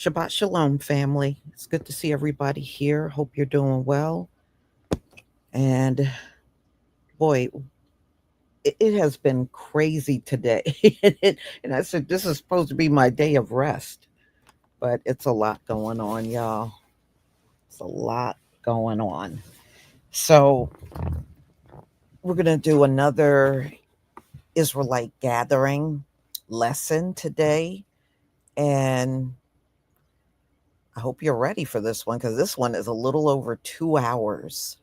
Shabbat Shalom, family. It's good to see everybody here. Hope you're doing well. And boy, it has been crazy today. And I said, this is supposed to be my day of rest, but it's a lot going on, y'all. It's a lot going on. So, we're going to do another Israelite Gathering lesson today. And I hope you're ready for this one because this one is a little over 2 hours.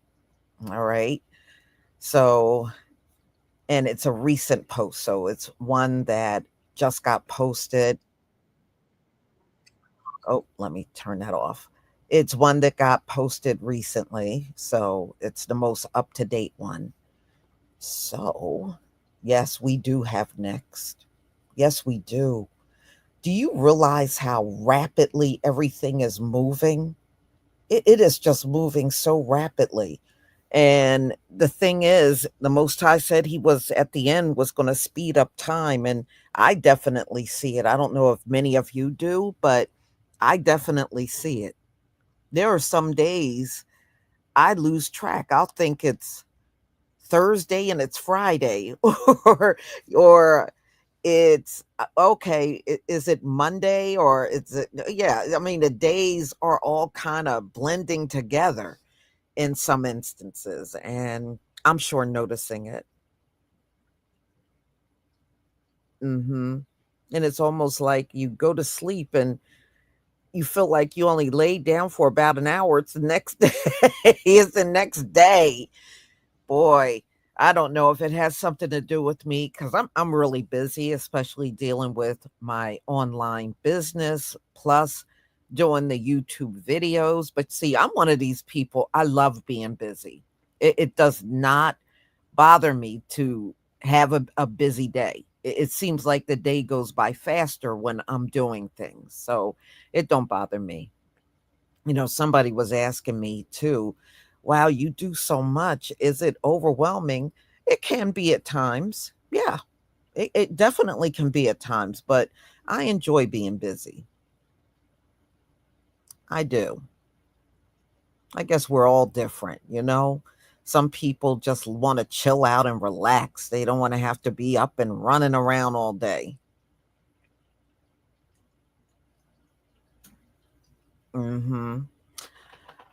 All right. So, and it's a recent post. So it's one that just got posted. Oh, let me turn that off. It's one that got posted recently. So it's the most up to date one. So, yes, we do have next. Yes, we do. Do you realize how rapidly everything is moving? It is just moving so rapidly. And the thing is, the Most High said he was at the end was going to speed up time. And I definitely see it. I don't know if many of you do, but I definitely see it. There are some days I lose track. I'll think it's Thursday and it's Friday, or it's okay. Is it Monday or is it? Yeah, I mean, the days are all kind of blending together in some instances, and I'm sure noticing it. Hmm. And it's almost like you go to sleep and you feel like you only laid down for about an hour. It's the next day. It's the next day. Boy, I don't know if it has something to do with me because I'm really busy, especially dealing with my online business plus doing the YouTube videos. But see, I'm one of these people. I love being busy. It does not bother me to have a busy day. It seems like the day goes by faster when I'm doing things. So it don't bother me. Somebody was asking me too, wow, you do so much. Is it overwhelming? It can be at times. Yeah, it definitely can be at times, but I enjoy being busy. I do. I guess we're all different. Some people just want to chill out and relax. They don't want to have to be up and running around all day. Hmm.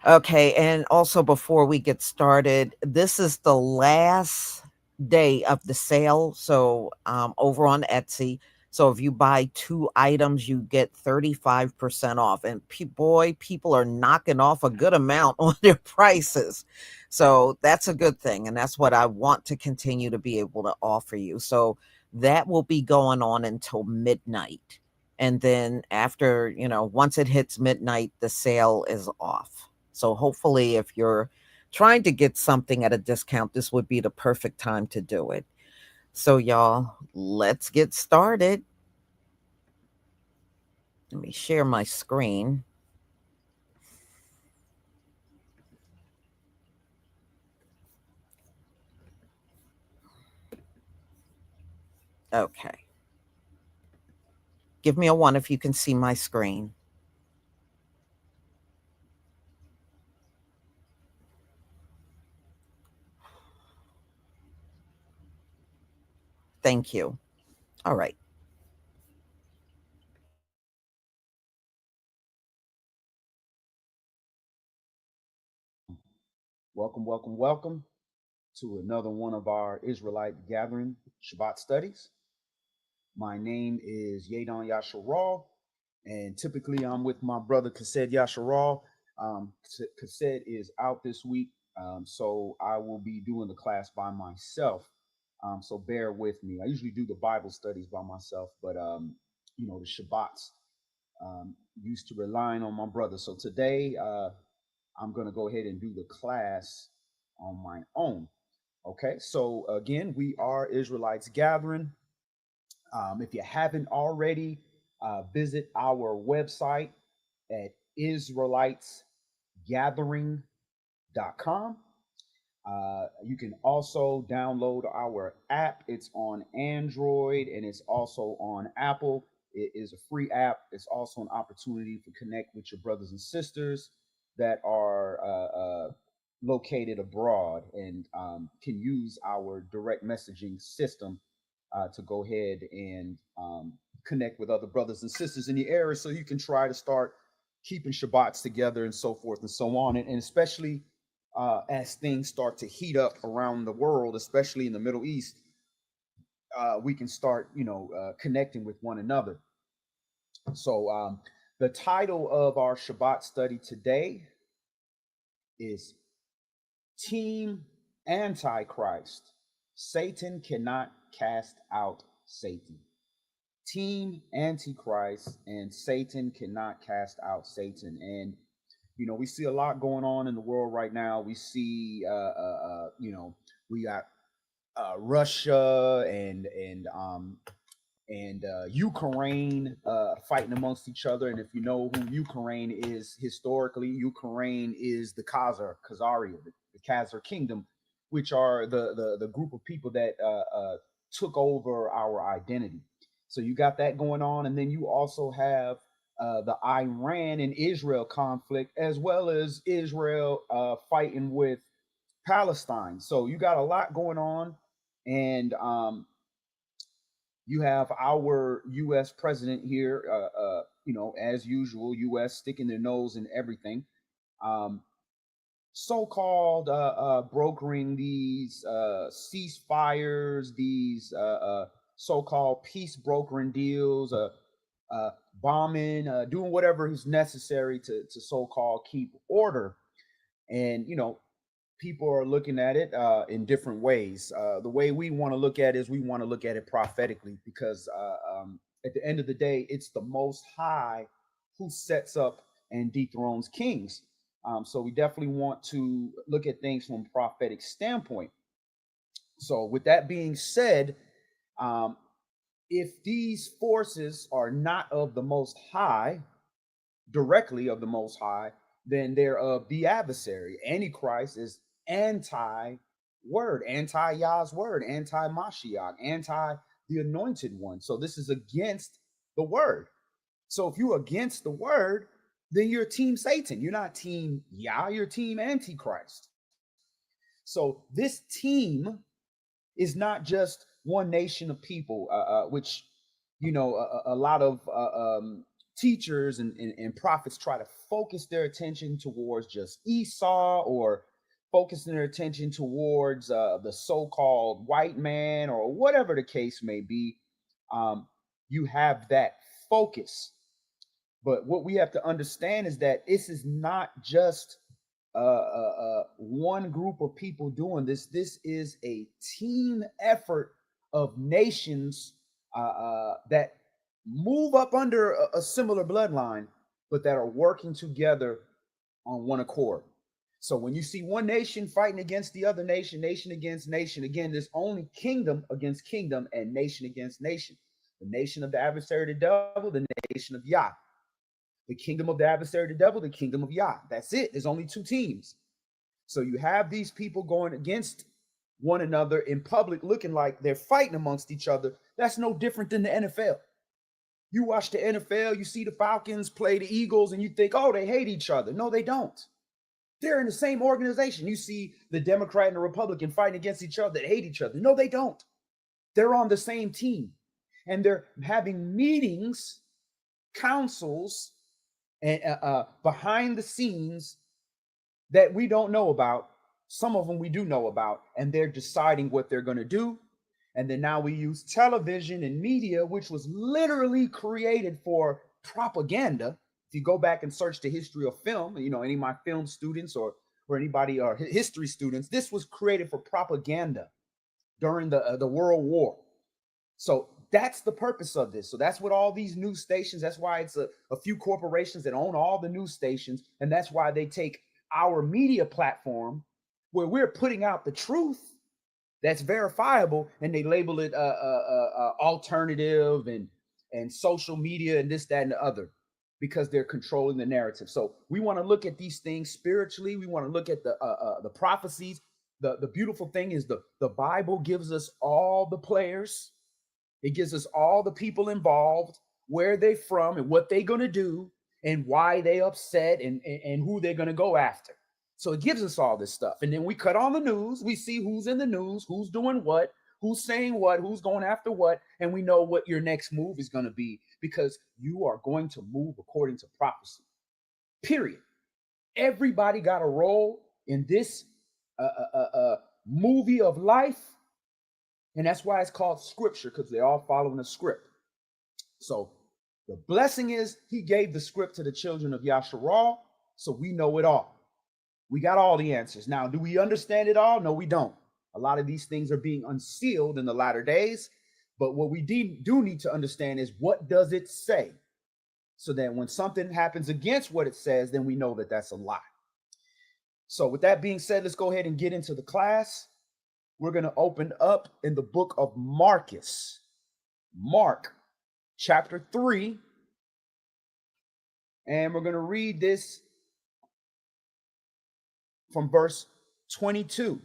Okay, and also before we get started, this is the last day of the sale. So over on Etsy. So if you buy two items, you get 35% off. And boy, people are knocking off a good amount on their prices. So that's a good thing. And that's what I want to continue to be able to offer you. So that will be going on until midnight. And then after, once it hits midnight, the sale is off. So hopefully, if you're trying to get something at a discount, this would be the perfect time to do it. So, y'all, let's get started. Let me share my screen. Okay. Give me a one if you can see my screen. Thank you. All right. Welcome, welcome, welcome to another one of our Israelite Gathering Shabbat studies. My name is Yadon Yasharal, and typically I'm with my brother Kased Yasharal. Kased is out this week, so I will be doing the class by myself. So bear with me. I usually do the Bible studies by myself, but the Shabbats used to relying on my brother. So today I'm going to go ahead and do the class on my own. Okay, so again, we are Israelites Gathering. If you haven't already, visit our website at israelitesgathering.com. You can also download our app. It's on Android and it's also on Apple. It is a free app. It's also an opportunity to connect with your brothers and sisters that are located abroad and can use our direct messaging system to go ahead and connect with other brothers and sisters in the area, so you can try to start keeping Shabbats together and so forth and so on. And especially as things start to heat up around the world, especially in the Middle East, we can start, connecting with one another. So the title of our Shabbat study today is Team Antichrist. Satan cannot cast out Satan. Team Antichrist, and Satan cannot cast out Satan. And we see a lot going on in the world right now. We see we got Russia and Ukraine fighting amongst each other. And if you know who Ukraine is historically, Ukraine is the Khazaria, the Khazar kingdom, which are the group of people that took over our identity. So you got that going on, and then you also have the Iran and Israel conflict, as well as Israel fighting with Palestine. So you got a lot going on, and you have our U.S. president here, as usual, U.S. sticking their nose in everything, so-called brokering these ceasefires, these so-called peace brokering deals, bombing, doing whatever is necessary to so-called keep order. And people are looking at it in different ways. The way we want to look at it is we want to look at it prophetically, because at the end of the day, it's the Most High who sets up and dethrones kings. So we definitely want to look at things from a prophetic standpoint. So with that being said, if these forces are not of the Most High, directly of the Most High, then they're of the adversary. Antichrist is anti-word, anti-Yah's word, anti-Mashiach, anti the anointed one. So this is against the word. So if you're against the word, then you're team Satan. You're not team Yah, you're team Antichrist. So this team is not just one nation of people, which a lot of teachers and prophets try to focus their attention towards just Esau, or focusing their attention towards the so-called white man, or whatever the case may be. You have that focus. But what we have to understand is that this is not just one group of people doing this. This is a team effort of nations that move up under a similar bloodline, but that are working together on one accord. So when you see one nation fighting against the other nation, nation against nation, again, there's only kingdom against kingdom and nation against nation. The nation of the adversary, the devil, the nation of Yah. The kingdom of the adversary, the devil, the kingdom of Yah. That's it. There's only two teams. So you have these people going against one another in public, looking like they're fighting amongst each other. That's no different than the NFL. You watch the NFL, you see the Falcons play the Eagles, and you think, oh, they hate each other. No, they don't. They're in the same organization. You see the Democrat and the Republican fighting against each other that hate each other. No, they don't. They're on the same team. And they're having meetings, councils, and behind the scenes that we don't know about. Some of them we do know about, and they're deciding what they're going to do. And then now we use television and media, which was literally created for propaganda. If you go back and search the history of film, any of my film students or anybody or history students, this was created for propaganda during the World War. So that's the purpose of this. So that's what all these news stations, that's why it's a few corporations that own all the news stations. And that's why they take our media platform, where we're putting out the truth that's verifiable, and they label it alternative and social media and this, that, and the other, because they're controlling the narrative. So we want to look at these things spiritually. We want to look at the prophecies. The beautiful thing is the Bible gives us all the players. It gives us all the people involved, where they're from and what they're going to do and why they upset and who they're going to go after. So it gives us all this stuff. And then we cut on the news. We see who's in the news, who's doing what, who's saying what, who's going after what. And we know what your next move is going to be because you are going to move according to prophecy. Period. Everybody got a role in this movie of life. And that's why it's called scripture, because they're all following a script. So the blessing is he gave the script to the children of Yasharal, so we know it all. We got all the answers. Now, do we understand it all? No, we don't. A lot of these things are being unsealed in the latter days. But what we do need to understand is, what does it say? So that when something happens against what it says, then we know that that's a lie. So with that being said, let's go ahead and get into the class. We're going to open up in the book of Marcus. Mark chapter 3. And we're going to read this from verse 22.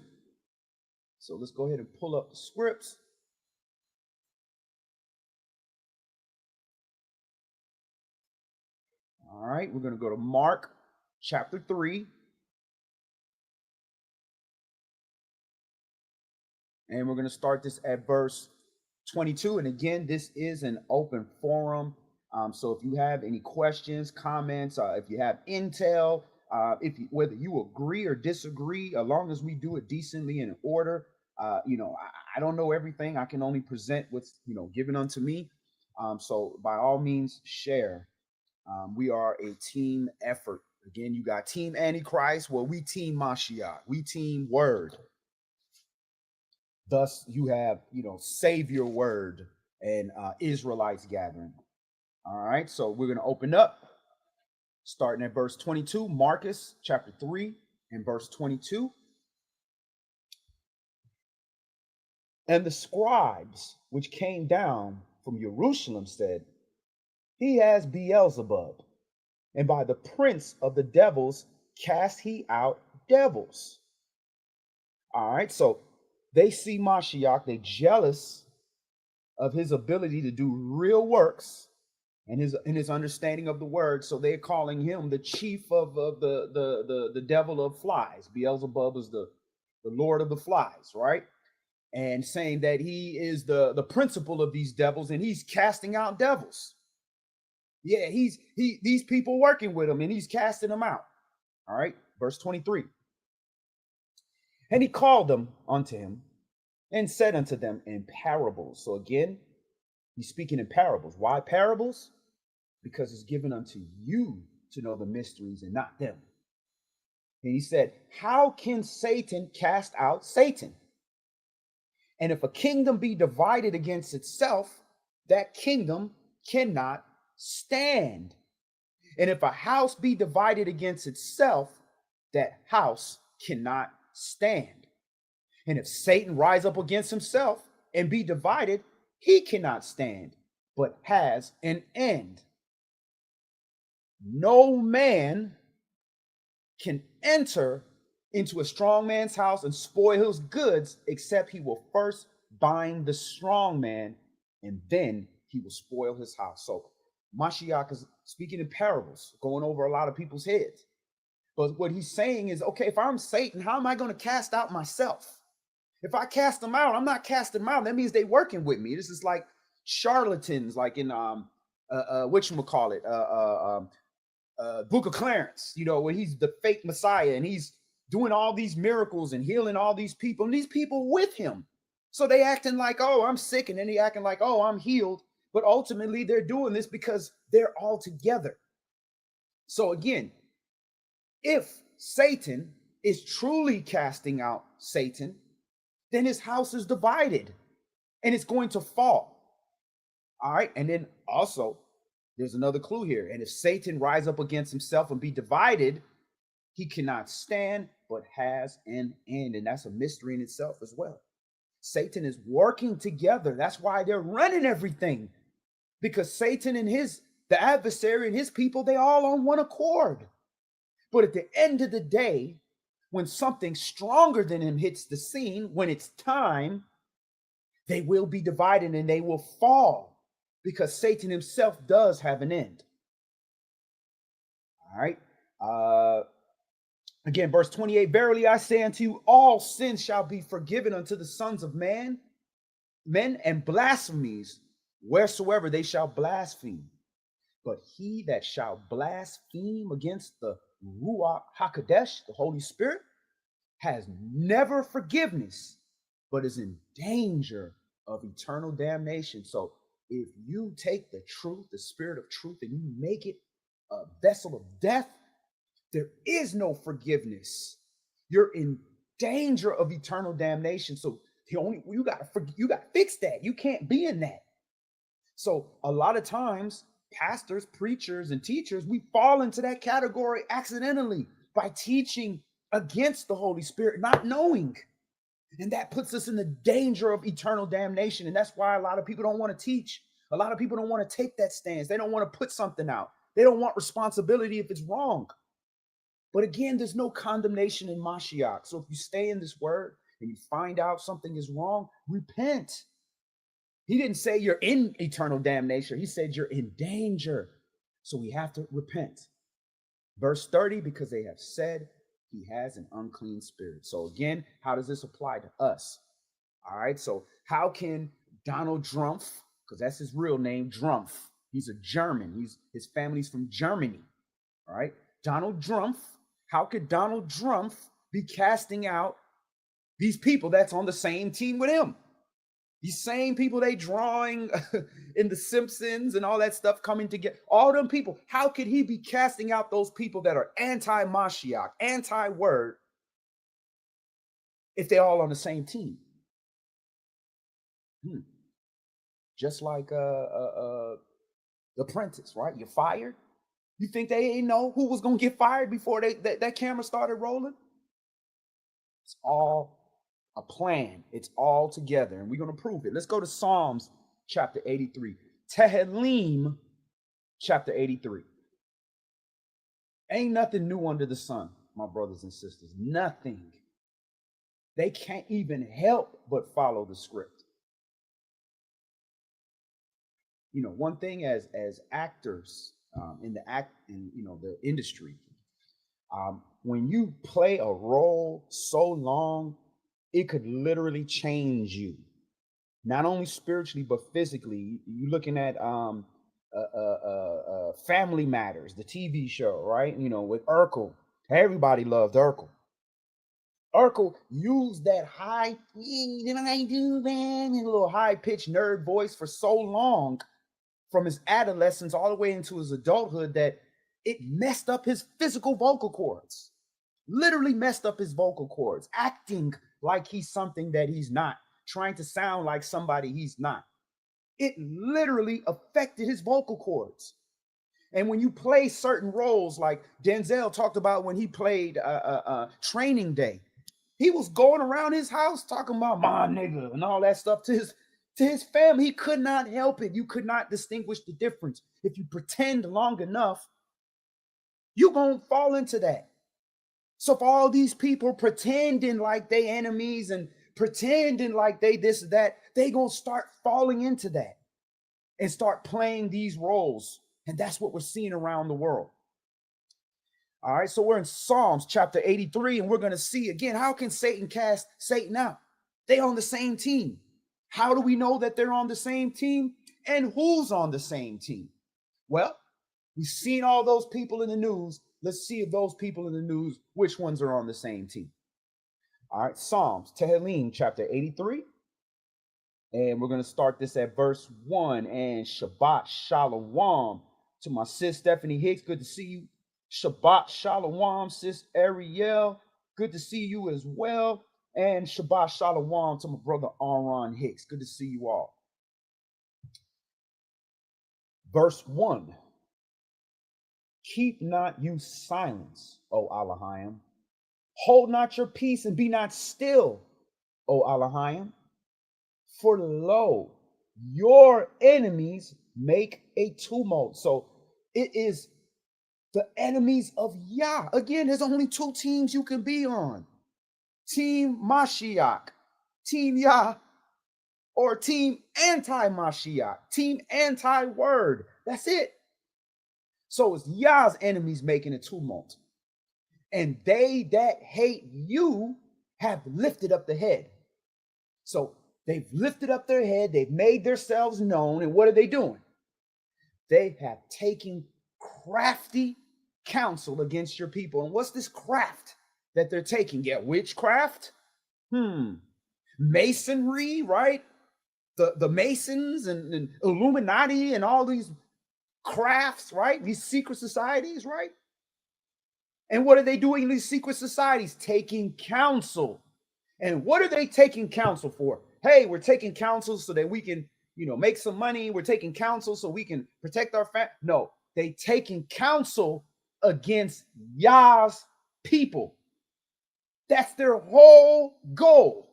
So let's go ahead and pull up the scripts. All right, we're going to go to Mark chapter 3. And we're going to start this at verse 22. And again, this is an open forum. So if you have any questions, comments, if you have intel, whether you agree or disagree, as long as we do it decently and in order, I don't know everything. I can only present what's, given unto me. So by all means, share. We are a team effort. Again, you got Team Antichrist. Well, we Team Mashiach. We Team Word. Thus, you have, Savior Word and Israelites Gathering. All right, so we're going to open up, starting at verse 22, Marcus chapter 3 and verse 22. And the scribes which came down from Jerusalem said, he has Beelzebub, and by the prince of the devils cast he out devils. All right, so they see Mashiach, they're jealous of his ability to do real works and his understanding of the word. So they're calling him the chief of the devil of flies. Beelzebub is the lord of the flies, right? And saying that he is the principal of these devils and he's casting out devils. Yeah, these people working with him and he's casting them out. All right, verse 23. And he called them unto him and said unto them in parables. So again, he's speaking in parables. Why parables? Because it's given unto you to know the mysteries and not them. And he said, how can Satan cast out Satan? And if a kingdom be divided against itself, that kingdom cannot stand. And if a house be divided against itself, that house cannot stand. And if Satan rise up against himself and be divided, he cannot stand, but has an end. No man can enter into a strong man's house and spoil his goods, except he will first bind the strong man, and then he will spoil his house. So Mashiach is speaking in parables, going over a lot of people's heads. But what he's saying is, okay, if I'm Satan, how am I going to cast out myself? If I cast them out, I'm not casting them out. That means they working with me. This is like charlatans, like in whatchamacallit, Book of Clarence, when he's the fake Messiah and he's doing all these miracles and healing all these people and these people with him. So they acting like, oh, I'm sick. And then they acting like, oh, I'm healed. But ultimately they're doing this because they're all together. So again, if Satan is truly casting out Satan, then his house is divided and it's going to fall. All right. And then also, there's another clue here. And if Satan rise up against himself and be divided, he cannot stand, but has an end. And that's a mystery in itself as well. Satan is working together. That's why they're running everything. Because Satan and the adversary and his people, they all on one accord. But at the end of the day, when something stronger than him hits the scene, when it's time, they will be divided and they will fall. because Satan himself does have an end. All right. Again, verse 28, verily I say unto you, all sins shall be forgiven unto the sons of men, and blasphemies wheresoever they shall blaspheme. But he that shall blaspheme against the Ruach HaKodesh, the Holy Spirit, has never forgiveness, but is in danger of eternal damnation. So if you take the truth, the spirit of truth, and you make it a vessel of death, there is no forgiveness. You're in danger of eternal damnation. So you got to fix that. You can't be in that. So a lot of times, pastors, preachers, and teachers, we fall into that category accidentally by teaching against the Holy Spirit, not knowing. And that puts us in the danger of eternal damnation. And that's why a lot of people don't want to teach. A lot of people don't want to take that stance. They don't want to put something out. They don't want responsibility if it's wrong. But again, there's no condemnation in Mashiach. So if you stay in this word and you find out something is wrong, repent. He didn't say you're in eternal damnation. He said you're in danger. So we have to repent. Verse 30, because they have said he has an unclean spirit. So again, how does this apply to us? All right. So how can Donald Trump, because that's his real name, Trump, he's a German. His family's from Germany. All right. Donald Trump, how could Donald Trump be casting out these people that's on the same team with him? These same people they drawing in The Simpsons and all that stuff coming together. All them people. How could he be casting out those people that are anti-Mashiach, anti-word, if they're all on the same team? Just like The Apprentice, right? You're fired. You think they ain't know who was going to get fired before that camera started rolling? It's all a plan. It's all together, and we're going to prove it. Let's go to Psalms chapter 83. Tehillim chapter 83. Ain't nothing new under the sun, my brothers and sisters. Nothing. They can't even help but follow the script. You know, one thing as actors in the industry, when you play a role so long, it could literally change you, not only spiritually but physically. You're looking at Family Matters, the TV show, right? You know, with Urkel. Everybody loved Urkel. Urkel used that high, little high-pitched nerd voice for so long, from his adolescence all the way into his adulthood, that it messed up his physical vocal cords. Literally messed up his vocal cords, acting like he's something that he's not, trying to sound like somebody he's not. It literally affected his vocal cords. And when you play certain roles, like Denzel talked about when he played Training Day, he was going around his house talking about my nigga and all that stuff to his family. He could not help it. You could not distinguish the difference. If you pretend long enough, you're going to fall into that. So for all these people pretending like they enemies and pretending like they this or that, they going to start falling into that and start playing these roles. And that's what we're seeing around the world. All right, so we're in Psalms chapter 83, and we're going to see again, how can Satan cast Satan out? They on the same team. How do we know that they're on the same team? And who's on the same team? Well, we've seen all those people in the news. Let's see if those people in the news, which ones are on the same team. All right, Psalms, Tehillim, chapter 83. And we're going to start this at verse 1. And Shabbat Shalom to my sis Stephanie Hicks. Good to see you. Shabbat Shalom, sis Ariel. Good to see you as well. And Shabbat Shalom to my brother Aaron Hicks. Good to see you all. Verse 1. Keep not you silence, O Elohim. Hold not your peace and be not still, O Elohim. For lo, your enemies make a tumult. So it is the enemies of Yah. Again, there's only two teams you can be on. Team Mashiach, Team Yah, or team anti-Mashiach, team anti-word. That's it. So it's Yah's enemies making a tumult. And they that hate you have lifted up the head. So they've lifted up their head, they've made themselves known, and what are they doing? They have taken crafty counsel against your people. And what's this craft that they're taking? Yeah, witchcraft? Masonry, right? The Masons and Illuminati and all these crafts, right? These secret societies, right? And what are they doing in these secret societies? Taking counsel. And what are they taking counsel for? Hey, we're taking counsel so that we can, make some money. We're taking counsel so we can protect our family. No, they taking counsel against Yah's people. That's their whole goal.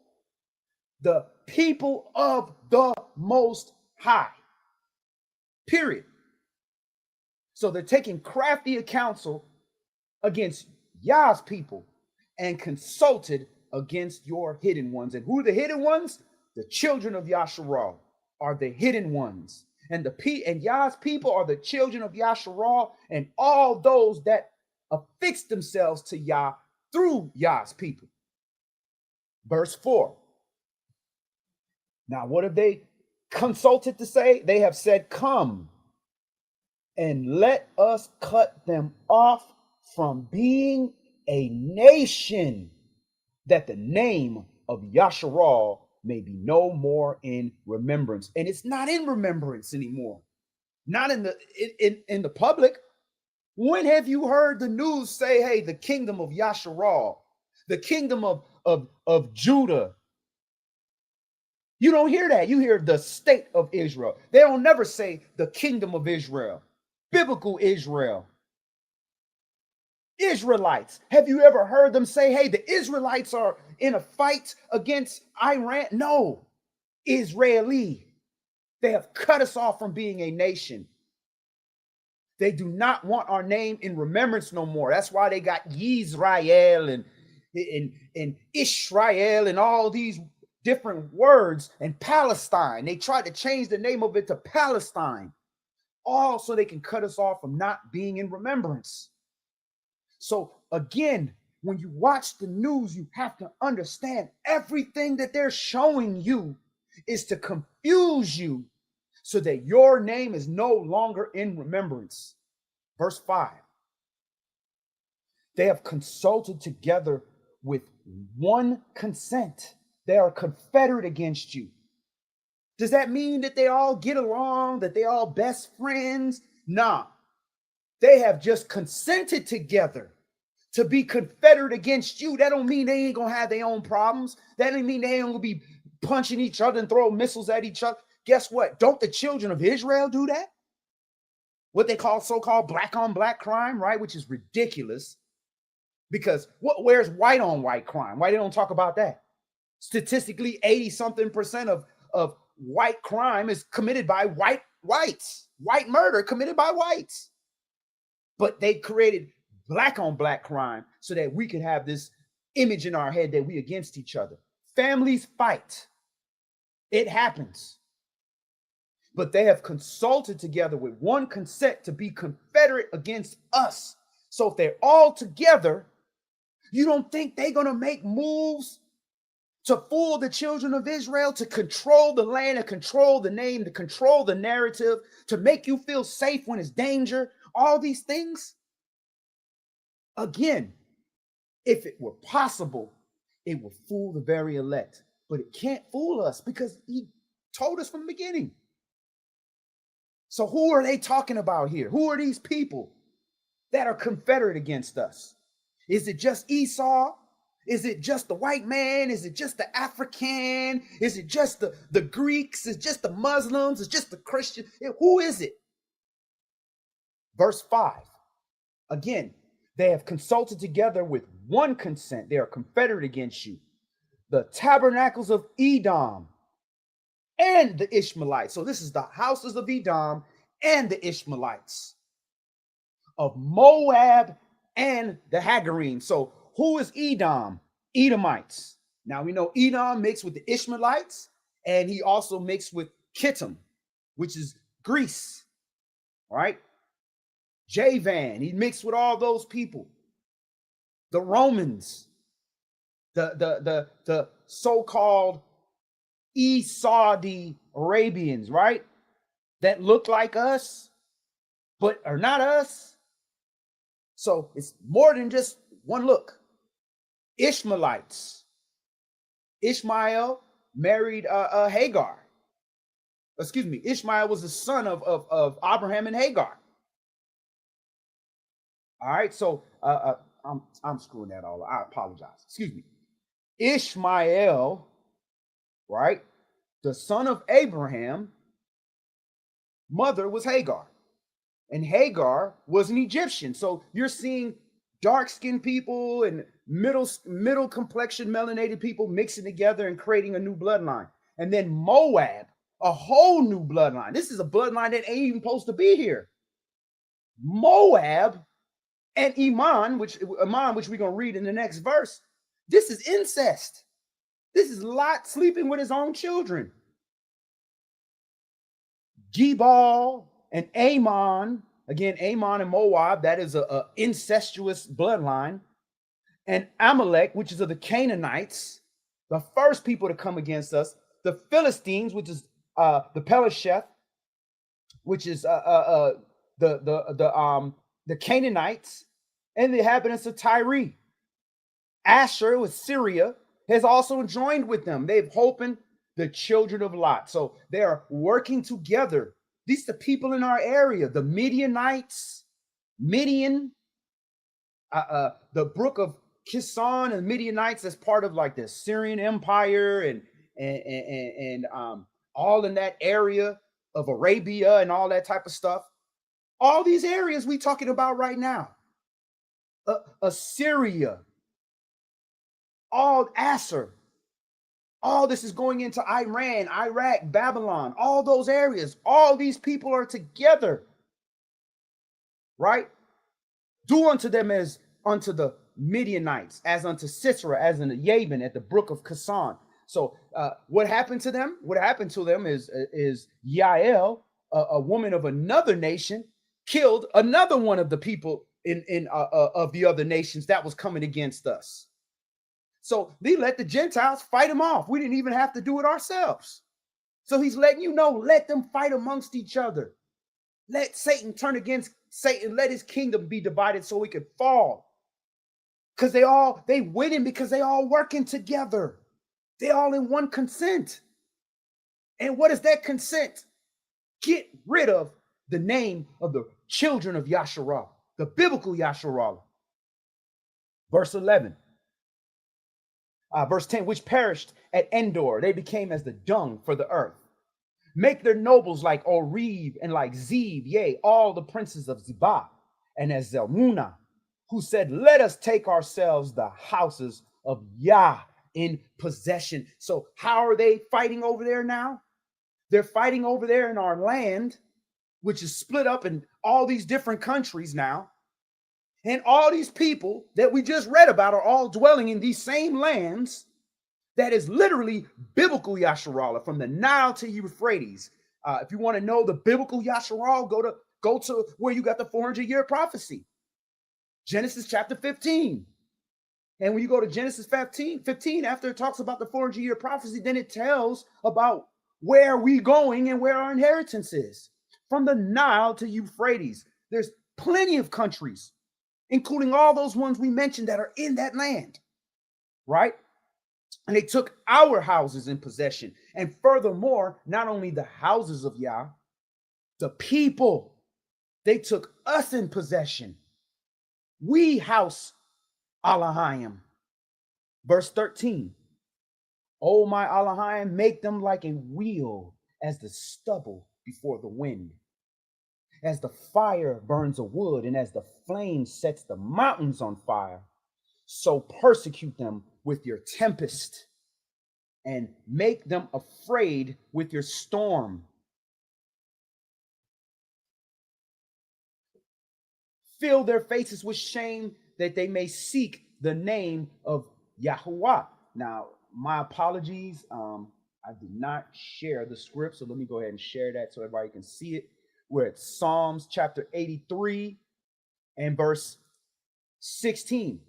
The people of the Most High. Period. So they're taking crafty counsel against Yah's people and consulted against your hidden ones. And who are the hidden ones? The children of Yasharal are the hidden ones. And and Yah's people are the children of Yasharal and all those that affix themselves to Yah through Yah's people. Verse 4. Now, what have they consulted to say? They have said, come and let us cut them off from being a nation, that the name of Yasharal may be no more in remembrance. And it's not in remembrance anymore. Not in the public. When have you heard the news say, hey, the kingdom of Yasharal, the kingdom of Judah? You don't hear that. You hear the state of Israel. They don't never say the kingdom of Israel, biblical Israel. Israelites. Have you ever heard them say, hey, the Israelites are in a fight against Iran? No. Israeli. They have cut us off from being a nation. They do not want our name in remembrance no more. That's why they got Yisrael and Israel and all these different words, and Palestine. They tried to change the name of it to Palestine, all so they can cut us off from not being in remembrance. So again, when you watch the news, you have to understand everything that they're showing you is to confuse you so that your name is no longer in remembrance. Verse 5. They have consulted together with one consent. They are confederate against you. Does that mean that they all get along, that they all best friends? Nah. They have just consented together to be confederate against you. That don't mean they ain't gonna have their own problems. That don't mean they ain't gonna be punching each other and throwing missiles at each other. Guess what? Don't the children of Israel do that? What they call so-called black on black crime, right? Which is ridiculous. Because where's white on white crime? Why they don't talk about that? Statistically, 80-something% of white crime is committed by whites. White murder committed by whites. But they created black on black crime so that we could have this image in our head that we against each other. Families fight. It happens. But they have consulted together with one consent to be confederate against us. So if they're all together, you don't think they're going to make moves to fool the children of Israel, to control the land, to control the name, to control the narrative, to make you feel safe when it's danger, all these things? Again, if it were possible, it would fool the very elect. But it can't fool us because he told us from the beginning. So who are they talking about here? Who are these people that are confederate against us? Is it just Esau? Is it just the white man? Is it just the African? Is it just the Greeks? Is it just the Muslims? Is it just the Christians? Who is it? Verse 5. Again, they have consulted together with one consent. They are confederate against you. The tabernacles of Edom and the Ishmaelites. So this is the houses of Edom and the Ishmaelites, of Moab and the Hagarim. So who is Edom? Edomites. Now we know Edom mixed with the Ishmaelites, And he also mixed with Kittim, which is Greece, right? Javan, he mixed with all those people. The Romans, the so-called Saudi Arabians, right? That look like us, but are not us. So it's more than just one look. Ishmaelites. Ishmael married Hagar. Excuse me. Ishmael was the son of Abraham and Hagar. All right. So I'm screwing that all up. I apologize. Excuse me. Ishmael, right? The son of Abraham, mother was Hagar. And Hagar was an Egyptian. So you're seeing dark-skinned people and middle complexion melanated people mixing together and creating a new bloodline. And then Moab, a whole new bloodline. This is a bloodline that ain't even supposed to be here. Moab and Ammon, which we're going to read in the next verse. This is incest. This is Lot sleeping with his own children. Gebal and Ammon, again, Ammon and Moab, that is a incestuous bloodline. And Amalek, which is of the Canaanites, the first people to come against us. The Philistines, which is the Pelisheth, which is the Canaanites, and the inhabitants of Tyre. Asher with Syria has also joined with them. They've hoping the children of Lot. So they are working together. These are the people in our area, the Midianites, Midian, the brook of Kison and Midianites as part of like the Syrian Empire and all in that area of Arabia and all that type of stuff. All these areas we talking about right now. Assyria, all Asser. All this is going into Iran, Iraq, Babylon, all those areas. All these people are together, right? Do unto them as unto the Midianites, as unto Sisera, as unto Jabin at the brook of Kison. So what happened to them? What happened to them is Yael, a woman of another nation, killed another one of the people of the other nations that was coming against us. So they let the Gentiles fight them off. We didn't even have to do it ourselves. So he's letting you know, let them fight amongst each other. Let Satan turn against Satan. Let his kingdom be divided so he could fall. Because they winning because they all working together. They all in one consent. And what is that consent? Get rid of the name of the children of Yasharah, the biblical Yasharah. Verse 11. Verse 10, which perished at Endor. They became as the dung for the earth. Make their nobles like Oreb and like Zeb, yea, all the princes of Zebah, and as Zalmunna, who said, let us take ourselves the houses of Yah in possession. So how are they fighting over there now? They're fighting over there in our land, which is split up in all these different countries now. And all these people that we just read about are all dwelling in these same lands. That is literally biblical Yasharallah from the Nile to Euphrates. If you want to know the biblical Yasharallah, go to where you got the 400-year prophecy. Genesis chapter 15. And when you go to Genesis 15, after it talks about the 400-year prophecy, then it tells about where we going and where our inheritance is. From the Nile to Euphrates. There's plenty of countries, including all those ones we mentioned that are in that land, right? And they took our houses in possession. And furthermore, not only the houses of Yah, the people, they took us in possession. We house Elohim. Verse 13. Oh, my Elohim, make them like a wheel as the stubble before the wind. As the fire burns a wood and as the flame sets the mountains on fire, so persecute them with your tempest and make them afraid with your storm. Fill their faces with shame that they may seek the name of Yahuwah. Now, my apologies. I did not share the script, so let me go ahead and share that so everybody can see it. We're at Psalms chapter 83 and verse 16.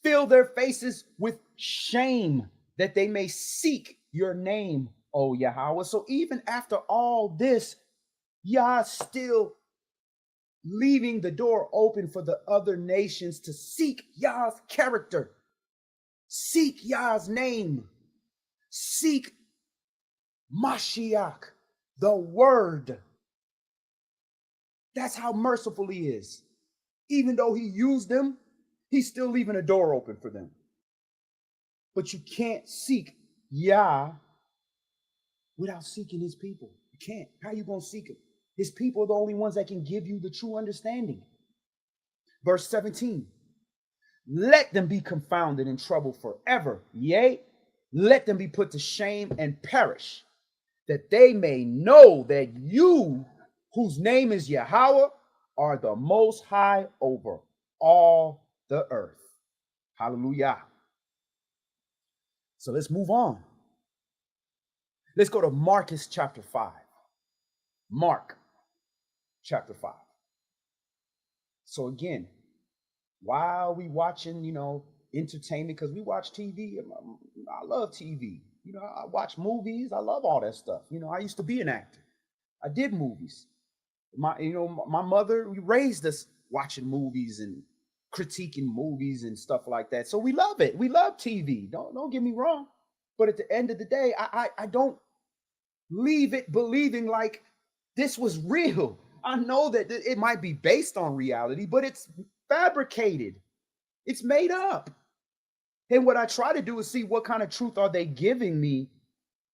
Fill their faces with shame that they may seek your name, O Yahweh. So even after all this, Yah still leaving the door open for the other nations to seek Yah's character, seek Yah's name, seek Mashiach, the word. That's how merciful he is. Even though he used them, he's still leaving a door open for them. But you can't seek Yah without seeking his people. You can't. How are you going to seek him? His people are the only ones that can give you the true understanding. Verse 17. Let them be confounded and troubled forever. Yea, let them be put to shame and perish, that they may know that you, whose name is Yahweh, are the most high over all the earth. Hallelujah. So let's move on. Let's go to Marcus chapter 5. Mark chapter 5. So again, why are we watching, entertainment? Because we watch TV. I love TV. I watch movies. I love all that stuff. I used to be an actor. I did movies. My mother raised us watching movies and critiquing movies and stuff like that. So we love it. We love TV. Don't get me wrong. But at the end of the day, I don't leave it believing like this was real. I know that it might be based on reality, but it's fabricated. It's made up. And what I try to do is see what kind of truth are they giving me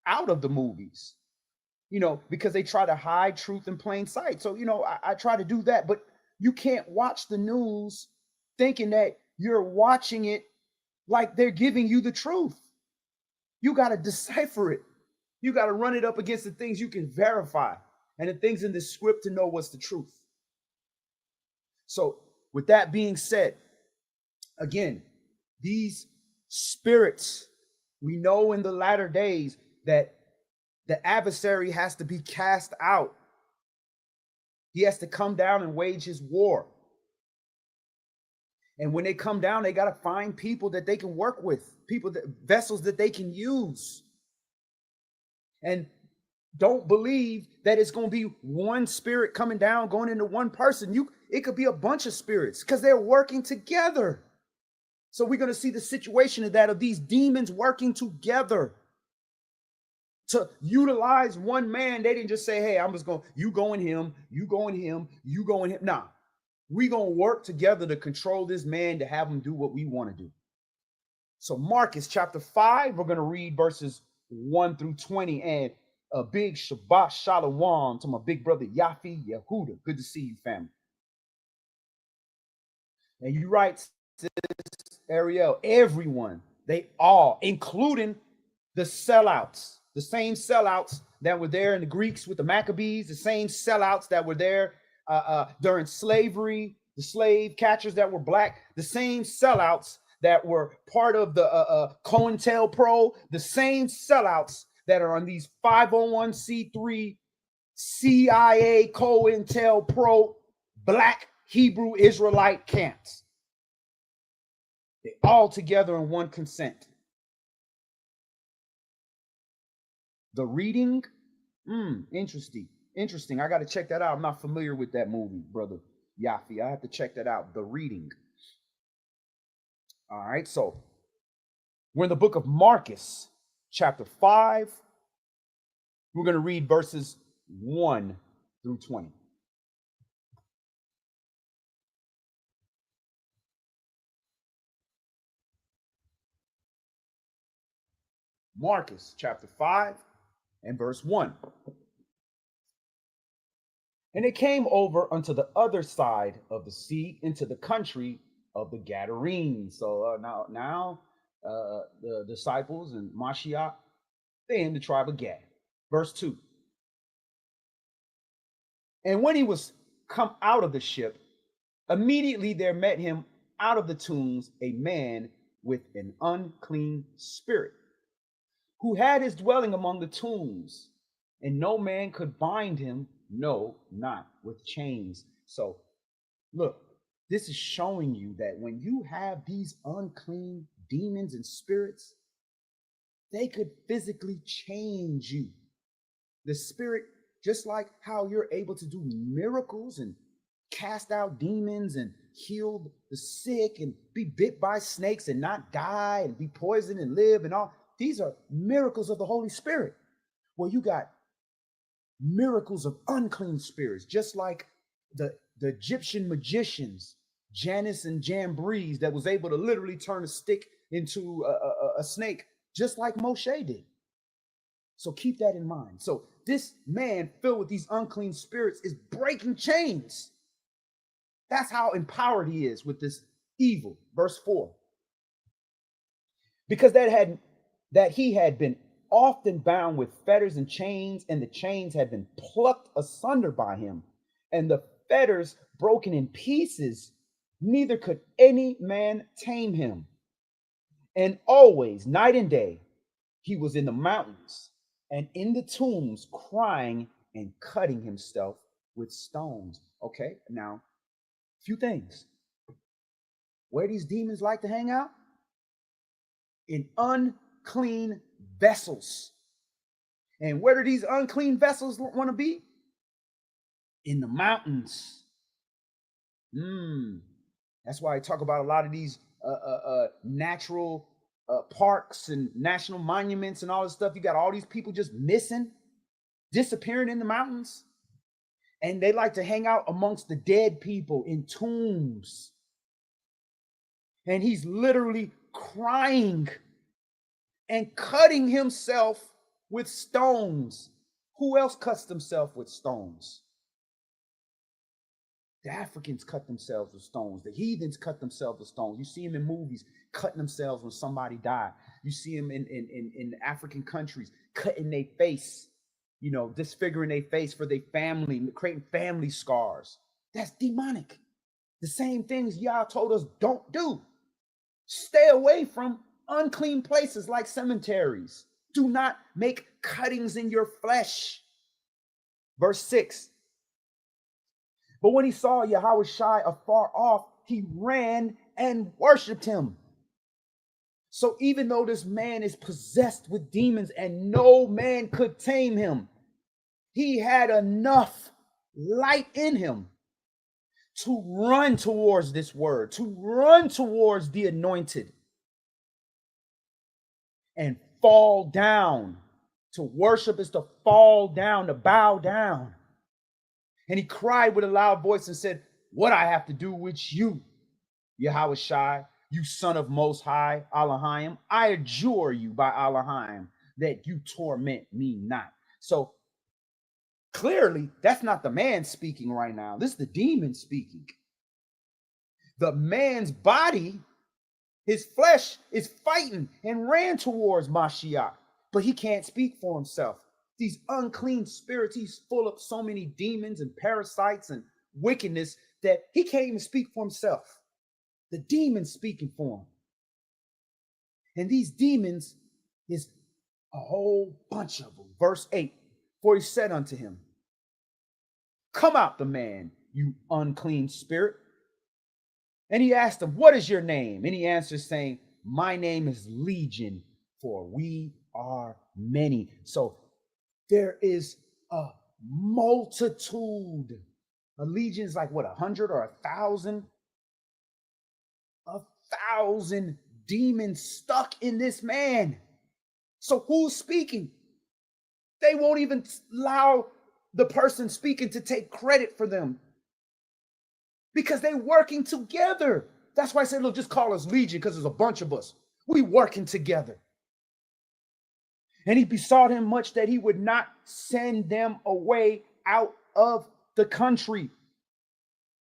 out of the movies, because they try to hide truth in plain sight. So, I try to do that, but you can't watch the news thinking that you're watching it like they're giving you the truth. You got to decipher it. You got to run it up against the things you can verify and the things in the script to know what's the truth. So with that being said, again, these spirits, we know in the latter days that the adversary has to be cast out. He has to come down and wage his war. And when they come down, they got to find people that they can work with, vessels that they can use. And don't believe that it's going to be one spirit coming down, going into one person. It could be a bunch of spirits because they're working together. So we're going to see the situation of these demons working together to utilize one man. They didn't just say, hey, I'm just going, you go in him, you go in him, you go in him. Nah, we're going to work together to control this man, to have him do what we want to do. So Marcus chapter 5, we're going to read verses 1 through 20, and a big Shabbat Shalom to my big brother Yafi Yehuda. Good to see you, family. And you write, Ariel, everyone, they all, including the sellouts, the same sellouts that were there in the Greeks with the Maccabees, the same sellouts that were there during slavery, the slave catchers that were black, the same sellouts that were part of the COINTELPRO, the same sellouts that are on these 501c3 CIA COINTELPRO black Hebrew Israelite camps. They all together in one consent. The reading, interesting. I got to check that out. I'm not familiar with that movie, brother Yafi. I have to check that out. The reading. All right, so we're in the book of Marcus, chapter 5. We're going to read verses 1 through 20. Marcus, chapter 5 and verse 1. And it came over unto the other side of the sea, into the country of the Gadarenes. So now the disciples and Mashiach, they in the tribe of Gad. Verse 2. And when he was come out of the ship, immediately there met him out of the tombs a man with an unclean spirit, who had his dwelling among the tombs, and no man could bind him, no, not with chains. So, look, this is showing you that when you have these unclean demons and spirits, they could physically change you. The spirit, just like how you're able to do miracles and cast out demons and heal the sick and be bit by snakes and not die and be poisoned and live and all. These are miracles of the Holy Spirit. Well, you got miracles of unclean spirits, just like the Egyptian magicians, Janus and Jambres, that was able to literally turn a stick into a snake, just like Moshe did. So keep that in mind. So this man filled with these unclean spirits is breaking chains. That's how empowered he is with this evil. Verse 4. Because that he had been often bound with fetters and chains, and the chains had been plucked asunder by him, and the fetters broken in pieces, neither could any man tame him. And always, night and day, he was in the mountains and in the tombs, crying and cutting himself with stones. Okay, now, a few things. Where these demons like to hang out? In unclean vessels. And where do these unclean vessels want to be? In the mountains. That's why I talk about a lot of these natural parks and national monuments and all this stuff. You got all these people just missing, disappearing in the mountains. And they like to hang out amongst the dead people in tombs. And he's literally crying and cutting himself with stones. Who else cuts themselves with stones? The Africans cut themselves with stones. The heathens cut themselves with stones. You see them in movies cutting themselves when somebody died. You see them in African countries cutting their face, disfiguring their face for their family, creating family scars. That's demonic. The same things Yah told us don't do. Stay away from unclean places like cemeteries. Do not make cuttings in your flesh. Verse 6. But when he saw Yahushua afar off, he ran and worshiped him. So even though this man is possessed with demons and no man could tame him, he had enough light in him to run towards this word, to run towards the anointed and fall down. To worship is to fall down, to bow down. And he cried with a loud voice and said, what I have to do with you, Yahushua, you son of Most High, Elohim? I adjure you by Elohim that you torment me not. So clearly, that's not the man speaking right now. This is the demon speaking. The man's body, his flesh, is fighting and ran towards Mashiach, but he can't speak for himself. These unclean spirits, he's full of so many demons and parasites and wickedness that he can't even speak for himself. The demons speaking for him. And these demons is a whole bunch of them. Verse 8, for he said unto him, come out the man, you unclean spirit. And he asked him, what is your name? And he answers saying, my name is Legion, for we are many. So there is a multitude. A legion is like what, 100 or 1,000? 1,000 demons stuck in this man. So who's speaking? They won't even allow the person speaking to take credit for them because they're working together. That's why I said, look, just call us Legion because there's a bunch of us. We working together. And he besought him much that he would not send them away out of the country.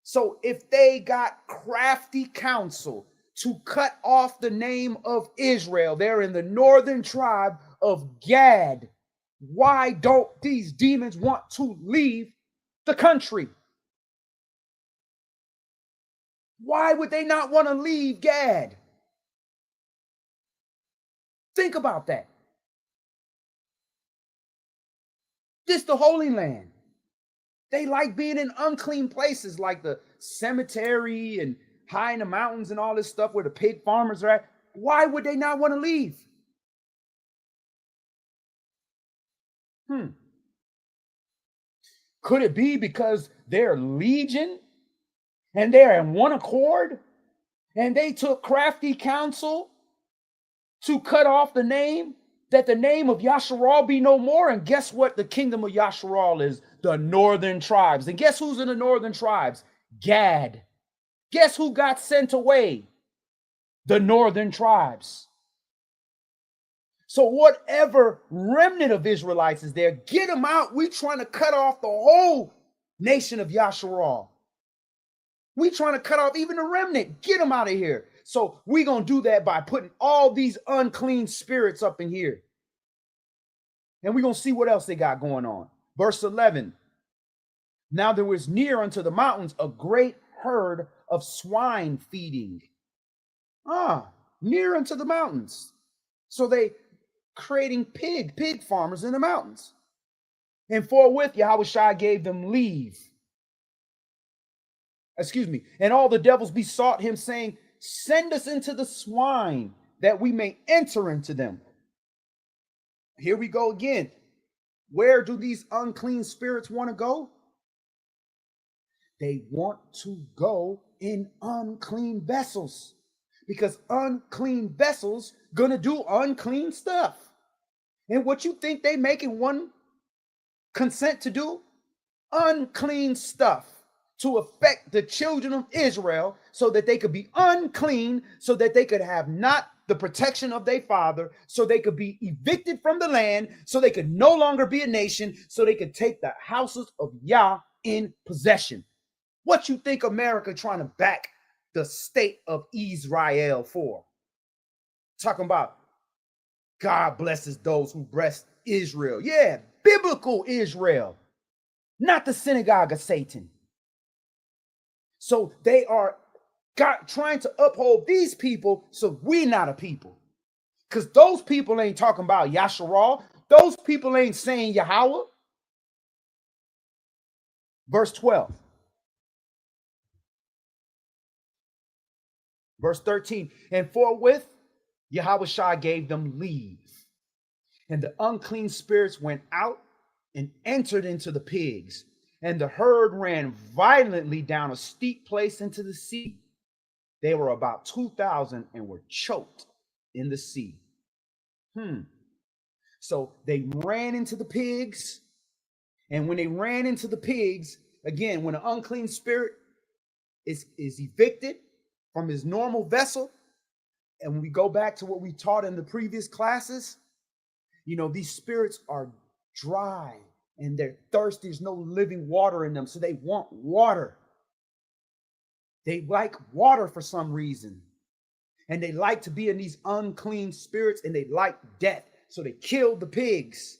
So if they got crafty counsel to cut off the name of Israel, they're in the northern tribe of Gad. Why don't these demons want to leave the country? Why would they not want to leave Gad? Think about that. This the Holy Land. They like being in unclean places like the cemetery and high in the mountains and all this stuff where the pig farmers are at. Why would they not want to leave? Could it be because they're legion and they're in one accord and they took crafty counsel to cut off the name, that the name of Yasharal be no more? And guess what the kingdom of Yasharal is? The northern tribes. And guess who's in the northern tribes? Gad. Guess who got sent away? The northern tribes. So whatever remnant of Israelites is there, get them out. We're trying to cut off the whole nation of Yasharal. We're trying to cut off even the remnant. Get them out of here. So we're going to do that by putting all these unclean spirits up in here. And we're going to see what else they got going on. Verse 11. Now there was near unto the mountains a great herd of swine feeding. Near unto the mountains. So they creating pig farmers in the mountains. And forthwith Yahushua gave them leave. And all the devils besought him, saying, send us into the swine, that we may enter into them. Here we go again. Where do these unclean spirits want to go? They want to go in unclean vessels, because unclean vessels gonna do unclean stuff. And what you think they making one consent to do? Unclean stuff to affect the children of Israel, so that they could be unclean, so that they could have not the protection of their father, so they could be evicted from the land, so they could no longer be a nation, so they could take the houses of Yah in possession. What you think America trying to back the state of Israel for? Talking about God blesses those who bless Israel. Yeah, biblical Israel, not the synagogue of Satan. So they are trying to uphold these people, so we're not a people. Because those people ain't talking about Yasharal. Those people ain't saying Yahweh. Verse 12. Verse 13. And forthwith Yahushua gave them leave. And the unclean spirits went out and entered into the pigs. And the herd ran violently down a steep place into the sea. They were about 2,000 and were choked in the sea. So they ran into the pigs. And when they ran into the pigs, again, when an unclean spirit is evicted from his normal vessel, and when we go back to what we taught in the previous classes, you know, these spirits are dry and they're thirsty. There's no living water in them, so they want water. They like water for some reason. And they like to be in these unclean spirits, and they like death. So they killed the pigs.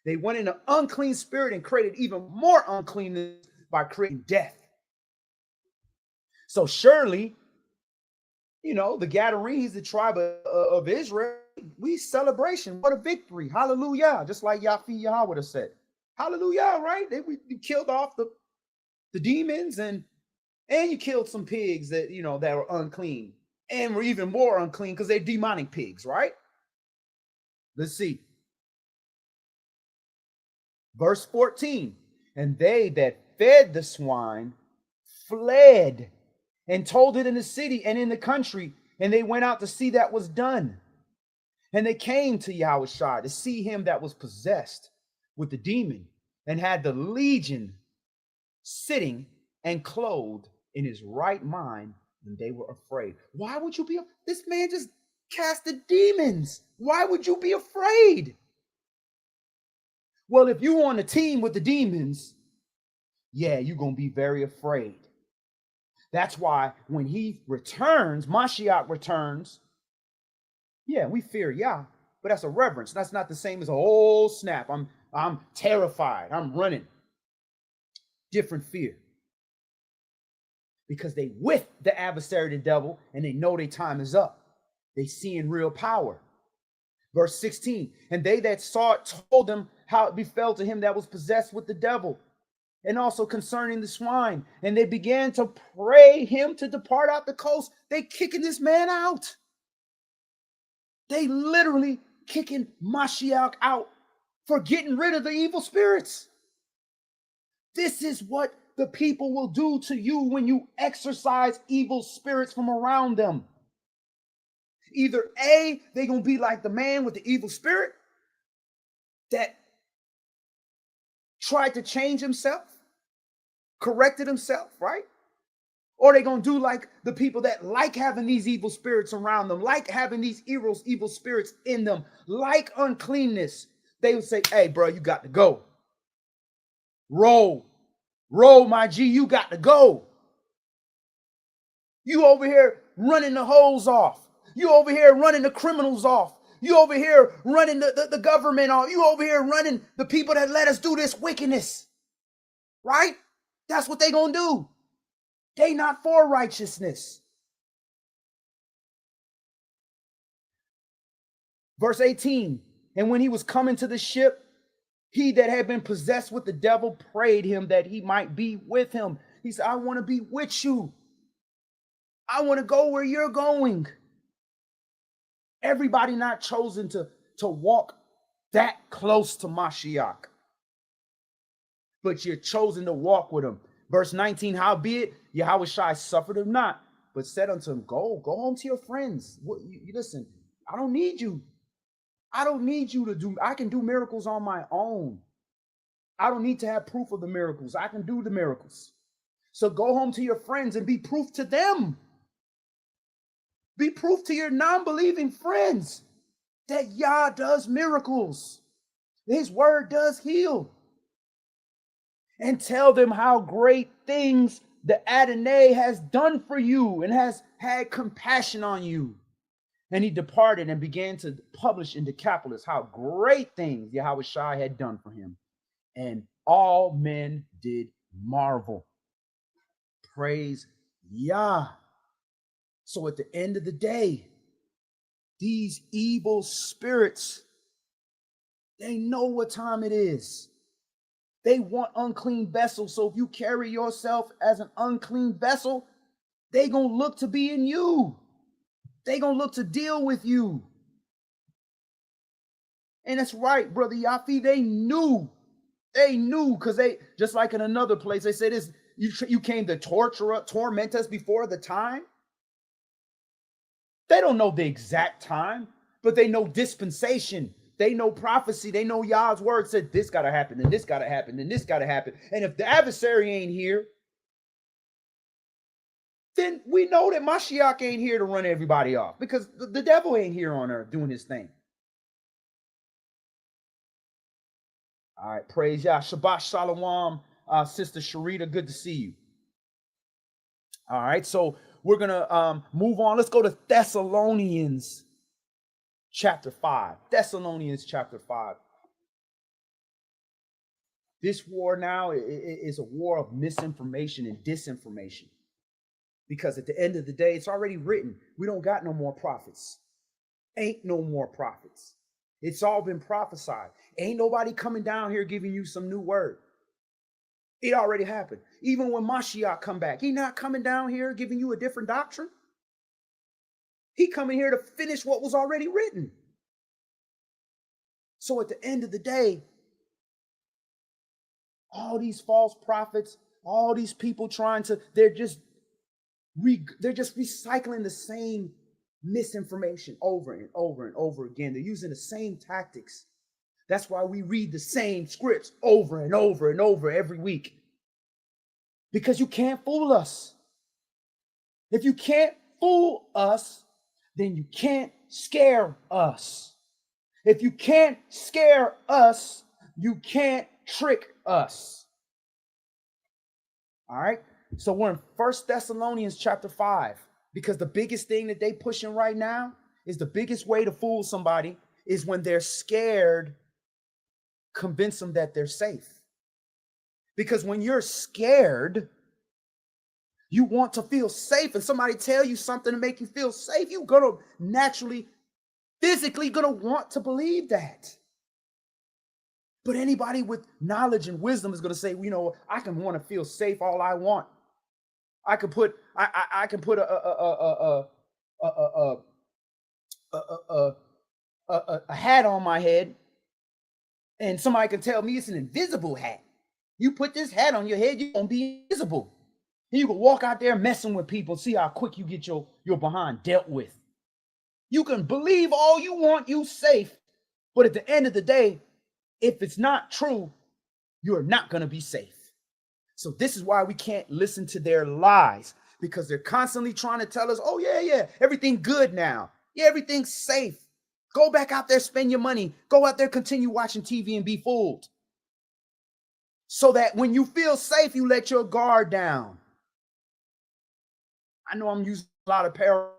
They went in an unclean spirit and created even more uncleanness by creating death. So surely, you know, the Gadarenes, the tribe of Israel, we celebration. What a victory. Hallelujah. Just like Yafi Yah would have said. Hallelujah, right? We killed off the demons, and you killed some pigs that, you know, that were unclean, and were even more unclean because they're demonic pigs, right? Let's see. Verse 14. And they that fed the swine fled and told it in the city and in the country, and they went out to see that was done. And they came to Yahushua to see him that was possessed with the demon, and had the legion sitting and clothed in his right mind, and they were afraid. Why would you be? This man just casted demons. Why would you be afraid? Well, if you're on a team with the demons, yeah, you're going to be very afraid. That's why when he returns, Mashiach returns, yeah, we fear Yah, but that's a reverence. That's not the same as a whole snap. I'm terrified. I'm running. Different fear. Because they with the adversary, the devil, and they know their time is up. They see in real power. Verse 16, and they that saw it told them how it befell to him that was possessed with the devil, and also concerning the swine. And they began to pray him to depart out the coast. They kicking this man out. They literally kicking Mashiach out for getting rid of the evil spirits. This is what the people will do to you when you exorcise evil spirits from around them. Either A, they're going to be like the man with the evil spirit that tried to change himself, corrected himself, right? Or they're going to do like the people that like having these evil spirits around them, like having these evil spirits in them, like uncleanness. They would say, hey, bro, you got to go. Roll, my G, you got to go. You over here running the hoes off. You over here running the criminals off. You over here running the government off. You over here running the people that let us do this wickedness. Right? That's what they gonna do. They not for righteousness. Verse 18, and when he was coming to the ship, he that had been possessed with the devil prayed him that he might be with him. He said, I want to be with you. I want to go where you're going. Everybody not chosen to walk that close to Mashiach, but you're chosen to walk with him. Verse 19, howbeit Yahushua suffered him not, but said unto him, go home to your friends. Listen, I don't need you. I don't need you to do, I can do miracles on my own. I don't need to have proof of the miracles. I can do the miracles. So go home to your friends and be proof to them. Be proof to your non-believing friends that Yah does miracles. His word does heal. And tell them how great things the Adonai has done for you and has had compassion on you. And he departed and began to publish in Decapolis how great things Yahushua had done for him. And all men did marvel. Praise Yah. So at the end of the day, these evil spirits, they know what time it is. They want unclean vessels. So if you carry yourself as an unclean vessel, they gonna look to be in you. They gonna look to deal with you. And that's right, Brother Yafi. They knew, because they, just like in another place, they said this, you came to torment us before the time. They don't know the exact time, but they know dispensation. They know prophecy. They know Yah's word said this got to happen, and this got to happen, and this got to happen. And if the adversary ain't here, then we know that Mashiach ain't here to run everybody off, because the devil ain't here on earth doing his thing. All right, praise Yah. Shabbat Shalom, Sister Sharita, good to see you. All right, so we're going to move on. Let's go to Thessalonians chapter 5. Thessalonians chapter 5. This war now is a war of misinformation and disinformation. Because at the end of the day, it's already written. We don't got no more prophets. Ain't no more prophets. It's all been prophesied. Ain't nobody coming down here giving you some new word. It already happened. Even when Mashiach come back, he not coming down here giving you a different doctrine. He coming here to finish what was already written. So at the end of the day, all these false prophets, all these people they're just recycling the same misinformation over and over and over again. They're using the same tactics. That's why we read the same scripts over and over and over every week. Because you can't fool us. If you can't fool us, then you can't scare us. If you can't scare us, you can't trick us. All right? So we're in 1 Thessalonians chapter 5, because the biggest thing that they pushing right now is the biggest way to fool somebody is when they're scared, convince them that they're safe. Because when you're scared, you want to feel safe, and somebody tell you something to make you feel safe, you're going to naturally, physically going to want to believe that. But anybody with knowledge and wisdom is going to say, you know, I can want to feel safe all I want. I could put I can put a hat on my head, and somebody can tell me it's an invisible hat. You put this hat on your head, you're gonna be invisible. And you can walk out there messing with people, see how quick you get your behind dealt with. You can believe all you want, you safe, but at the end of the day, if it's not true, you're not gonna be safe. So this is why we can't listen to their lies, because they're constantly trying to tell us, oh yeah, everything good now. Yeah, everything's safe. Go back out there, spend your money. Go out there, continue watching TV and be fooled. So that when you feel safe, you let your guard down. I know I'm using a lot of parables.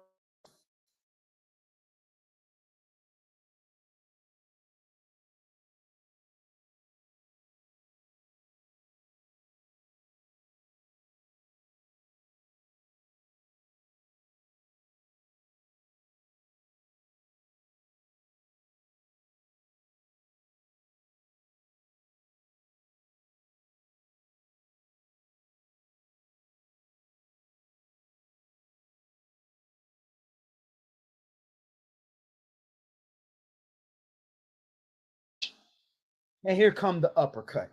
And here come the uppercut.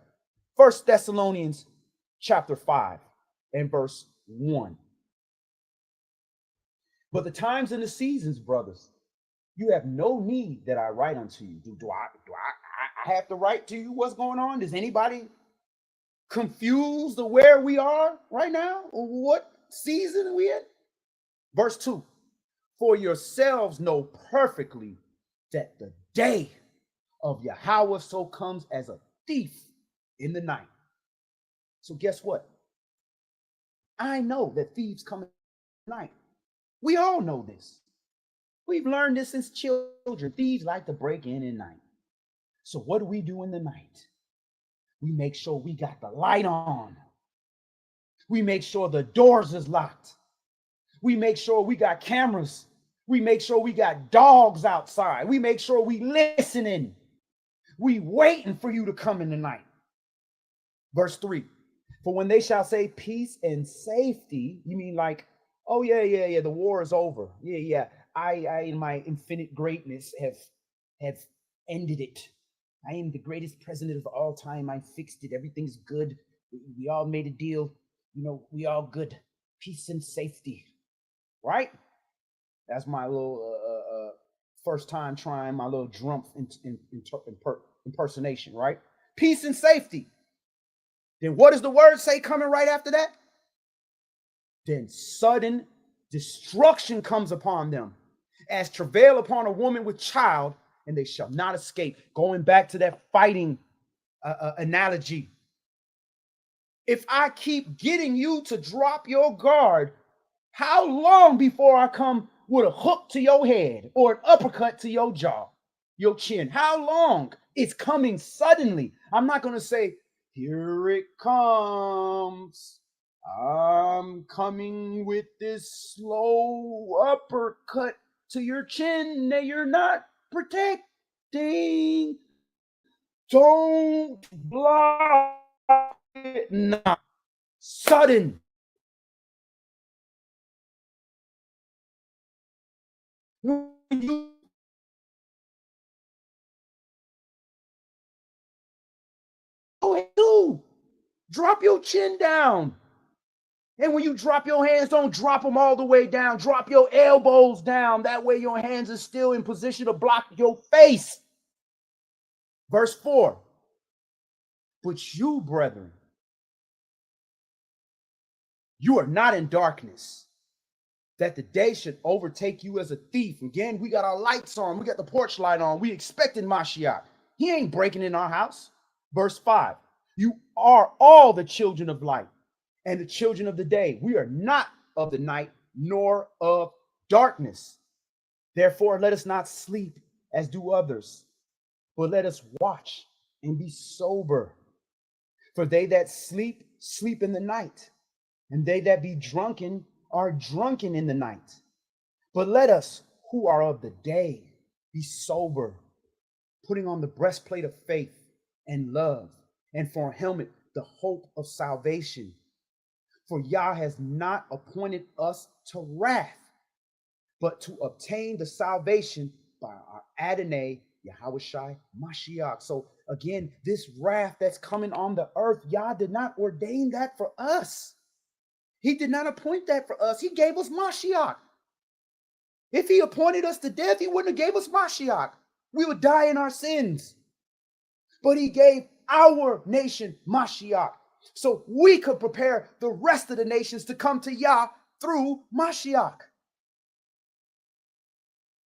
First Thessalonians chapter 5 and verse 1. But the times and the seasons, brothers, you have no need that I write unto you. Do I have to write to you what's going on? Is anybody confused of where we are right now? Or what season are we in? Verse 2. For yourselves know perfectly that the day of Yahweh so comes as a thief in the night. So guess what? I know that thieves come at night. We all know this. We've learned this since children. Thieves like to break in at night. So what do we do in the night? We make sure we got the light on. We make sure the doors is locked. We make sure we got cameras. We make sure we got dogs outside. We make sure we listening. We waiting for you to come in the night. Verse 3. For when they shall say peace and safety, you mean like, oh yeah, the war is over. Yeah. I in my infinite greatness have ended it. I am the greatest president of all time. I fixed it. Everything's good. We all made a deal. You know, we all good. Peace and safety. Right? That's my little first time trying my little Drumpf impersonation, right? Peace and safety. Then what does the word say coming right after that? Then sudden destruction comes upon them, as travail upon a woman with child, and they shall not escape. Going back to that fighting analogy. If I keep getting you to drop your guard, how long before I come with a hook to your head or an uppercut to your jaw, your chin? How long? It's coming suddenly. I'm not going to say, here it comes. I'm coming with this slow uppercut to your chin that you're not protecting. Don't block it. Nah. Sudden. When you drop your chin down. And when you drop your hands, don't drop them all the way down. Drop your elbows down. That way your hands are still in position to block your face. Verse 4. But you, brethren, you are not in darkness, that the day should overtake you as a thief. Again, we got our lights on. We got the porch light on. We expecting Mashiach. He ain't breaking in our house. Verse 5. You are all the children of light and the children of the day. We are not of the night nor of darkness. Therefore, let us not sleep as do others, but let us watch and be sober. For they that sleep, sleep in the night, and they that be drunken are drunken in the night. But let us who are of the day be sober, putting on the breastplate of faith and love, and for a helmet, the hope of salvation. For Yah has not appointed us to wrath, but to obtain the salvation by our Adonai, Yahushai Mashiach. So again, this wrath that's coming on the earth, Yah did not ordain that for us. He did not appoint that for us. He gave us Mashiach. If he appointed us to death, he wouldn't have gave us Mashiach. We would die in our sins. But he gave our nation Mashiach, so we could prepare the rest of the nations to come to Yah through Mashiach.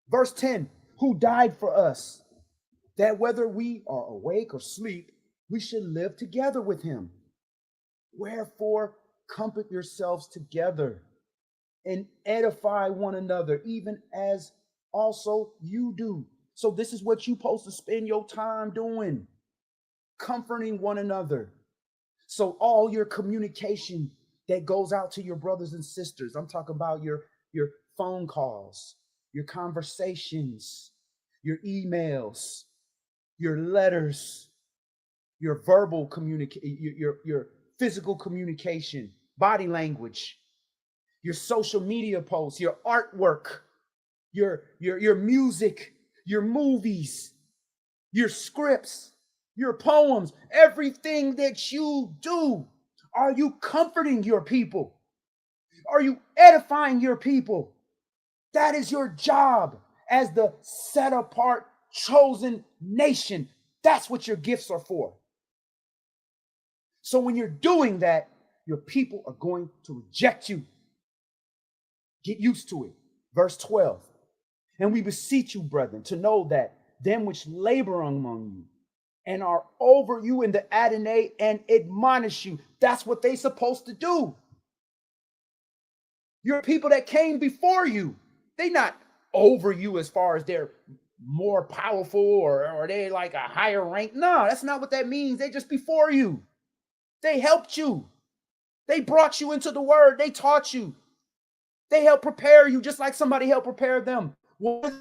Verse 10, who died for us, that whether we are awake or sleep, we should live together with him. Wherefore, comfort yourselves together and edify one another, even as also you do. So this is what you're supposed to spend your time doing, comforting one another. So all your communication that goes out to your brothers and sisters, I'm talking about your phone calls, your conversations, your emails, your letters, your verbal communication, your physical communication, body language, your social media posts, your artwork, your music, your movies, your scripts, your poems, everything that you do. Are you comforting your people? Are you edifying your people? That is your job as the set apart, chosen nation. That's what your gifts are for. So when you're doing that, your people are going to reject you. Get used to it. Verse 12. And we beseech you, brethren, to know that them which labor among you and are over you in the Adonai and admonish you. That's what they're supposed to do. Your people that came before you, they not over you as far as they're more powerful or they like a higher rank. No, that's not what that means. They just before you. They helped you. They brought you into the word. They taught you. They helped prepare you just like somebody helped prepare them. What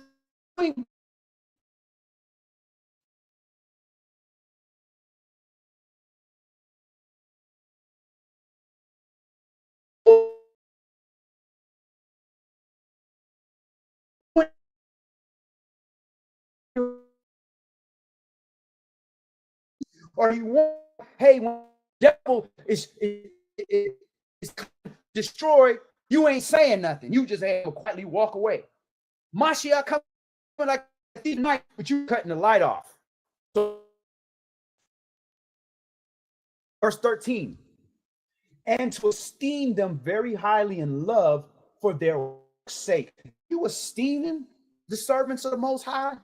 or you want, hey, when the devil is destroyed, you ain't saying nothing. You just have to quietly walk away. Mashiach coming like a thief night, but you cutting the light off. So, verse 13, and to esteem them very highly in love for their sake. You esteeming the servants of the Most High?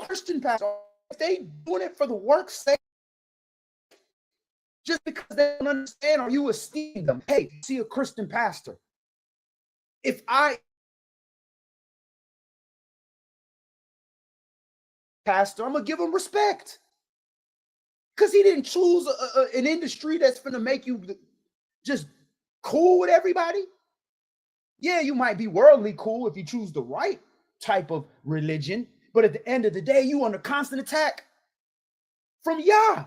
Christian pastor, if they doing it for the work's sake, just because they don't understand or you esteem them. Hey, see a Christian pastor. If I pastor, I'm gonna give him respect because he didn't choose an industry that's gonna make you just cool with everybody. Yeah, you might be worldly cool if you choose the right type of religion, but at the end of the day, you under constant attack from Yah.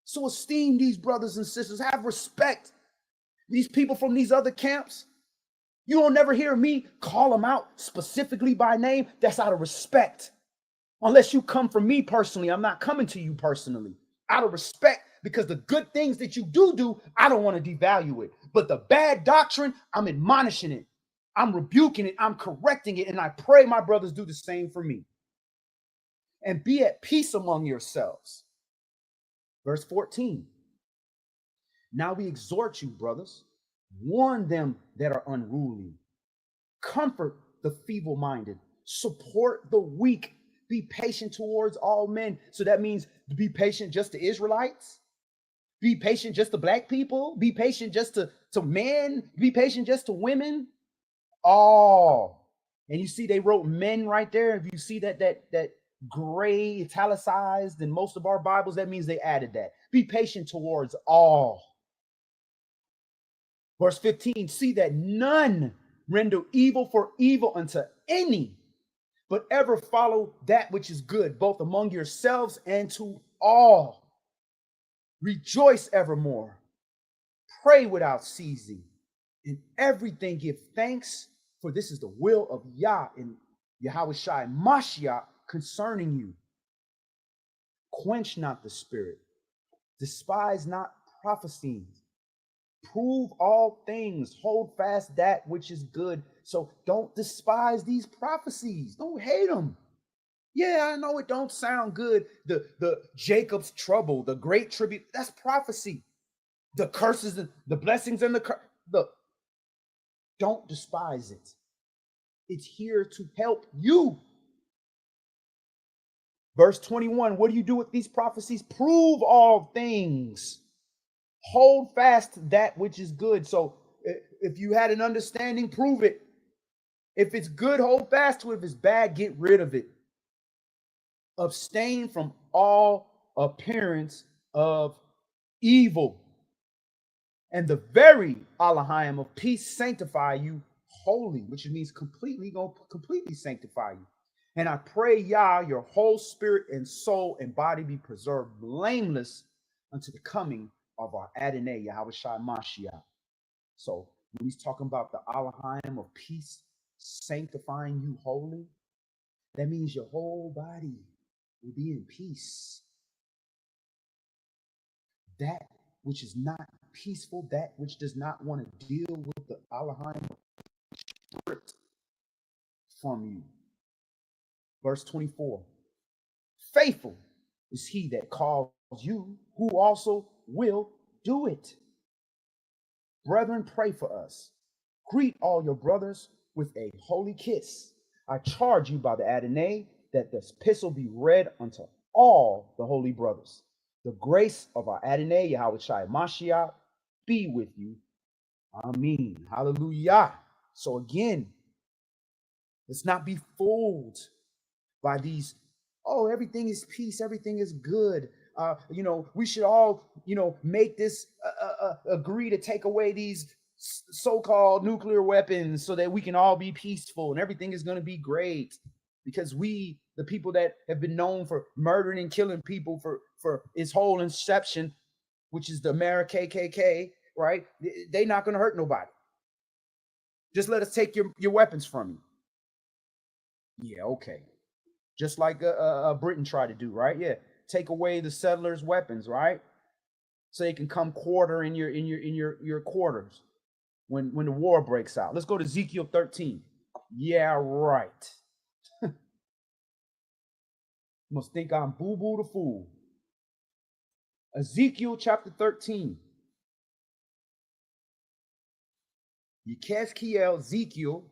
So esteem these brothers and sisters, have respect. These people from these other camps, you will never hear me call them out specifically by name. That's out of respect. Unless you come from me personally, I'm not coming to you personally. Out of respect, because the good things that you do, I don't want to devalue it. But the bad doctrine, I'm admonishing it. I'm rebuking it. I'm correcting it. And I pray my brothers do the same for me. And be at peace among yourselves. Verse 14. Now we exhort you, brothers, warn them that are unruly, comfort the feeble-minded, support the weak, be patient towards all men. So that means to be patient just to Israelites, be patient just to black people, be patient just to men, be patient just to women, all. And you see they wrote men right there. If you see that gray italicized in most of our Bibles, that means they added that. Be patient towards all. Verse 15, see that none render evil for evil unto any, but ever follow that which is good, both among yourselves and to all. Rejoice evermore. Pray without ceasing. In everything give thanks, for this is the will of Yah and Yahushua Mashiach concerning you. Quench not the spirit. Despise not prophesying. Prove all things. Hold fast that which is good. So don't despise these prophecies. Don't hate them. Yeah, I know it don't sound good. The Jacob's trouble, the great tribute, that's prophecy. The curses, the blessings, and look, don't despise it. It's here to help you. Verse 21, what do you do with these prophecies? Prove all things. Hold fast that which is good. So if you had an understanding, prove it. If it's good, hold fast to it. If it's bad, get rid of it. Abstain from all appearance of evil. And the very Elohim of peace sanctify you wholly, which means completely, going to completely sanctify you. And I pray, Yah, your whole spirit and soul and body be preserved blameless unto the coming of our Adonai, Yahushua Mashiach. So when he's talking about the Elohim of peace sanctifying you wholly, that means your whole body will be in peace. That which is not peaceful, that which does not want to deal with the Elohim stripped from you. Verse 24. Faithful is he that calls you, who also will do it. Brethren, pray for us. Greet all your brothers with a holy kiss. I charge you by the Adonai that this epistle be read unto all the holy brothers. The grace of our Adonai, Yahushua Mashiach, be with you. Amen. Hallelujah. So again, let's not be fooled by these, oh, everything is peace, everything is good. We should all, make this agree to take away these so-called nuclear weapons so that we can all be peaceful and everything is going to be great. Because we, the people that have been known for murdering and killing people for its whole inception, which is the American KKK, right? They're not going to hurt nobody. Just let us take your weapons from you. Yeah, okay. Just like Britain tried to do, right? Yeah, take away the settlers' weapons, right? So they can come quarter in your quarters when the war breaks out. Let's go to Ezekiel 13. Yeah, right. You must think I'm boo-boo the fool. Ezekiel chapter 13. Yekezkiel, Ezekiel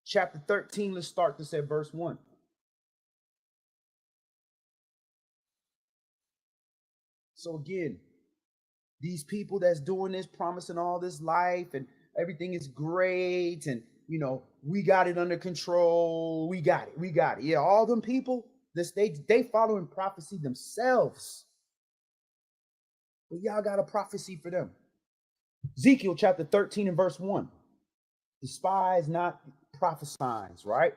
chapter 13. Let's start this at verse 1. So again, these people that's doing this, promising all this life and everything is great, and we got it under control. We got it. Yeah, all them people, they following prophecy themselves. But y'all got a prophecy for them. Ezekiel chapter 13 and verse 1. Despise not prophesying, right?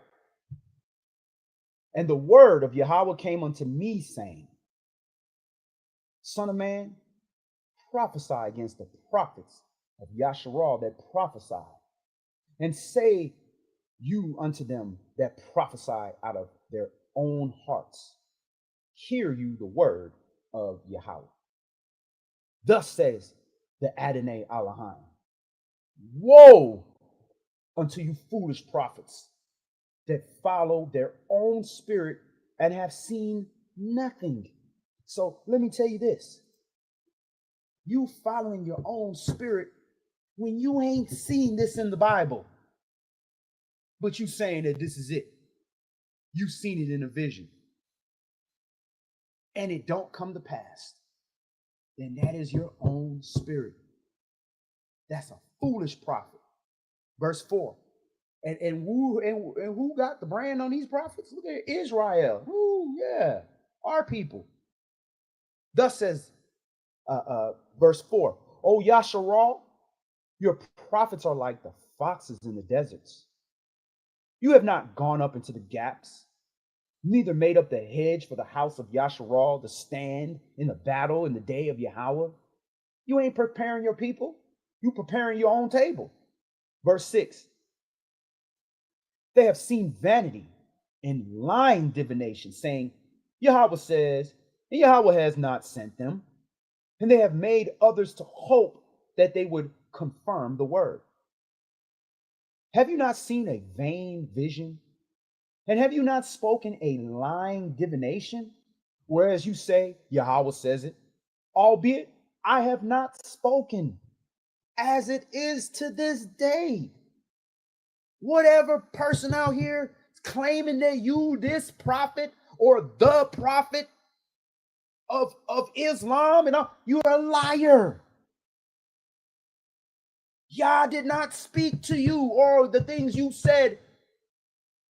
And the word of Yahweh came unto me, saying, Son of man, prophesy against the prophets of Yasharal that prophesy, and say you unto them that prophesy out of their own hearts, hear you the word of Yahweh. Thus says the Adonai Elohim, woe unto you foolish prophets that follow their own spirit and have seen nothing. So let me tell you this. You following your own spirit when you ain't seen this in the Bible, but you saying that this is it. You've seen it in a vision and it don't come to pass. Then that is your own spirit. That's a foolish prophet. Verse 4. And who got the brand on these prophets? Look at Israel. Ooh, yeah, our people. Thus says verse 4. O Yasharal, Your prophets are like the foxes in the deserts. You have not gone up into the gaps, neither made up the hedge for the house of Yasharal to stand in the battle in the day of Yahweh. You ain't preparing your people. You preparing your own table. Verse 6. They have seen vanity and lying divination, saying, Yahweh says, and Yahweh has not sent them. And they have made others to hope that they would confirm the word. Have you not seen a vain vision? And have you not spoken a lying divination? Whereas you say, Yahweh says it, albeit I have not spoken, as it is to this day. Whatever person out here claiming that you this prophet or the prophet of Islam and all, you're a liar. Yah did not speak to you, or the things you said.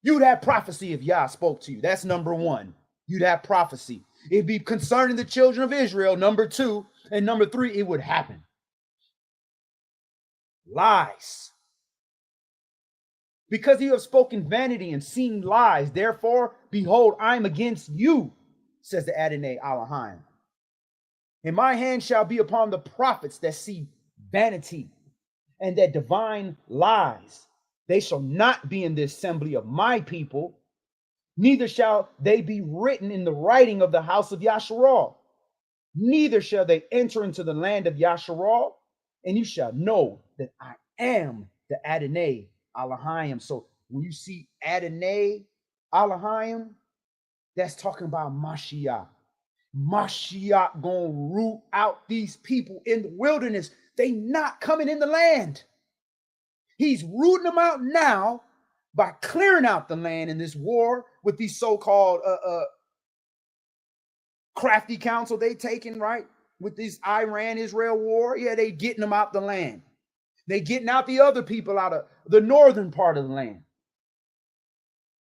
You'd have prophecy if Yah spoke to you. That's number one. You'd have prophecy. It'd be concerning the children of Israel, number two. And number three, it would happen. Lies. Because you have spoken vanity and seen lies, therefore, behold, I'm against you, says the Adonai Elohim. And my hand shall be upon the prophets that see vanity and that divine lies. They shall not be in the assembly of my people, neither shall they be written in the writing of the house of Yasharal. Neither shall they enter into the land of Yasharal, and you shall know that I am the Adonai Elohim. So when you see Adonai Elohim, that's talking about Mashiach. Mashiach gonna root out these people in the wilderness. They not coming in the land. He's rooting them out now by clearing out the land in this war with these so-called crafty counsel they taking, right? With this Iran-Israel war. Yeah, they getting them out the land. They getting out the other people out of the northern part of the land.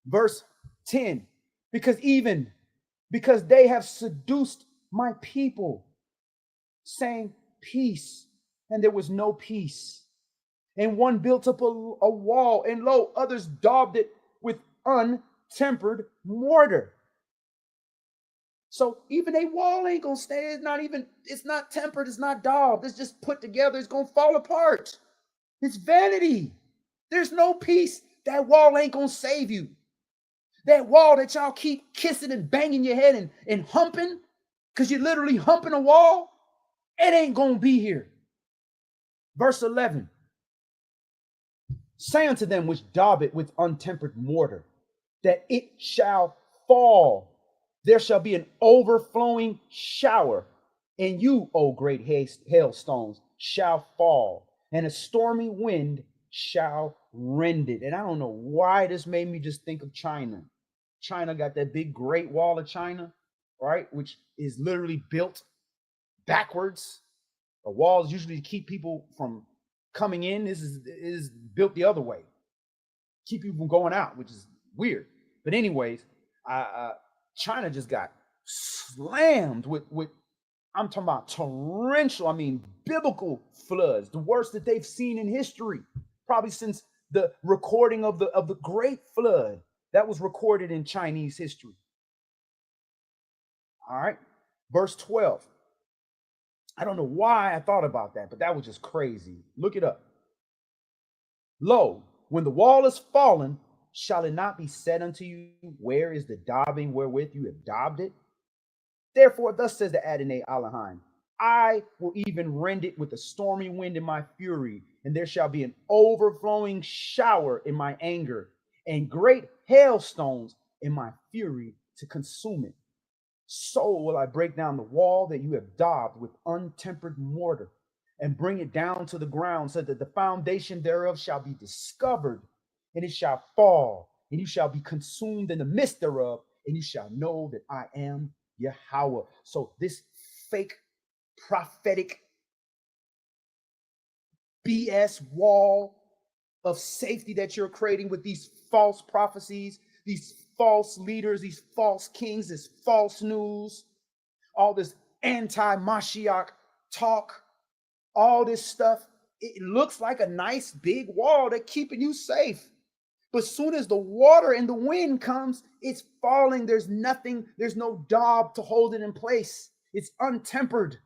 Verse 10, because they have seduced my people, saying peace, and there was no peace. And one built up a wall, and lo, others daubed it with untempered mortar. So even a wall ain't gonna stay. It's not tempered, it's not daubed, it's just put together, it's gonna fall apart. It's vanity. There's no peace. That wall ain't gonna save you. That wall that y'all keep kissing and banging your head and humping, because you're literally humping a wall, it ain't gonna be here. Verse 11. Say unto them which daub it with untempered mortar, that it shall fall. There shall be an overflowing shower, and you, O great hailstones, shall fall, and a stormy wind shall rend it. And I don't know why this made me just think of China. China got that big Great Wall of China, right? Which is literally built backwards. A wall is usually to keep people from coming in. This is built the other way, keep people from going out, which is weird. But anyways, China just got slammed with I'm talking about torrential, biblical floods, the worst that they've seen in history, probably since the recording of the Great Flood that was recorded in Chinese history. All right, verse 12. I don't know why I thought about that, but that was just crazy. Look it up. Lo, when the wall is fallen, shall it not be said unto you, where is the daubing wherewith you have daubed it? Therefore, thus says the Adonai Elohim, I will even rend it with a stormy wind in my fury, and there shall be an overflowing shower in my anger, and great hailstones in my fury to consume it. So will I break down the wall that you have daubed with untempered mortar, and bring it down to the ground, so that the foundation thereof shall be discovered, and it shall fall, and you shall be consumed in the midst thereof, and you shall know that I am Yahweh. So this fake prophetic BS wall of safety that you're creating with these false prophecies, these false leaders, these false kings, this false news, all this anti-Mashiach talk, all this stuff it looks like a nice big wall that's keeping you safe. But soon as the water and the wind comes, it's falling. There's nothing, there's no daub to hold it in place. It's untempered.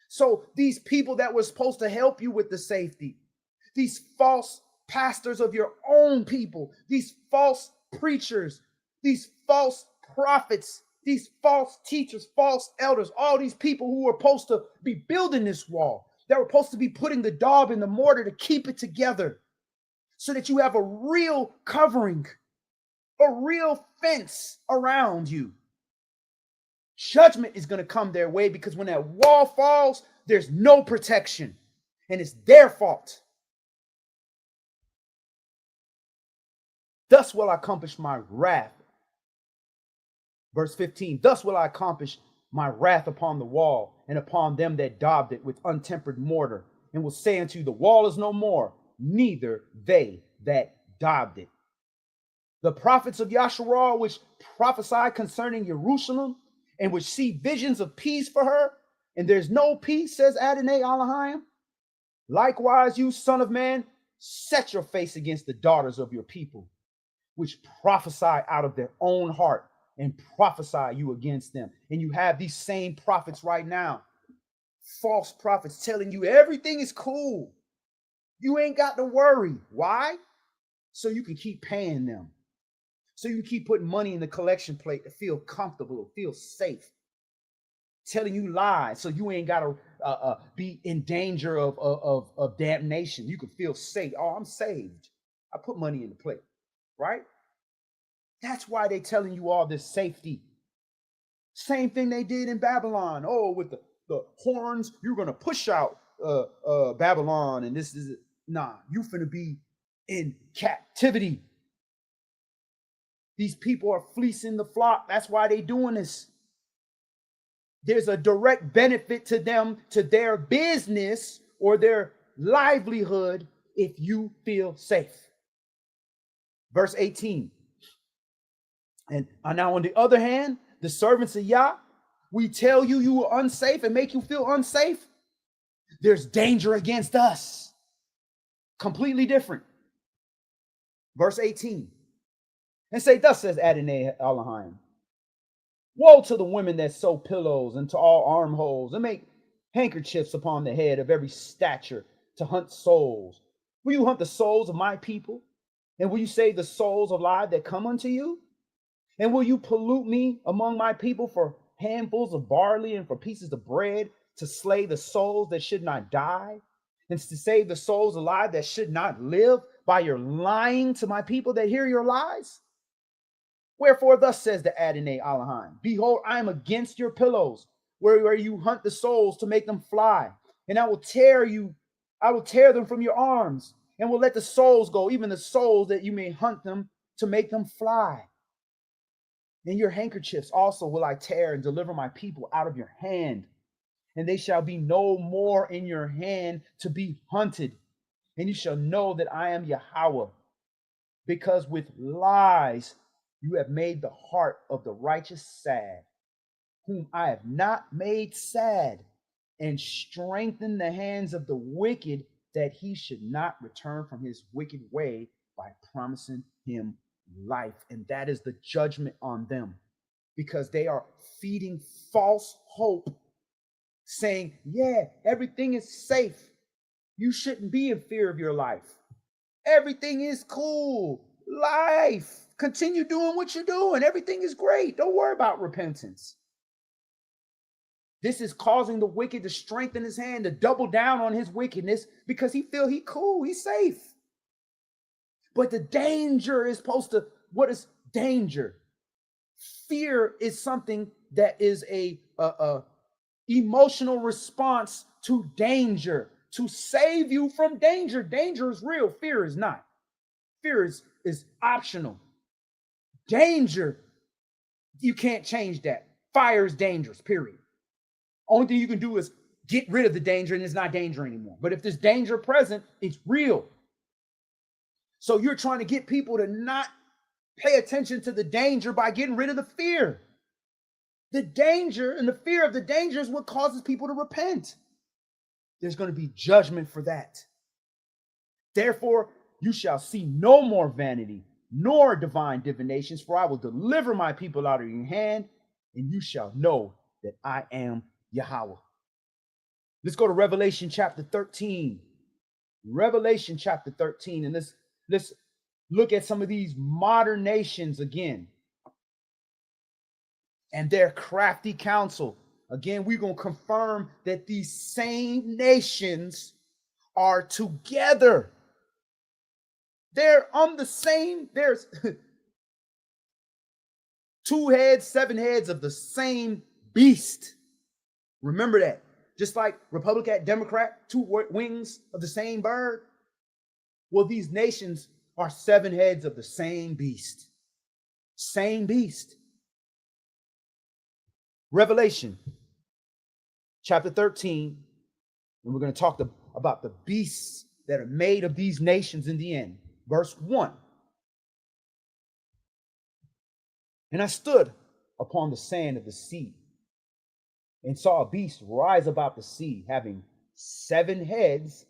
So these people that were supposed to help you with the safety, these false pastors of your own people, these false preachers, these false prophets, these false teachers, false elders, all these people who were supposed to be building this wall, that were supposed to be putting the daub in the mortar to keep it together so that you have a real covering, a real fence around you. Judgment is going to come their way because when that wall falls, there's no protection and it's their fault. Thus will I accomplish my wrath. Verse 15, thus will I accomplish my wrath upon the wall and upon them that daubed it with untempered mortar, and will say unto you, the wall is no more, neither they that daubed it. The prophets of Yasharah, which prophesy concerning Jerusalem, and which see visions of peace for her, and there's no peace, says Adonai Elohim. Likewise, you son of man, set your face against the daughters of your people, which prophesy out of their own heart, and prophesy you against them. And you have these same prophets right now, false prophets telling you everything is cool. You ain't got to worry. Why? So you can keep paying them. So you can keep putting money in the collection plate to feel comfortable, feel safe. Telling you lies so you ain't got to be in danger of damnation. You can feel safe. Oh, I'm saved. I put money in the plate, right? That's why they're telling you all this safety. Same thing they did in Babylon. Oh, with the horns, you're going to push out Babylon. And this is, nah, you finna be in captivity. These people are fleecing the flock. That's why they're doing this. There's a direct benefit to them, to their business or their livelihood if you feel safe. Verse 18. And now on the other hand, the servants of Yah, we tell you you are unsafe and make you feel unsafe. There's danger against us. Completely different. Verse 18. And say, thus says Adonai Elohim, woe to the women that sew pillows into all armholes and make handkerchiefs upon the head of every stature to hunt souls. Will you hunt the souls of my people? And will you save the souls alive that come unto you? And will you pollute me among my people for handfuls of barley and for pieces of bread to slay the souls that should not die and to save the souls alive that should not live by your lying to my people that hear your lies? Wherefore thus says the Adonai Elohim, behold, I am against your pillows, where you hunt the souls to make them fly. And I will tear them from your arms, and will let the souls go, even the souls that you may hunt them to make them fly. And your handkerchiefs also will I tear and deliver my people out of your hand, and they shall be no more in your hand to be hunted. And you shall know that I am Yahweh, because with lies you have made the heart of the righteous sad, whom I have not made sad, and strengthened the hands of the wicked, that he should not return from his wicked way by promising him life. And that is the judgment on them, because they are feeding false hope, saying, yeah, everything is safe. You shouldn't be in fear of your life. Everything is cool. Life. Continue doing what you're doing. Everything is great. Don't worry about repentance. This is causing the wicked to strengthen his hand, to double down on his wickedness, because he feel he cool, he's safe. But the danger is supposed to, what is danger? Fear is something that is a emotional response to danger, to save you from danger. Danger is real. Fear is not. Fear is optional. Danger, you can't change that. Fire is dangerous, period. Only thing you can do is get rid of the danger and it's not danger anymore. But if there's danger present, it's real. So you're trying to get people to not pay attention to the danger by getting rid of the fear. The danger and the fear of the danger is what causes people to repent. There's going to be judgment for that. Therefore, you shall see no more vanity, nor divine divinations, for I will deliver my people out of your hand, and you shall know that I am Yahweh. Let's go to Revelation chapter 13. Revelation chapter 13, and let's look at some of these modern nations again and their crafty counsel. Again, we're going to confirm that these same nations are together. They're on the same, there's 2 heads, 7 heads of the same beast. Remember that. Just like Republican, Democrat, 2 wings of the same bird. Well, these nations are 7 heads of the same beast. Same beast. Revelation chapter 13, and we're going to talk about the beasts that are made of these nations in the end. Verse 1. And I stood upon the sand of the sea and saw a beast rise about the sea, having 7 heads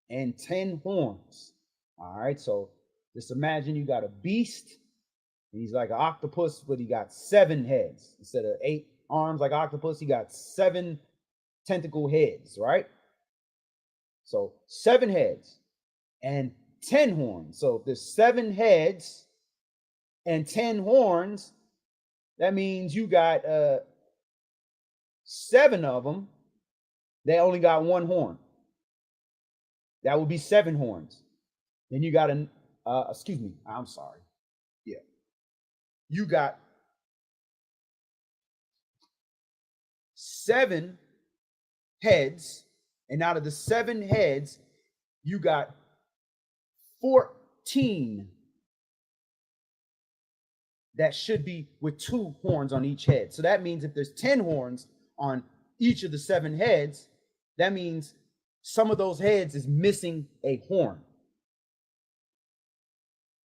and 10 horns. All right, so just imagine you got a beast, and he's like an octopus, but he got 7 heads. Instead of 8 arms like octopus, he got 7 tentacle heads, right? So 7 heads and 10 horns. So if there's 7 heads and 10 horns, that means you got 7 of them. They only got 1 horn. That would be 7 horns. Then you got you got 7 heads, and out of the 7 heads, you got 14 that should be with 2 horns on each head. So that means if there's 10 horns on each of the 7 heads, that means some of those heads is missing a horn.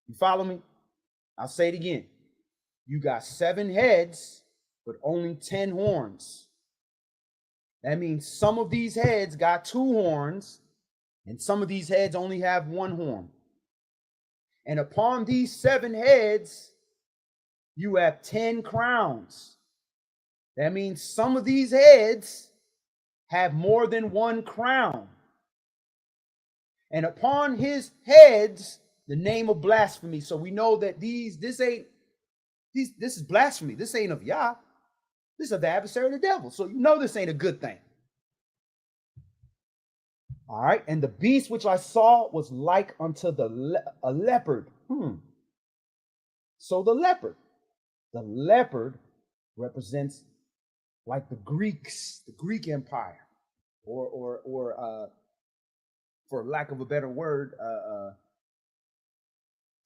You follow me? I'll say it again. You got 7 heads, but only 10 horns. That means some of these heads got 2 horns, and some of these heads only have 1 horn. And upon these 7 heads, you have 10 crowns. That means some of these heads have more than 1 crown. And upon his heads, the name of blasphemy. So we know that this is blasphemy. This ain't of Yah. This is of the adversary of the devil. So you know this ain't a good thing. All right. And the beast which I saw was like unto a leopard. So the leopard represents like the Greeks, the Greek Empire, or for lack of a better word,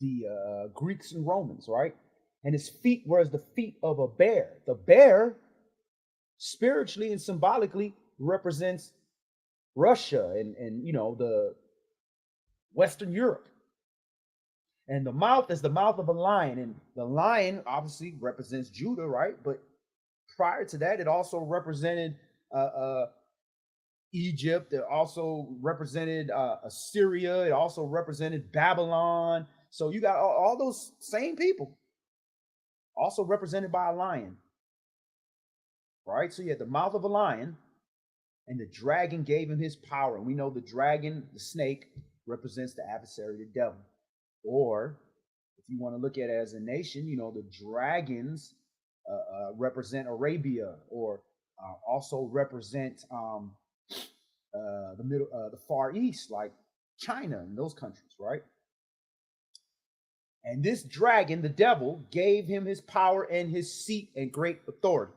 the Greeks and Romans, right? And his feet were as the feet of a bear. The bear, spiritually and symbolically, represents Russia and the Western Europe. And the mouth is the mouth of a lion, and the lion obviously represents Judah, right? But prior to that, it also represented Egypt. It also represented Assyria. It also represented Babylon. So you got all those same people also represented by a lion, right? So you had the mouth of a lion, and the dragon gave him his power. And we know the dragon, the snake, represents the adversary, the devil. Or if you want to look at it as a nation, the dragons represent Arabia, or also represent the Far East, like China and those countries, right? And this dragon, the devil, gave him his power and his seat and great authority.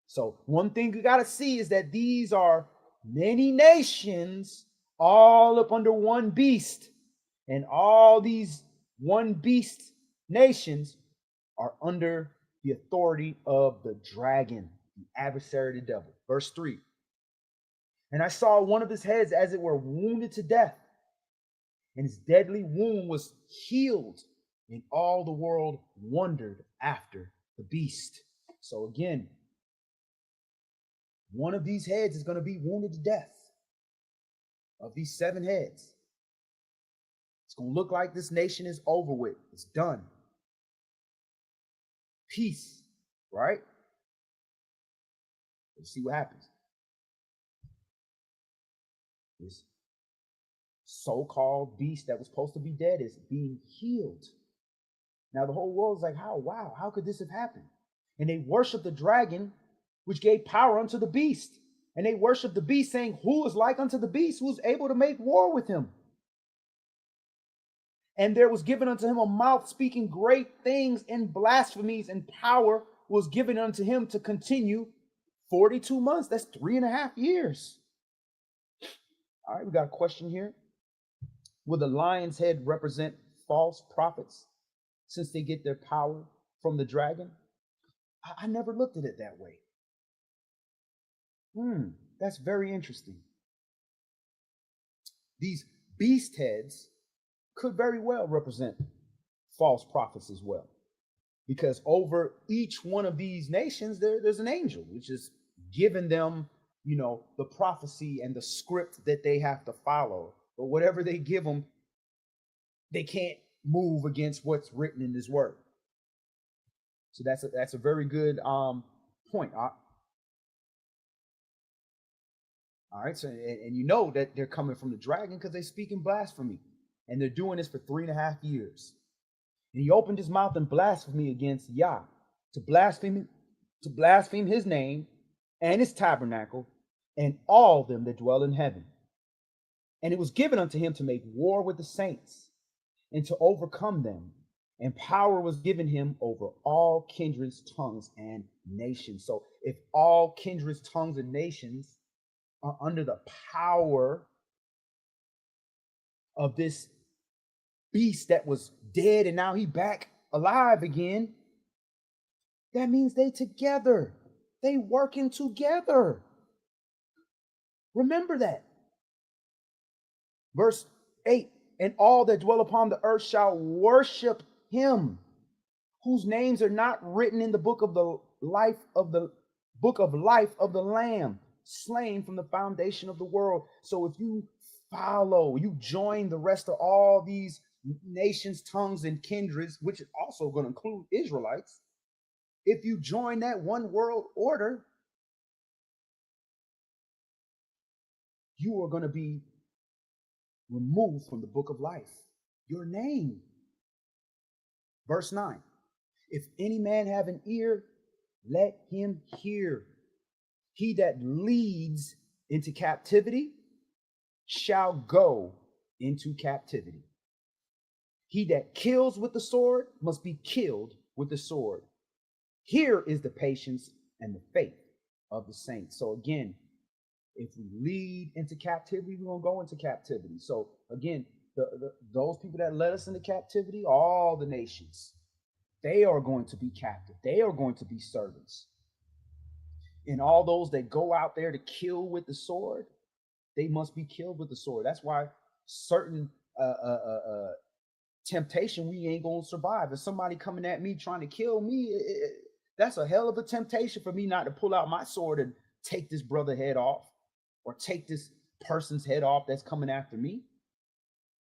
So one thing you got to see is that these are many nations all up under one beast. And all these one beast nations are under the authority of the dragon, the adversary of the devil. Verse 3. And I saw one of his heads as it were wounded to death, and his deadly wound was healed, and all the world wondered after the beast. So again, one of these heads is going to be wounded to death. of these 7 heads. It's going to look like this nation is over with. It's done. Peace, right? Let's see what happens. This so-called beast that was supposed to be dead is being healed. Now the whole world is like, how could this have happened? And they worship the dragon, which gave power unto the beast. And they worship the beast, saying, who is like unto the beast, who is able to make war with him? And there was given unto him a mouth speaking great things and blasphemies, and power was given unto him to continue 42 months. That's 3.5 years. All right, we got a question here. Will the lion's head represent false prophets since they get their power from the dragon? I never looked at it that way. That's very interesting. These beast heads could very well represent false prophets as well, because over each one of these nations there's an angel which is giving them, the prophecy and the script that they have to follow. But whatever they give them, they can't move against what's written in this word. So that's a very good point. All right, so and that they're coming from the dragon because they're speaking blasphemy, and they're doing this for 3.5 years. And he opened his mouth in blasphemy against Yah, to blaspheme his name and his tabernacle and all them that dwell in heaven. And it was given unto him to make war with the saints and to overcome them. And power was given him over all kindreds, tongues, and nations. So if all kindreds, tongues, and nations are under the power of this beast that was dead and now he back alive again, that means they together. They working together. Remember that. Verse 8, and all that dwell upon the earth shall worship him, whose names are not written in the book of life of the Lamb, slain from the foundation of the world. So if you join the rest of all these nations, tongues, and kindreds, which is also going to include Israelites, if you join that one world order, you are going to be removed from the book of life. Your name. Verse 9, if any man have an ear, let him hear. He that leads into captivity shall go into captivity. He that kills with the sword must be killed with the sword. Here is the patience and the faith of the saints. So again, if we lead into captivity, we're going to go into captivity. So again, those people that led us into captivity, all the nations, they are going to be captive. They are going to be servants. And all those that go out there to kill with the sword, they must be killed with the sword. That's why certain temptation we ain't going to survive. If somebody coming at me trying to kill me, that's a hell of a temptation for me not to pull out my sword and take this brother head off or take this person's head off that's coming after me.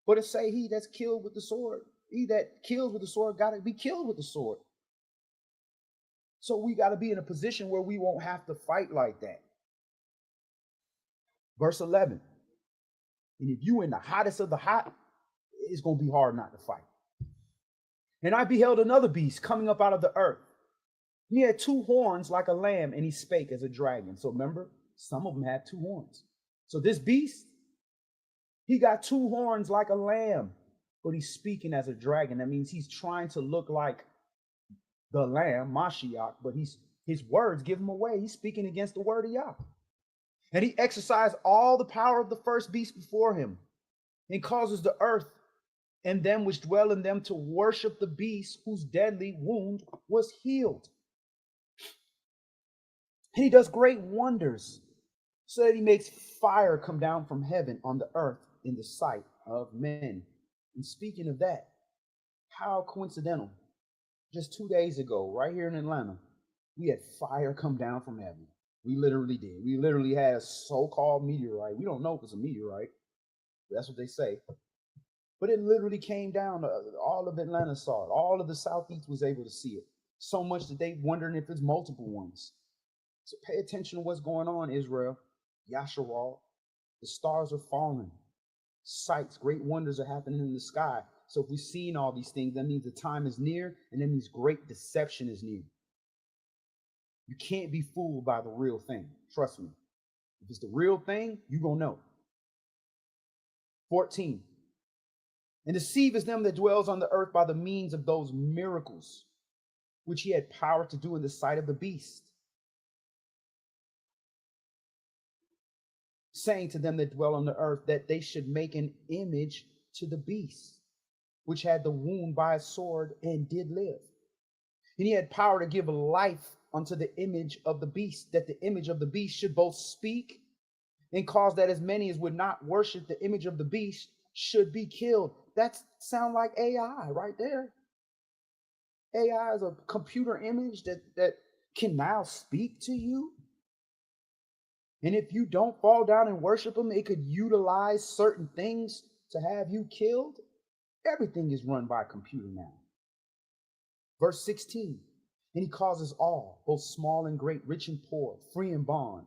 But it say he that's killed with the sword, he that kills with the sword got to be killed with the sword. So we got to be in a position where we won't have to fight like that. Verse 11, and if you in the hottest of the hot, it's going to be hard not to fight. And I beheld another beast coming up out of the earth. He had 2 horns like a lamb, and he spake as a dragon. So remember, some of them had 2 horns. So this beast, he got 2 horns like a lamb, but he's speaking as a dragon. That means he's trying to look like the lamb, Mashiach, but his words give him away. He's speaking against the word of Yah. And he exercised all the power of the first beast before him, and causes the earth and them which dwell in them to worship the beast whose deadly wound was healed. And he does great wonders, so that he makes fire come down from heaven on the earth in the sight of men. And speaking of that, how coincidental. Just 2 days ago, right here in Atlanta, we had fire come down from heaven. We literally did. We literally had a so-called meteorite. We don't know if it's a meteorite, That's what they say. But it literally came down. All of Atlanta saw it. All of the Southeast was able to see it. So much that they wondering if it's multiple ones. So pay attention to what's going on, Israel. Yasharal. The stars are falling. Sights, great wonders are happening in the sky. So if we've seen all these things, that means the time is near, and that means great deception is near. You can't be fooled by the real thing. Trust me. If it's the real thing, you're going to know. 14. And deceiveth them that dwells on the earth by the means of those miracles, which he had power to do in the sight of the beast, saying to them that dwell on the earth that they should make an image to the beast, which had the wound by a sword and did live. And he had power to give life unto the image of the beast, that the image of the beast should both speak and cause that as many as would not worship the image of the beast should be killed. That sound like AI right there. AI is a computer image that can now speak to you. And if you don't fall down and worship them, it could utilize certain things to have you killed. Everything is run by a computer now. Verse 16, and he causes all, both small and great, rich and poor, free and bond,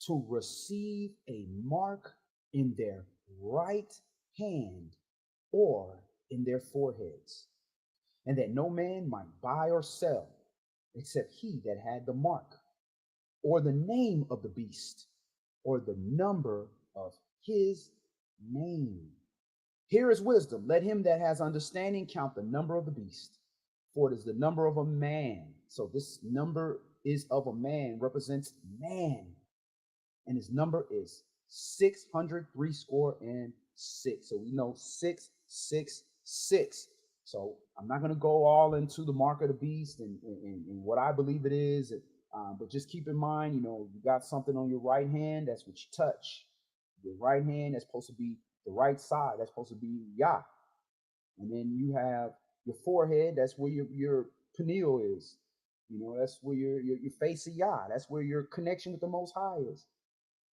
to receive a mark in their right hand or in their foreheads, and that no man might buy or sell except he that had the mark, or the name of the beast, or the number of his name. Here is wisdom. Let him that has understanding count the number of the beast, for it is the number of a man. So this number is of a man, represents man. And his number is 666. So we know 666. So I'm not going to go all into the mark of the beast and what I believe it is. But just keep in mind, you got something on your right hand. That's what you touch. Your right hand, that's supposed to be the right side. That's supposed to be Yah. And then you have your forehead. That's where your pineal is. That's where your face of Yah. That's where your connection with the Most High is.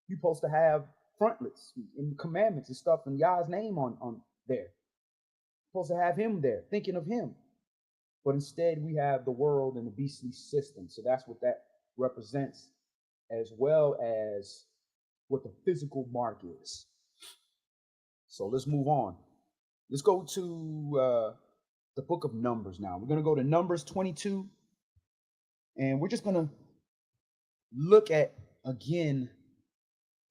You're supposed to have frontlets and commandments and stuff and Yah's name on there. You're supposed to have him there, thinking of him. But instead, we have the world and the beastly system. So that's what that represents, as well as what the physical mark is. So let's move on. Let's go to the book of Numbers now. We're going to go to Numbers 22. And we're just going to look at, again,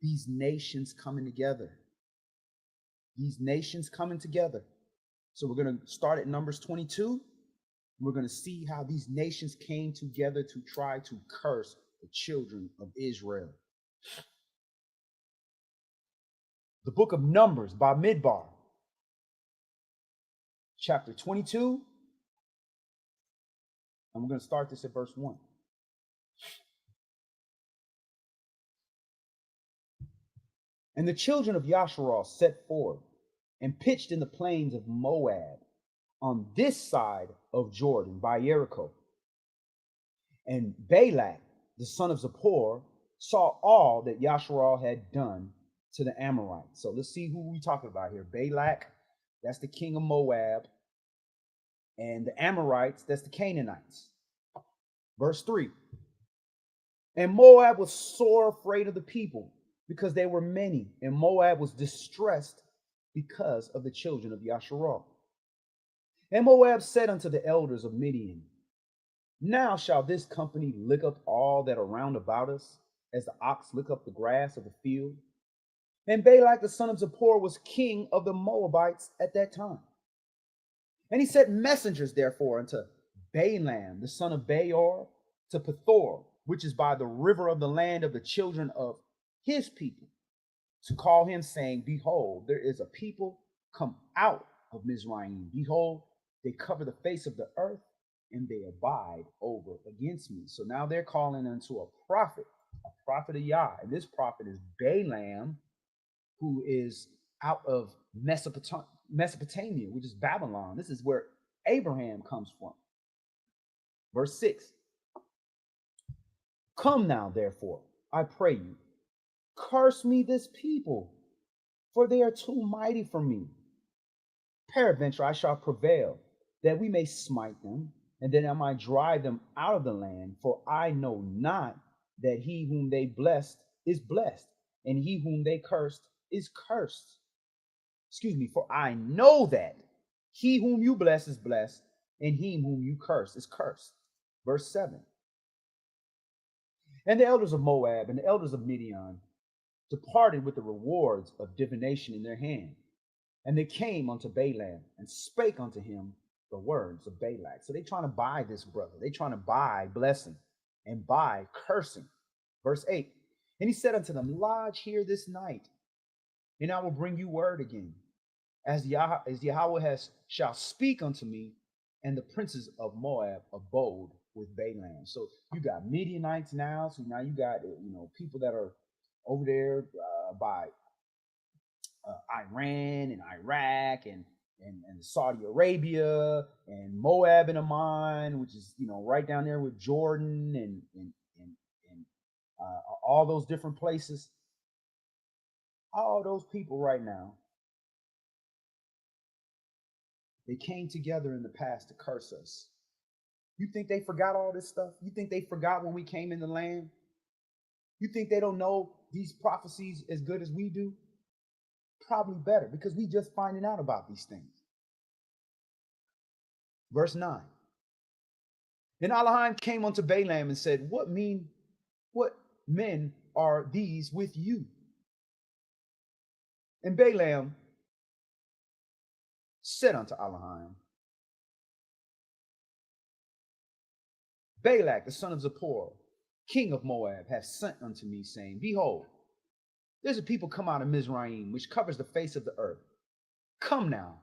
these nations coming together. These nations coming together. So we're going to start at Numbers 22. We're going to see how these nations came together to try to curse the children of Israel. The book of Numbers by Midbar, chapter 22. And we're going to start this at verse 1. And the children of Yasharal set forth and pitched in the plains of Moab on this side of Jordan by Jericho. And Balak, the son of Zippor, saw all that Yasharal had done to the Amorites. So let's see who we talking about here. Balak, that's the king of Moab. And the Amorites, that's the Canaanites. Verse 3. And Moab was sore afraid of the people, because they were many, and Moab was distressed because of the children of Yasharal. And Moab said unto the elders of Midian, now shall this company lick up all that are round about us, as the ox lick up the grass of the field. And Balak the son of Zippor was king of the Moabites at that time. And he sent messengers therefore unto Balaam the son of Beor, to Pethor, which is by the river of the land of the children of his people, to call him, saying, behold, there is a people come out of Mizraim. Behold, they cover the face of the earth, and they abide over against me. So now they're calling unto a prophet of Yah. And this prophet is Balaam, who is out of Mesopotamia, which is Babylon. This is where Abraham comes from. Verse 6. Come now, therefore, I pray you, curse me this people, for they are too mighty for me. Peradventure I shall prevail, that we may smite them, and that I might drive them out of the land. For I know not that he whom they blessed is blessed, and he whom they cursed is cursed. Excuse me, for I know that he whom you bless is blessed, and he whom you curse is cursed. Verse 7. And the elders of Moab and the elders of Midian departed with the rewards of divination in their hand. And they came unto Balaam and spake unto him the words of Balak. So they trying to buy this brother. They trying to buy blessing and buy cursing. Verse 8. And he said unto them, lodge here this night, and I will bring you word again, as Yahweh shall speak unto me. And the princes of Moab abode with Balaam. So you got Midianites now. So now you got people that are over there by Iran and Iraq and Saudi Arabia and Moab and Ammon, which is right down there with Jordan and all those different places. All those people right now, they came together in the past to curse us. You think they forgot all this stuff? You think they forgot when we came in the land? You think they don't know these prophecies as good as we do? Probably better, because we just finding out about these things. Verse 9. Then Elohim came unto Balaam and said, what men are these with you? And Balaam said unto Elohim, Balak, the son of Zippor, king of Moab, hath sent unto me, saying, behold, there's a people come out of Mizraim, which covers the face of the earth. Come now,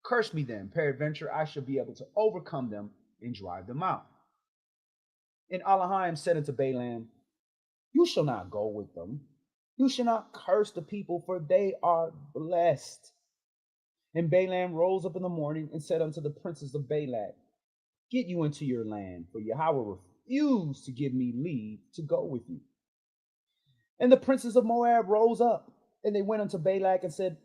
curse me then, peradventure I shall be able to overcome them and drive them out. And Elohim said unto Balaam, you shall not go with them. You shall not curse the people, for they are blessed. And Balaam rose up in the morning and said unto the princes of Balak, get you into your land, for Yahweh refused to give me leave to go with you. And the princes of Moab rose up, and they went unto Balak and said,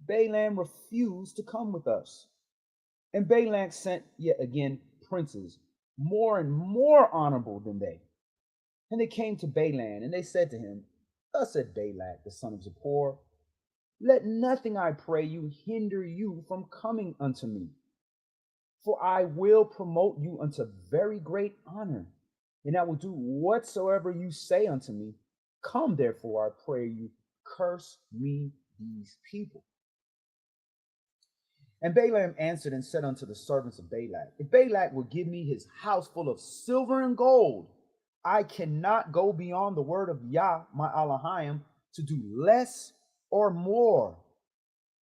Balaam refused to come with us. And Balak sent yet again princes, more and more honorable than they. And they came to Balaam, and they said to him, thus said Balak, the son of Zippor, let nothing, I pray you, hinder you from coming unto me. For I will promote you unto very great honor, and I will do whatsoever you say unto me. Come, therefore, I pray you, curse me these people. And Balaam answered and said unto the servants of Balak, if Balak will give me his house full of silver and gold, I cannot go beyond the word of Yah, my Elohim, to do less or more.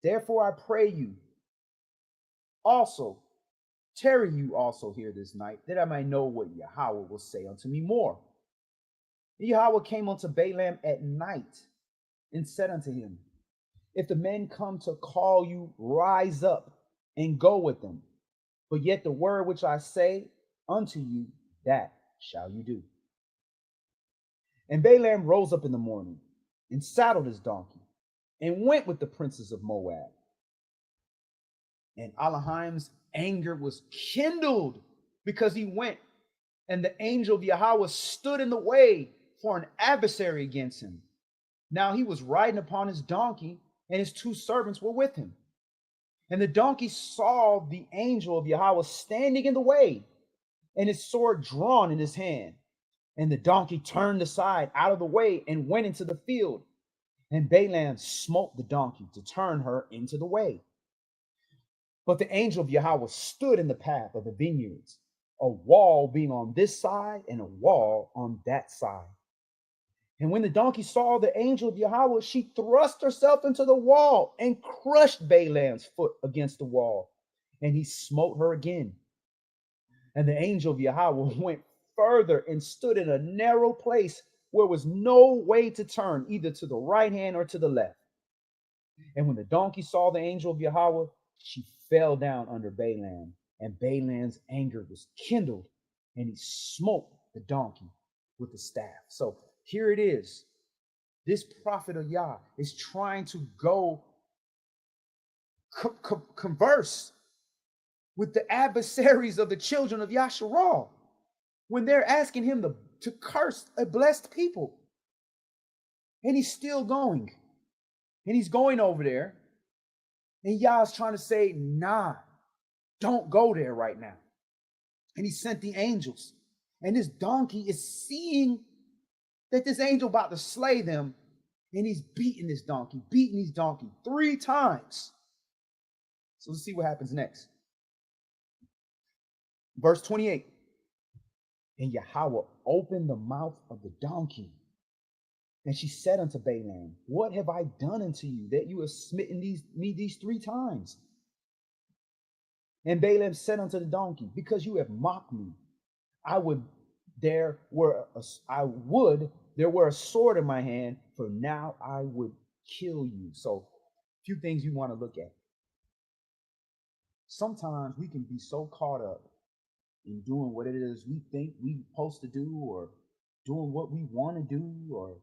Therefore, I pray you also, tarry you also here this night, that I may know what Yahweh will say unto me more. And Yahweh came unto Balaam at night and said unto him, if the men come to call you, rise up and go with them. But yet the word which I say unto you, that shall you do. And Balaam rose up in the morning and saddled his donkey and went with the princes of Moab. And Elohim's anger was kindled because he went, and the angel of Yahweh stood in the way for an adversary against him. Now he was riding upon his donkey, and his two servants were with him. And the donkey saw the angel of Yahweh standing in the way, and his sword drawn in his hand. And the donkey turned aside out of the way and went into the field. And Balaam smote the donkey to turn her into the way. But the angel of Yahweh stood in the path of the vineyards, a wall being on this side and a wall on that side. And when the donkey saw the angel of Yahweh, she thrust herself into the wall and crushed Balaam's foot against the wall. And he smote her again. And the angel of Yahweh went further and stood in a narrow place where was no way to turn, either to the right hand or to the left. And when the donkey saw the angel of Yahweh, she fell down under Balaam, and Balaam's anger was kindled, and he smote the donkey with the staff. So here it is. This prophet of Yah is trying to go converse with the adversaries of the children of Yasharal when they're asking him to curse a blessed people. And he's still going. And he's going over there. And Yah's trying to say, nah, don't go there right now. And he sent the angels. And this donkey is seeing that this angel about to slay them. And he's beating these donkey 3 times. So let's see what happens next. Verse 28. And Yahweh opened the mouth of the donkey. And she said unto Balaam, what have I done unto you that you have smitten me these 3 times? And Balaam said unto the donkey, because you have mocked me, there were a sword in my hand, for now I would kill you. So a few things you want to look at. Sometimes we can be so caught up in doing what it is we think we're supposed to do, or doing what we want to do, or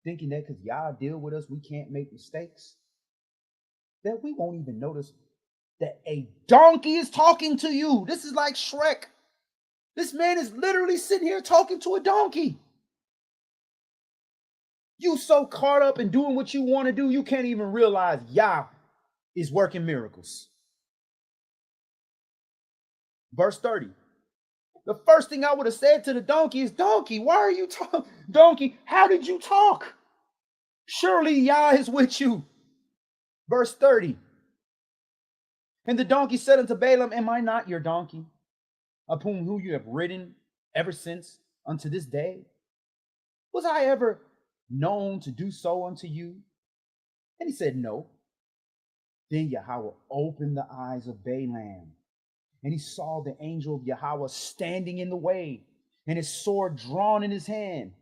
thinking that because y'all deal with us, we can't make mistakes, that we won't even notice that a donkey is talking to you. This is like Shrek. This man is literally sitting here talking to a donkey. You so caught up in doing what you want to do, you can't even realize Yah is working miracles. Verse 30. The first thing I would have said to the donkey is, donkey, why are you talking? Donkey, how did you talk? Surely Yah is with you. Verse 30. And the donkey said unto Balaam, am I not your donkey, upon whom you have ridden ever since unto this day? Was I ever known to do so unto you? And he said, no. Then Yahweh opened the eyes of Balaam, and he saw the angel of Yahweh standing in the way, and his sword drawn in his hand.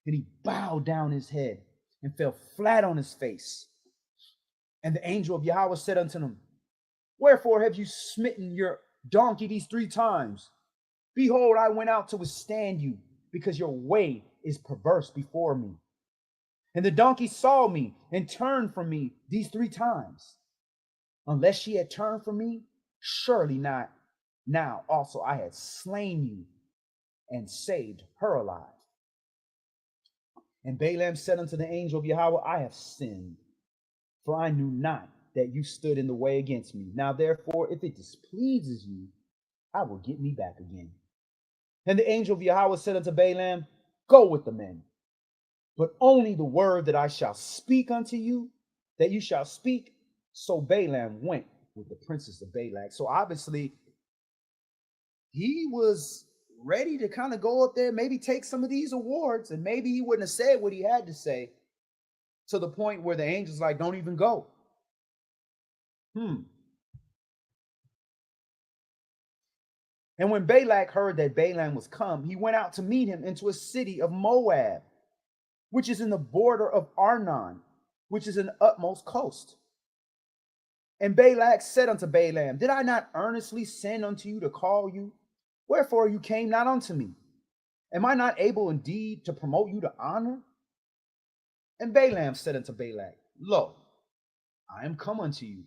And he bowed down his head and fell flat on his face. And the angel of Yahweh said unto him, wherefore have you smitten your donkey these 3 times? Behold, I went out to withstand you, because your way is perverse before me. And the donkey saw me and turned from me these 3 times. Unless she had turned from me, surely not now also I had slain you and saved her alive. And Balaam said unto the angel of Yahweh, I have sinned, for I knew not that you stood in the way against me. Now therefore, if it displeases you, I will get me back again. And the angel of Yahweh said unto Balaam, go with the men, but only the word that I shall speak unto you, that you shall speak. So Balaam went with the princes of Balak. So obviously, he was ready to kind of go up there, maybe take some of these awards, and maybe he wouldn't have said what he had to say, to the point where the angel's like, don't even go. And when Balak heard that Balaam was come, he went out to meet him into a city of Moab, which is in the border of Arnon, which is in the utmost coast. And Balak said unto Balaam, did I not earnestly send unto you to call you? Wherefore you came not unto me? Am I not able indeed to promote you to honor? And Balaam said unto Balak, lo, I am come unto you.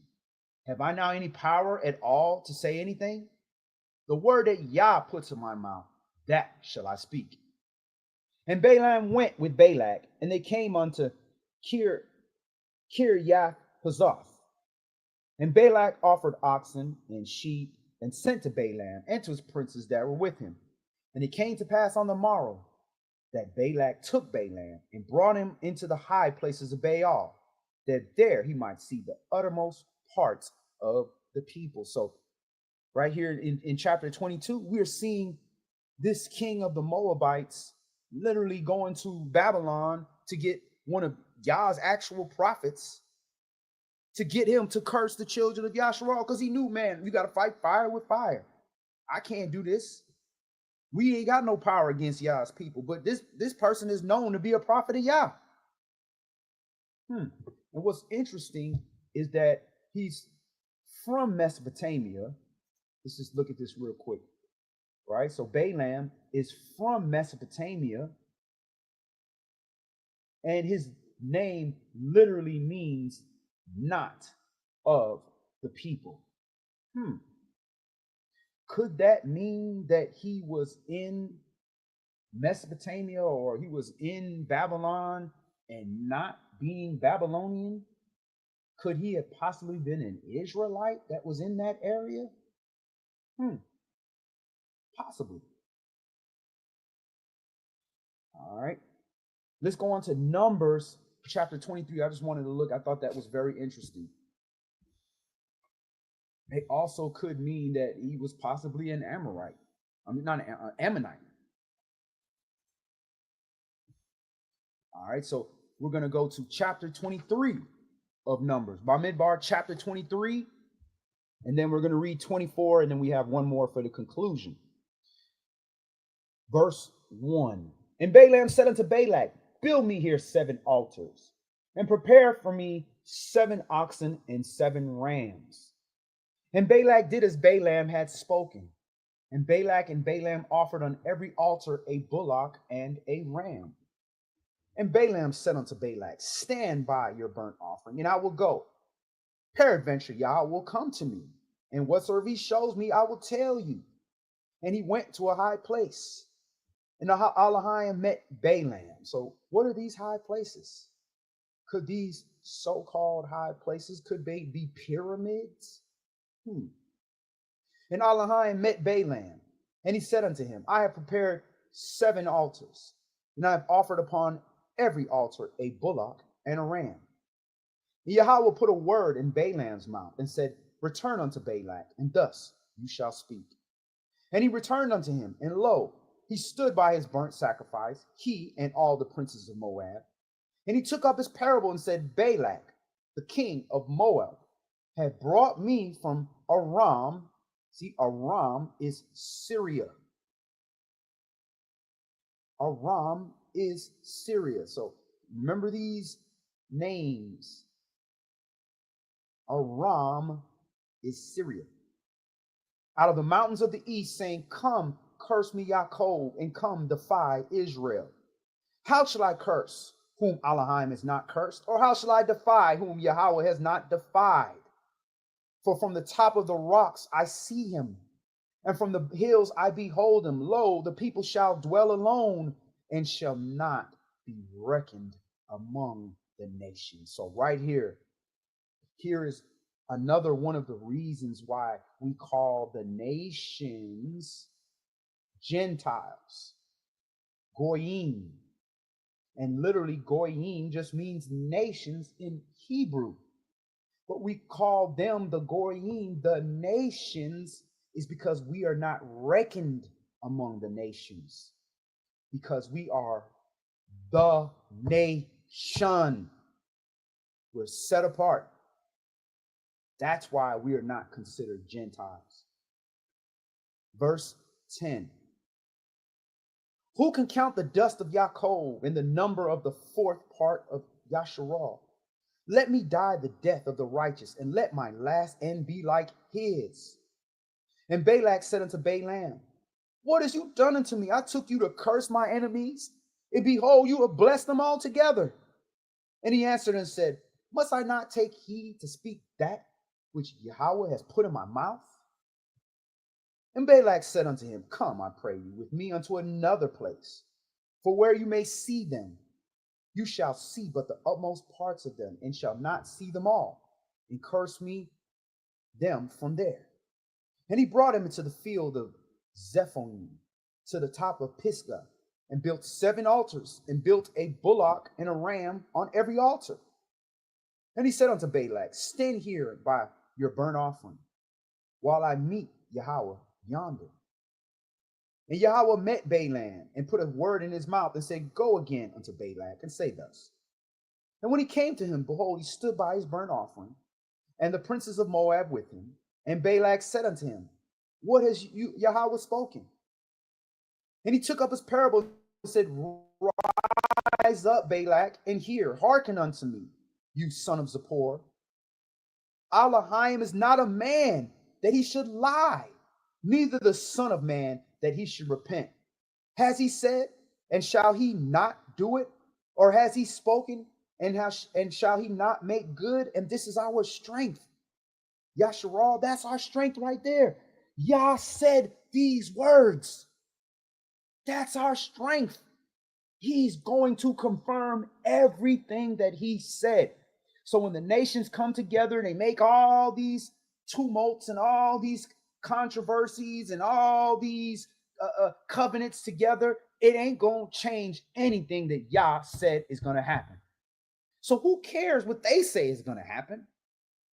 Have I now any power at all to say anything? The word that Yah puts in my mouth, that shall I speak. And Balaam went with Balak, and they came unto Kirjath Huzoth. And Balak offered oxen and sheep, and sent to Balaam and to his princes that were with him. And it came to pass on the morrow that Balak took Balaam and brought him into the high places of Baal, that there he might see the uttermost parts of the people. So right here in chapter 22, we're seeing this king of the Moabites literally going to Babylon to get one of Yah's actual prophets, to get him to curse the children of Yasharal, because he knew, man, you got to fight fire with fire. I can't do this. We ain't got no power against Yah's people, but this person is known to be a prophet of Yah. And what's interesting is that he's from Mesopotamia. Let's just look at this real quick, right? So Balaam is from Mesopotamia, and his name literally means not of the people. Could that mean that he was in Mesopotamia or he was in Babylon and not being Babylonian? Could he have possibly been an Israelite that was in that area? Possibly. All right. Let's go on to Numbers chapter 23. I just wanted to look. I thought that was very interesting. It also could mean that he was possibly an Amorite. I mean, not an Ammonite. All right. So we're going to go to chapter 23 of Numbers. Bamidbar, chapter 23. And then we're going to read 24. And then we have one more for the conclusion. Verse 1. And Balaam said unto Balak, build me here 7 altars, and prepare for me 7 oxen and 7 rams. And Balak did as Balaam had spoken. And Balak and Balaam offered on every altar a bullock and a ram. And Balaam said unto Balak, stand by your burnt offering, and I will go. Peradventure Yah will come to me, and whatsoever he shows me, I will tell you. And he went to a high place. And Elohim met Balaam. So what are these high places? Could these so-called high places, could they be pyramids? And Elohim met Balaam. And he said unto him, I have prepared 7 altars, and I have offered upon every altar a bullock and a ram. And Yahweh put a word in Balaam's mouth and said, return unto Balak, and thus you shall speak. And he returned unto him, and lo, he stood by his burnt sacrifice, he and all the princes of Moab. And he took up his parable and said, Balak, the king of Moab, had brought me from Aram. See, Aram is Syria. Aram is Syria. So remember these names. Aram is Syria. Out of the mountains of the east, saying, come, curse me, Yaakov, and come, defy Israel. How shall I curse whom Elohim has not cursed? Or how shall I defy whom Yahweh has not defied? For from the top of the rocks I see him, and from the hills I behold him. Lo, the people shall dwell alone, and shall not be reckoned among the nations. So right here is another one of the reasons why we call the nations Gentiles, Goyim. And literally Goyim just means nations in Hebrew. But we call them the Goyim, the nations, is because we are not reckoned among the nations, because we are the nation. We're set apart. That's why we are not considered Gentiles. Verse 10. Who can count the dust of Yaakov and the number of the 4th part of Yasharal? Let me die the death of the righteous, and let my last end be like his. And Balak said unto Balaam, what hast you done unto me? I took you to curse my enemies, and behold, you have blessed them altogether. And he answered and said, must I not take heed to speak that which Yahweh has put in my mouth? And Balak said unto him, come, I pray you, with me unto another place, for where you may see them, you shall see but the utmost parts of them, and shall not see them all, and curse me them from there. And he brought him into the field of Zephonim, to the top of Pisgah, and built 7 altars, and built a bullock and a ram on every altar. And he said unto Balak, stand here by your burnt offering, while I meet Yahweh yonder. And Yahweh met Balaam, and put a word in his mouth, and said, go again unto Balak, and say thus. And when he came to him, behold, he stood by his burnt offering, and the princes of Moab with him. And Balak said unto him, what has Yahweh spoken? And he took up his parable and said, rise up, Balak, and hear, hearken unto me, you son of Zippor. Elohim is not a man that he should lie, neither the son of man that he should repent. Has he said, and shall he not do it? Or has he spoken, and shall he not make good? And this is our strength. Yasharal, that's our strength right there. Yah said these words. That's our strength. He's going to confirm everything that he said. So when the nations come together and they make all these tumults and all these controversies and all these covenants together, it ain't going to change anything that Yah said is going to happen. So who cares what they say is going to happen?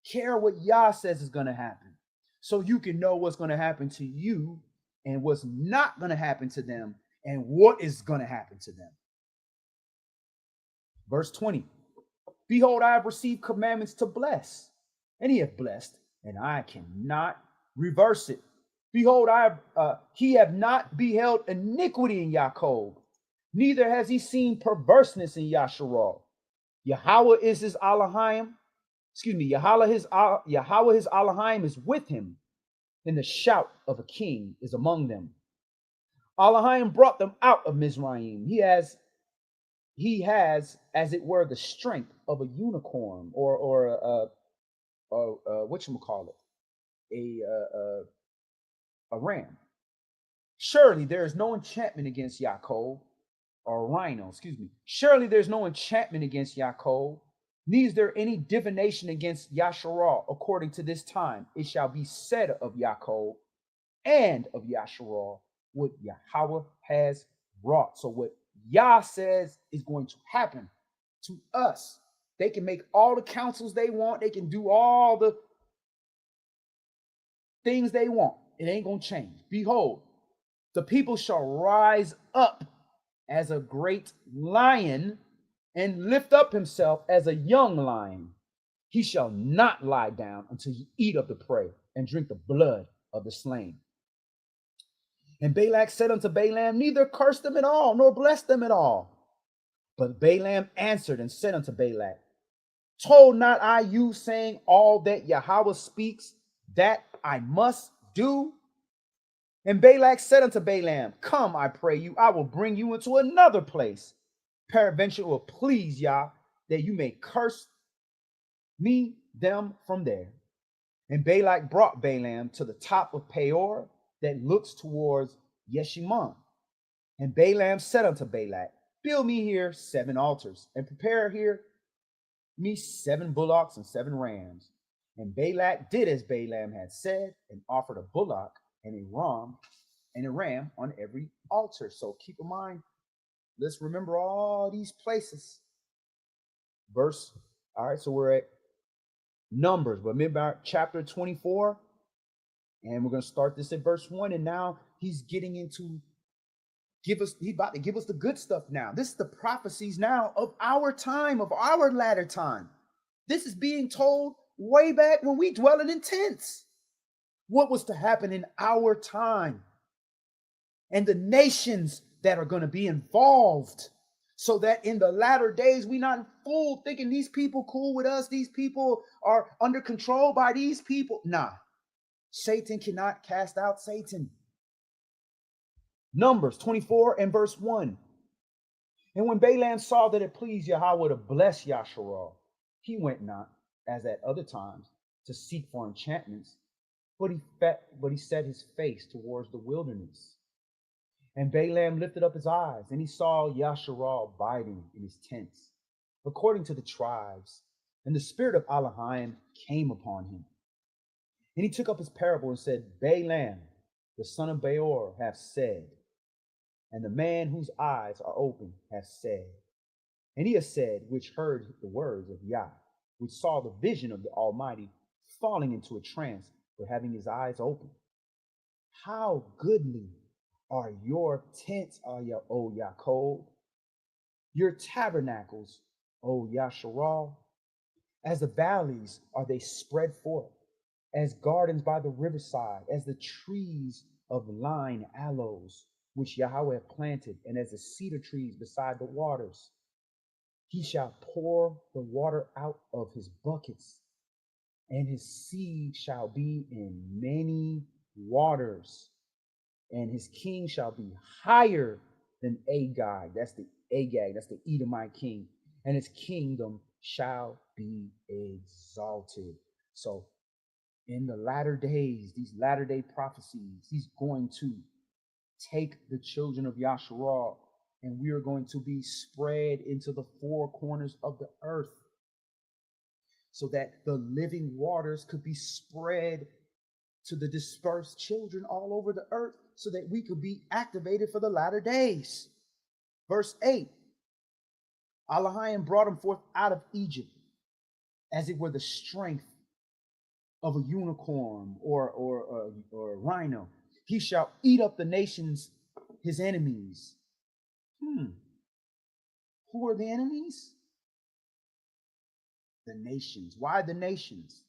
Care what Yah says is going to happen. So you can know what's going to happen to you and what's not going to happen to them and what is going to happen to them. Verse 20, behold, I have received commandments to bless, and he hath blessed, and I cannot reverse it. Behold, he have not beheld iniquity in Yaakov, neither has he seen perverseness in Yasharal. Yahweh is his Elohim. Yahweh his Elohim is with him, and the shout of a king is among them. Elohim brought them out of Mizraim. He has, as it were, the strength of a unicorn or whatchamacallit, a ram. Surely there is no enchantment against Yaakov, or a rhino, Surely there's no enchantment against Yaakov, neither is there any divination against Yasharal. According to this time, it shall be said of Yaakov and of Yasharal what Yahweh has wrought. So what Yah says is going to happen to us. They can make all the councils they want. They can do all the things they want. It ain't going to change. Behold, the people shall rise up as a great lion and lift up himself as a young lion. He shall not lie down until he eat of the prey and drink the blood of the slain. And Balak said unto Balaam, neither curse them at all, nor bless them at all. But Balaam answered and said unto Balak, told not I you, saying, all that Yahweh speaks, that I must do? And Balak said unto Balaam, come, I pray you, I will bring you into another place. Peradventure it will please Yah, that you may curse me them from there. And Balak brought Balaam to the top of Peor that looks towards Yeshimon. And Balaam said unto Balak, build me here 7 altars, and prepare here me 7 bullocks and 7 rams. And Balak did as Balaam had said, and offered a bullock and a ram on every altar. So keep in mind, let's remember all these places. All right, so we're at Numbers, but remember chapter 24, and we're going to start this at verse 1. And now he's getting into he's about to give us the good stuff now. This is the prophecies now of our time, of our latter time. This is being told way back when we dwelling in tents. What was to happen in our time and the nations that are going to be involved, so that in the latter days we not fooled thinking these people cool with us, these people are under control by these people. Nah, Satan cannot cast out Satan. Numbers 24 and verse 1. And when Balaam saw that it pleased Yahweh to bless Yasharal, he went not, as at other times, to seek for enchantments, but he set his face towards the wilderness. And Balaam lifted up his eyes, and he saw Yasharal biding in his tents, according to the tribes. And the spirit of Elohim came upon him. And he took up his parable and said, Balaam, the son of Beor, hath said, and the man whose eyes are open hath said. And he has said, which heard the words of Yah, which saw the vision of the Almighty, falling into a trance for having his eyes open. How goodly are your tents, O Yaakov, your tabernacles, O Yasharal. As the valleys are they spread forth, as gardens by the riverside, as the trees of line aloes, which Yahweh hath planted, and as the cedar trees beside the waters. He shall pour the water out of his buckets, and his seed shall be in many waters, and his king shall be higher than Agag. That's the Edomite king, and his kingdom shall be exalted. So in the latter days, these latter day prophecies, he's going to take the children of Yasharal, and we are going to be spread into the four corners of the earth so that the living waters could be spread to the dispersed children all over the earth so that we could be activated for the latter days. Verse 8, Elohim brought him forth out of Egypt as it were the strength of a unicorn or a rhino. He shall eat up the nations, his enemies. Who are the enemies? The nations. Why the nations?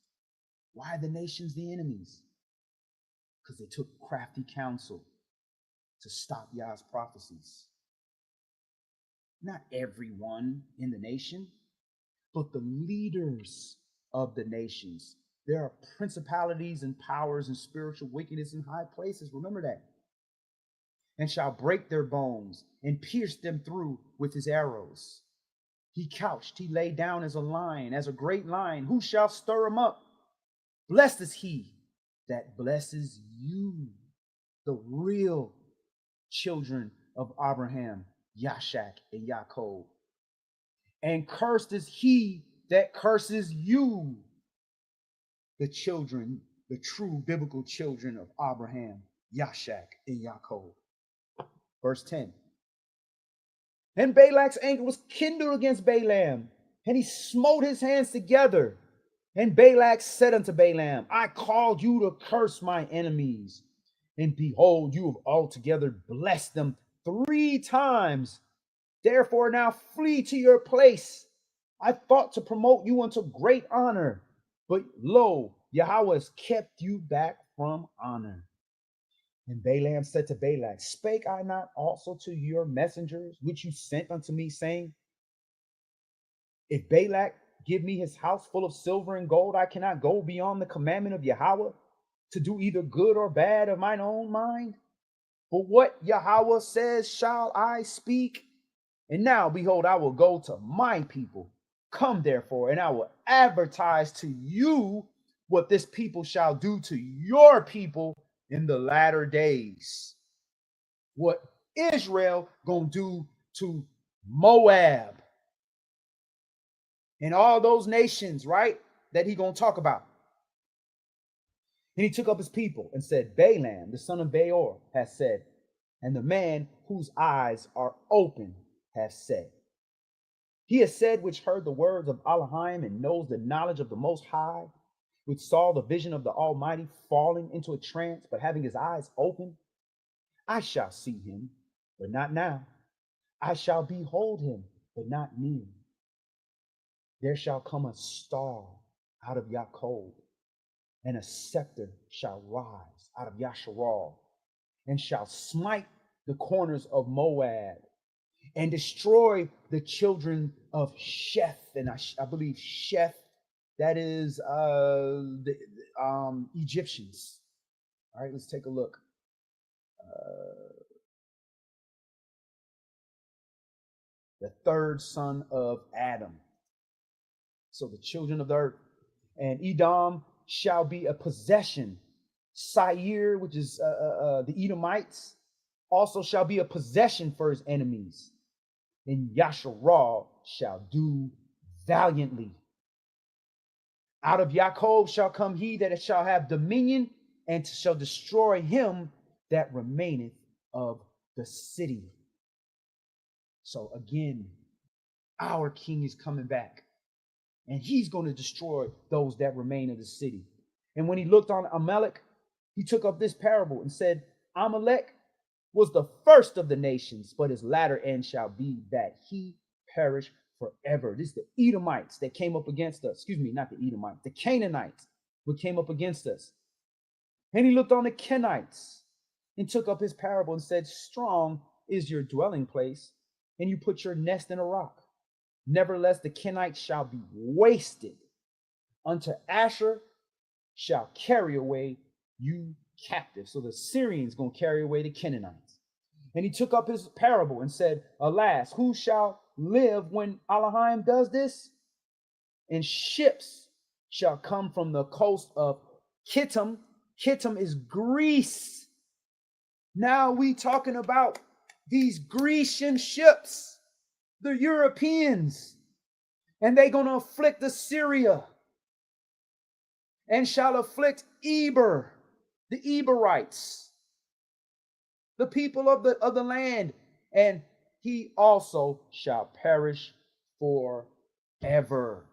Why are the nations the enemies? Because they took crafty counsel to stop Yah's prophecies. Not everyone in the nation, but the leaders of the nations. There are principalities and powers and spiritual wickedness in high places. Remember that. And shall break their bones and pierce them through with his arrows. He couched, he lay down as a lion, as a great lion. Who shall stir him up? Blessed is he that blesses you, the real children of Abraham, Yashak, and Yaakov. And cursed is he that curses you, the children, the true biblical children of Abraham, Yashak, and Yaakov. Verse 10. And Balak's anger was kindled against Balaam, and he smote his hands together. And Balak said unto Balaam, I called you to curse my enemies, and behold, you have altogether blessed them 3 times. Therefore now flee to your place. I thought to promote you unto great honor, but lo, Yahweh has kept you back from honor. And Balaam said to Balak, spake I not also to your messengers, which you sent unto me, saying, if Balak give me his house full of silver and gold, I cannot go beyond the commandment of Yahweh to do either good or bad of mine own mind. But what Yahweh says shall I speak. And now, behold, I will go to my people. Come therefore, and I will advertise to you what this people shall do to your people in the latter days. What Israel gonna do to Moab and all those nations, right, that he gonna talk about. And he took up his people and said, Balaam, the son of Beor, has said, and the man whose eyes are open has said. He has said, which heard the words of Elohim and knows the knowledge of the Most High, which saw the vision of the Almighty, falling into a trance, but having his eyes open. I shall see him, but not now. I shall behold him, but not near. There shall come a star out of Yaakov, and a scepter shall rise out of Yasharal, and shall smite the corners of Moab, and destroy the children of Sheth. And I believe Sheth, that is the Egyptians. All right, let's take a look. The third son of Adam. So the children of the earth. And Edom shall be a possession. Seir, which is the Edomites, also shall be a possession for his enemies. And Yasharal shall do valiantly. Out of Yaakov shall come he that shall have dominion, and shall destroy him that remaineth of the city. So again, our king is coming back, and he's going to destroy those that remain of the city. And when he looked on Amalek, he took up this parable and said, Amalek was the first of the nations, but his latter end shall be that he perish forever. This is the Edomites that came up against us. Excuse me, not the Edomites, the Canaanites who came up against us. And he looked on the Kenites and took up his parable and said, strong is your dwelling place, and you put your nest in a rock. Nevertheless, the Kenites shall be wasted. Unto Asher shall carry away you captive. So the Syrians going to carry away the Canaanites. And he took up his parable and said, alas, who shall live when Elohim does this? And ships shall come from the coast of Kittim. Kittim is Greece. Now we talking about these Grecian ships, the Europeans, and they gonna afflict Assyria and shall afflict Eber, the Eberites, the people of the land, and he also shall perish forever.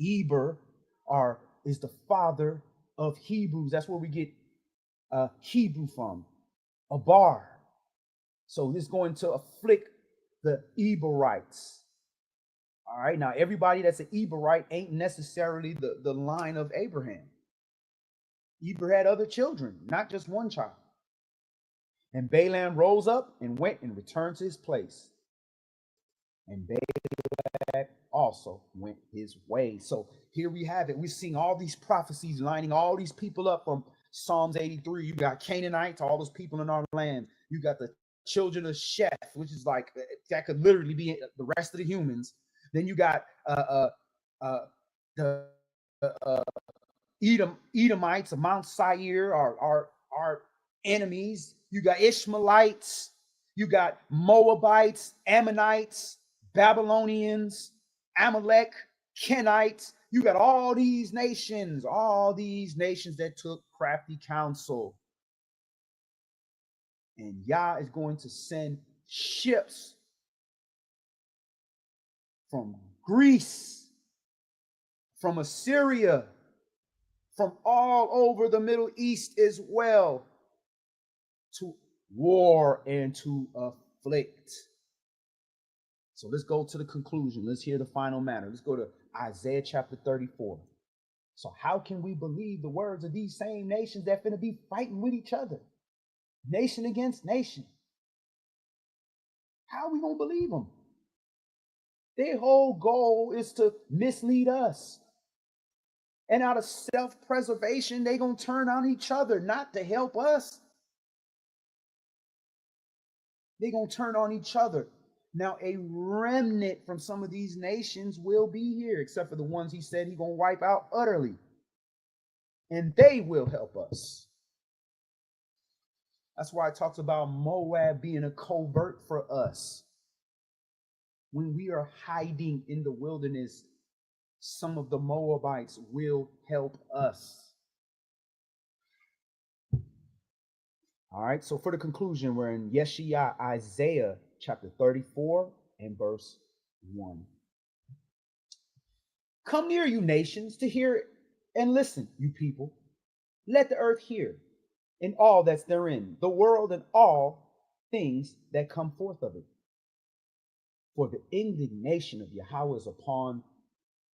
Eber is the father of Hebrews. That's where we get Hebrew from, a bar. So this is going to afflict the Eberites. All right, now everybody that's an Eberite ain't necessarily the line of Abraham. Eber had other children, not just one child. And Balaam rose up and went and returned to his place. And Balak also went his way. So here we have it. We're seeing all these prophecies lining all these people up from Psalms 83. You got Canaanites, all those people in our land. You got the children of Sheth, which is like, that could literally be the rest of the humans. Then you got the Edomites of Mount Seir are enemies. You got Ishmaelites. You got Moabites, Ammonites, Babylonians, Amalek, Kenites. You got all these nations that took crafty counsel. And Yah is going to send ships from Greece, from Assyria, from all over the Middle East as well, to war and to afflict. So let's go to the conclusion. Let's hear the final matter. Let's go to Isaiah chapter 34. So how can we believe the words of these same nations that are going to be fighting with each other? Nation against nation. How are we going to believe them? Their whole goal is to mislead us. And out of self-preservation, they're going to turn on each other, not to help us. They're going to turn on each other. Now, a remnant from some of these nations will be here, except for the ones he said he's going to wipe out utterly. And they will help us. That's why it talks about Moab being a covert for us. When we are hiding in the wilderness, some of the Moabites will help us. All right, so for the conclusion, we're in Isaiah chapter 34 and verse 1. Come near, you nations, to hear and listen, you people. Let the earth hear, and all that's therein, the world and all things that come forth of it. For the indignation of Yahweh is upon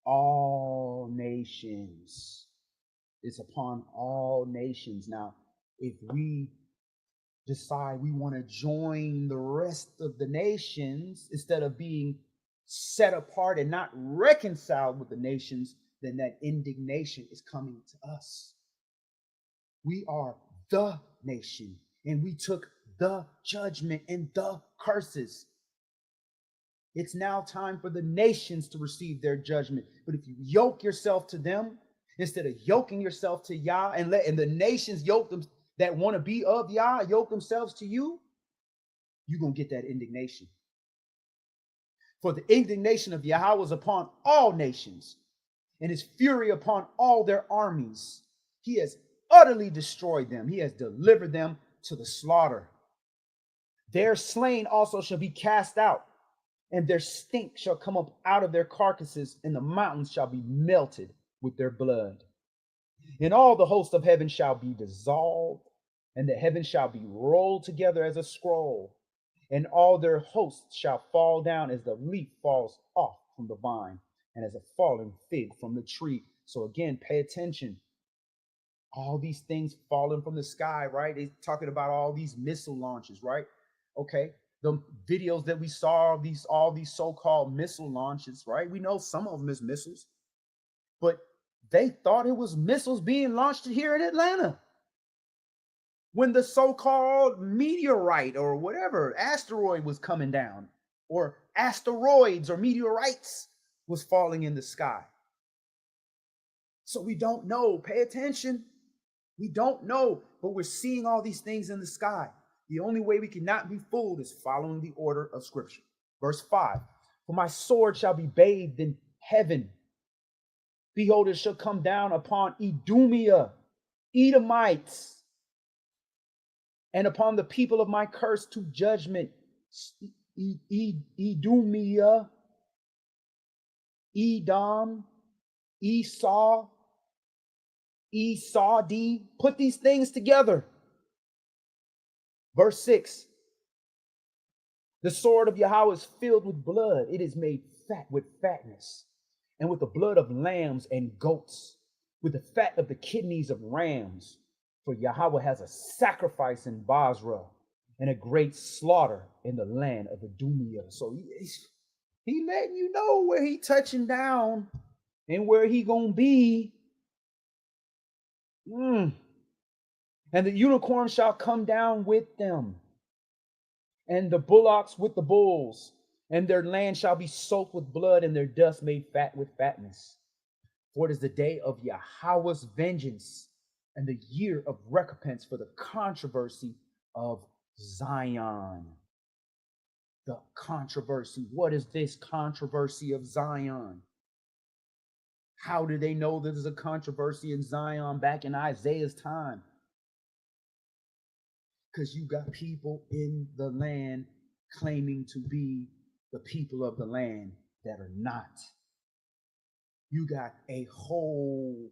all nations. It's upon all nations. Now, if we decide we want to join the rest of the nations instead of being set apart and not reconciled with the nations, then that indignation is coming to us. We are the nation, and we took the judgment and the curses. It's now time for the nations to receive their judgment. But if you yoke yourself to them instead of yoking yourself to Yah, and the nations yoke them that want to be of Yah, yoke themselves to you, you're going to get that indignation. For the indignation of Yahweh is upon all nations, and his fury upon all their armies. He has utterly destroyed them. He has delivered them to the slaughter. Their slain also shall be cast out, and their stink shall come up out of their carcasses, and the mountains shall be melted with their blood. And all the host of heaven shall be dissolved, and the heavens shall be rolled together as a scroll, and all their hosts shall fall down as the leaf falls off from the vine, and as a falling fig from the tree. So again, pay attention. All these things falling from the sky, right? They're talking about all these missile launches, right? Okay. The videos that we saw of all these so-called missile launches, right? We know some of them is missiles, but they thought it was missiles being launched here in Atlanta when the so-called meteorite or whatever asteroid was coming down, or asteroids or meteorites was falling in the sky. So we don't know. Pay attention. We don't know, but we're seeing all these things in the sky. The only way we cannot be fooled is following the order of Scripture. Verse 5, for my sword shall be bathed in heaven. Behold, it shall come down upon Idumea, Edomites, and upon the people of my curse to judgment. Idumea, Edom, Esau, Esau-D. Put these things together. Verse 6. The sword of Yahweh is filled with blood. It is made fat with fatness, and with the blood of lambs and goats, with the fat of the kidneys of rams. For Yahweh has a sacrifice in Basra, and a great slaughter in the land of Idumea. So he letting you know where he touching down and where he gonna be. And the unicorn shall come down with them, and the bullocks with the bulls, and their land shall be soaked with blood, and their dust made fat with fatness. For it is the day of Yahweh's vengeance, and the year of recompense for the controversy of Zion. The controversy. What is this controversy of Zion? How do they know there's a controversy in Zion back in Isaiah's time? Because you got people in the land claiming to be the people of the land that are not. You got a whole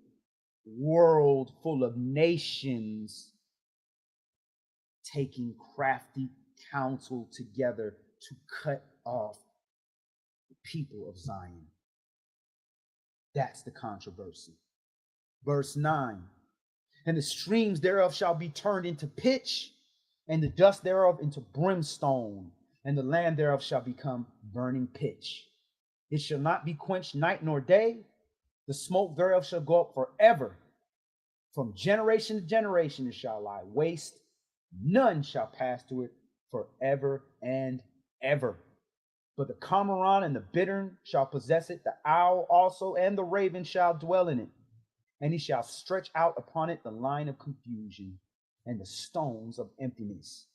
world full of nations taking crafty counsel together to cut off the people of Zion. That's the controversy. Verse 9, and the streams thereof shall be turned into pitch, and the dust thereof into brimstone, and the land thereof shall become burning pitch. It shall not be quenched night nor day. The smoke thereof shall go up forever. From generation to generation it shall lie waste. None shall pass through it forever and ever. But the cormorant and the bittern shall possess it. The owl also and the raven shall dwell in it. And he shall stretch out upon it the line of confusion and the stones of emptiness.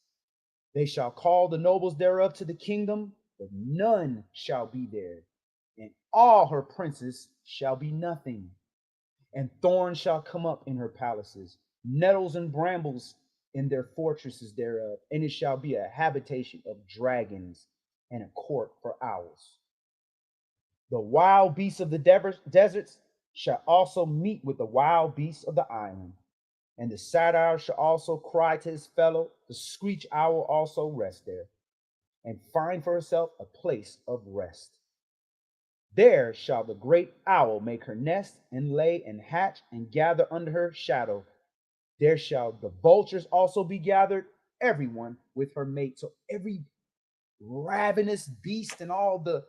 They shall call the nobles thereof to the kingdom, but none shall be there. And all her princes shall be nothing. And thorns shall come up in her palaces, nettles and brambles in their fortresses thereof. And it shall be a habitation of dragons and a court for owls. The wild beasts of the deserts shall also meet with the wild beasts of the island. And the satyr shall also cry to his fellow. The screech owl also rest there, and find for herself a place of rest. There shall the great owl make her nest, and lay and hatch, and gather under her shadow. There shall the vultures also be gathered, everyone with her mate. So every ravenous beast and all the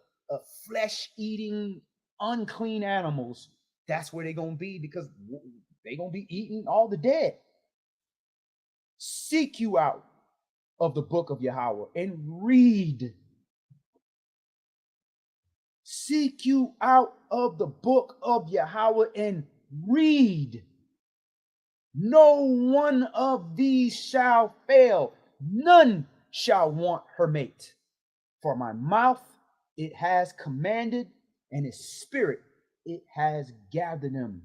flesh-eating, unclean animals, that's where they're going to be, because they're going to be eating all the dead. Seek you out of the book of Yahweh and read. Seek you out of the book of Yahweh and read. No one of these shall fail. None shall want her mate. For my mouth it has commanded, and his spirit it has gathered them.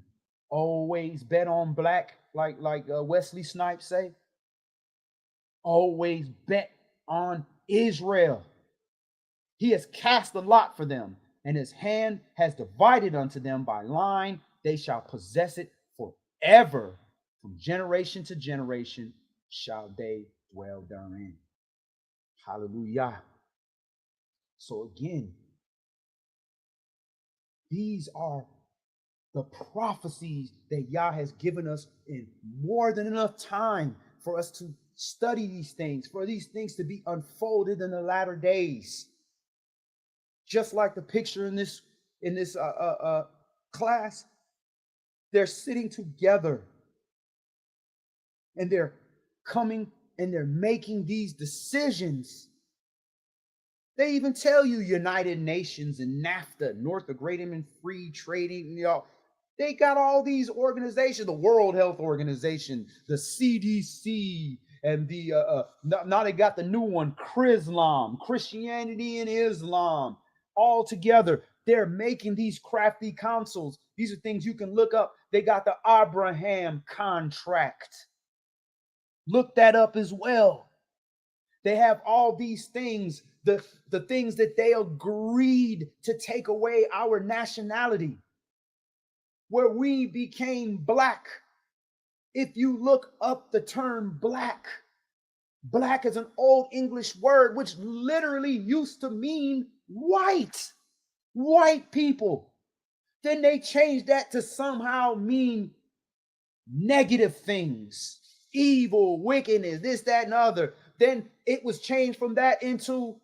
Always bet on black, like Wesley Snipes say. Always bet on Israel. He has cast a lot for them, and his hand has divided unto them by line. They shall possess it forever. From generation to generation shall they dwell therein. Hallelujah. So again, these are the prophecies that Yah has given us in more than enough time for us to study these things, for these things to be unfolded in the latter days. Just like the picture in this class, they're sitting together and they're coming and they're making these decisions. They even tell you United Nations and NAFTA, North Agreement and Free Trading, They got all these organizations, the World Health Organization, the CDC, and now they got the new one, Chrislam, Christianity and Islam, all together. They're making these crafty councils. These are things you can look up. They got the Abraham contract. Look that up as well. They have all these things, the things that they agreed to take away our nationality, where we became black. If you look up the term black, black is an old English word which literally used to mean white people. Then they changed that to somehow mean negative things, evil, wickedness, this, that, and other. Then it was changed from that into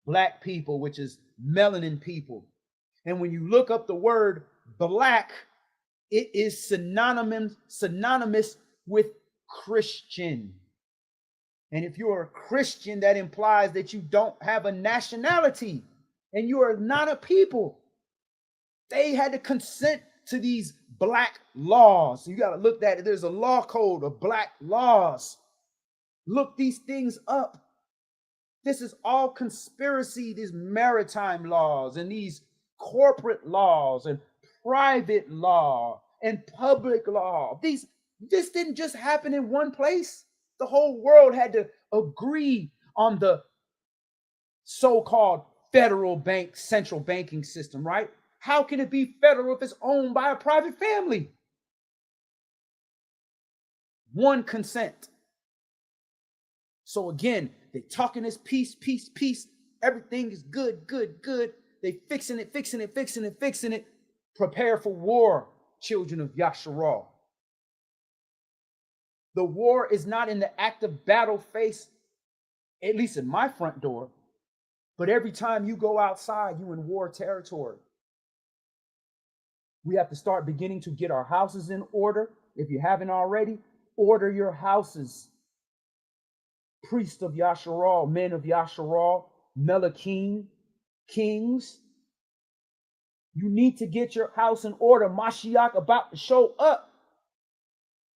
black people, which is melanin people. And when you look up the word black, it is synonymous with Christian. And if you're a Christian, that implies that you don't have a nationality and you are not a people. They had to consent to these black laws. You got to look at it. There's a law code of black laws. Look these things up. This is all conspiracy, these maritime laws and these corporate laws and private law and public law. This didn't just happen in one place. The whole world had to agree on the so-called federal bank, central banking system, right? How can it be federal if it's owned by a private family? One consent. So again, they talking this peace. Everything is good. They fixing it. Prepare for war, children of Yasharal. The war is not in the active battle face, at least in my front door, but every time you go outside, you in war territory. We have to start beginning to get our houses in order. If you haven't already, order your houses. Priests of Yasharal, men of Yasharal, Melachim, kings. You need to get your house in order. Mashiach about to show up.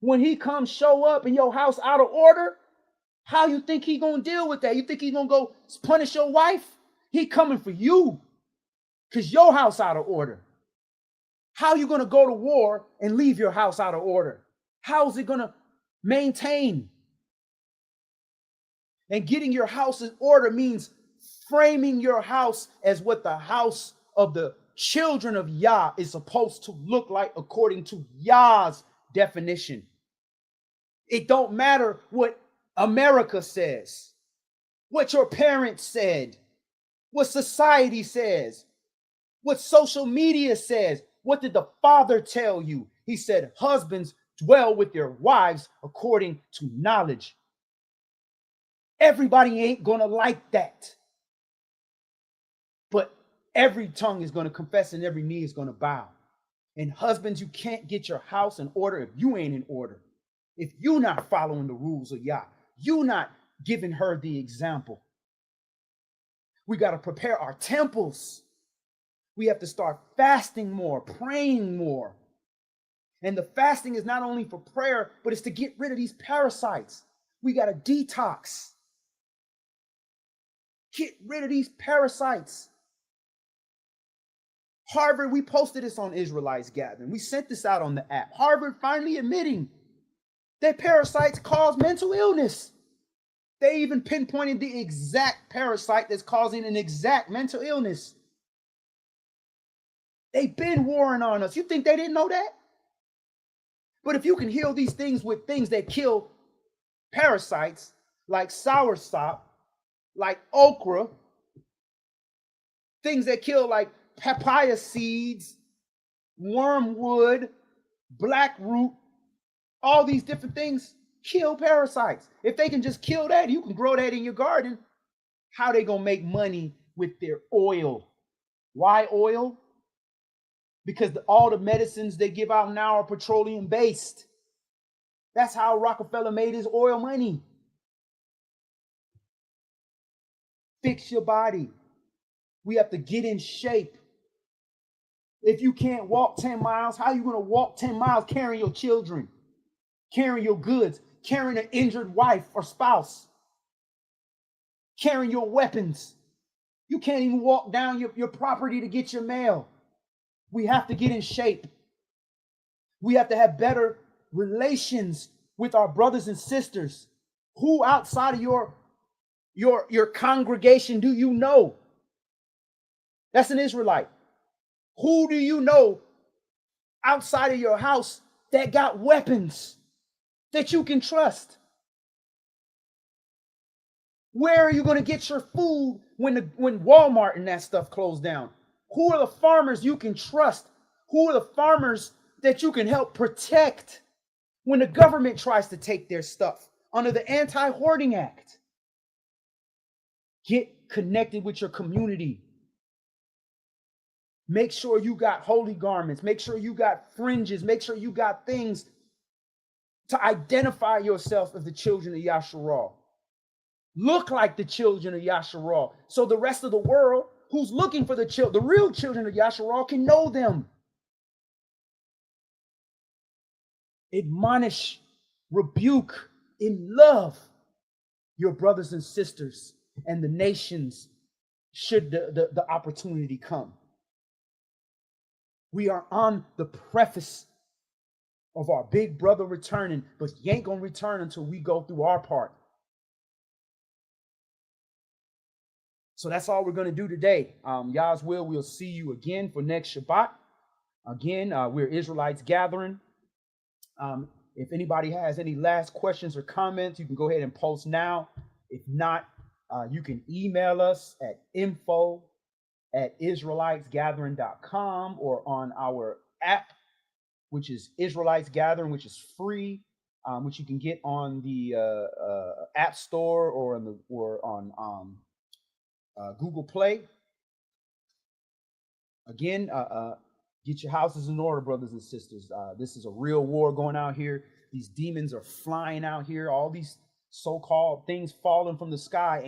When he comes show up and your house out of order, how you think he gonna deal with that? You think he gonna go punish your wife? He coming for you because your house out of order. How you gonna go to war and leave your house out of order? How is it gonna maintain? And getting your house in order means framing your house as what the house of the children of Yah is supposed to look like according to Yah's definition. It don't matter what America says, what your parents said, what society says, what social media says. What did the Father tell you? He said, husbands, dwell with your wives according to knowledge. Everybody ain't gonna like that. But every tongue is gonna confess and every knee is gonna bow. And husbands, you can't get your house in order if you ain't in order. If you're not following the rules of Yah, you're not giving her the example. We got to prepare our temples. We have to start fasting more, praying more. And the fasting is not only for prayer, but it's to get rid of these parasites. We got to detox. Get rid of these parasites. Harvard, we posted this on Israelites Gathering. We sent this out on the app. Harvard finally admitting that parasites cause mental illness. They even pinpointed the exact parasite that's causing an exact mental illness. They've been warring on us. You think they didn't know that? But if you can heal these things with things that kill parasites, like soursop, like okra, things that kill like papaya seeds, wormwood, blackroot, all these different things kill parasites. If they can just kill that, you can grow that in your garden. How they gonna make money with their oil? Why oil? Because all the medicines they give out now are petroleum based. That's how Rockefeller made his oil money. Fix your body. We have to get in shape. If you can't walk 10 miles, how are you going to walk 10 miles carrying your children, carrying your goods, carrying an injured wife or spouse, carrying your weapons? You can't even walk down your property to get your mail. We have to get in shape. We have to have better relations with our brothers and sisters. Who outside of your congregation do you know that's an Israelite? Who do you know outside of your house that got weapons that you can trust? Where are you going to get your food when Walmart and that stuff closed down? Who are the farmers you can trust? Who are the farmers that you can help protect when the government tries to take their stuff under the Anti-Hoarding Act? Get connected with your community. Make sure you got holy garments. Make sure you got fringes. Make sure you got things to identify yourself as the children of Yasharal. Look like the children of Yasharal, so the rest of the world who's looking for the real children of Yasharal can know them. Admonish, rebuke, in love your brothers and sisters and the nations should the opportunity come. We are on the preface of our big brother returning, but he ain't gonna return until we go through our part. So that's all we're gonna do today. Yah's will, we'll see you again for next Shabbat. Again, we're Israelites Gathering. If anybody has any last questions or comments, you can go ahead and post now. If not, you can email us at info@israelitesgathering.com or on our app, which is Israelites Gathering, which is free, which you can get on the App Store or on Google Play. Again, get your houses in order, brothers and sisters. This is a real war going out here. These demons are flying out here. All these so-called things falling from the sky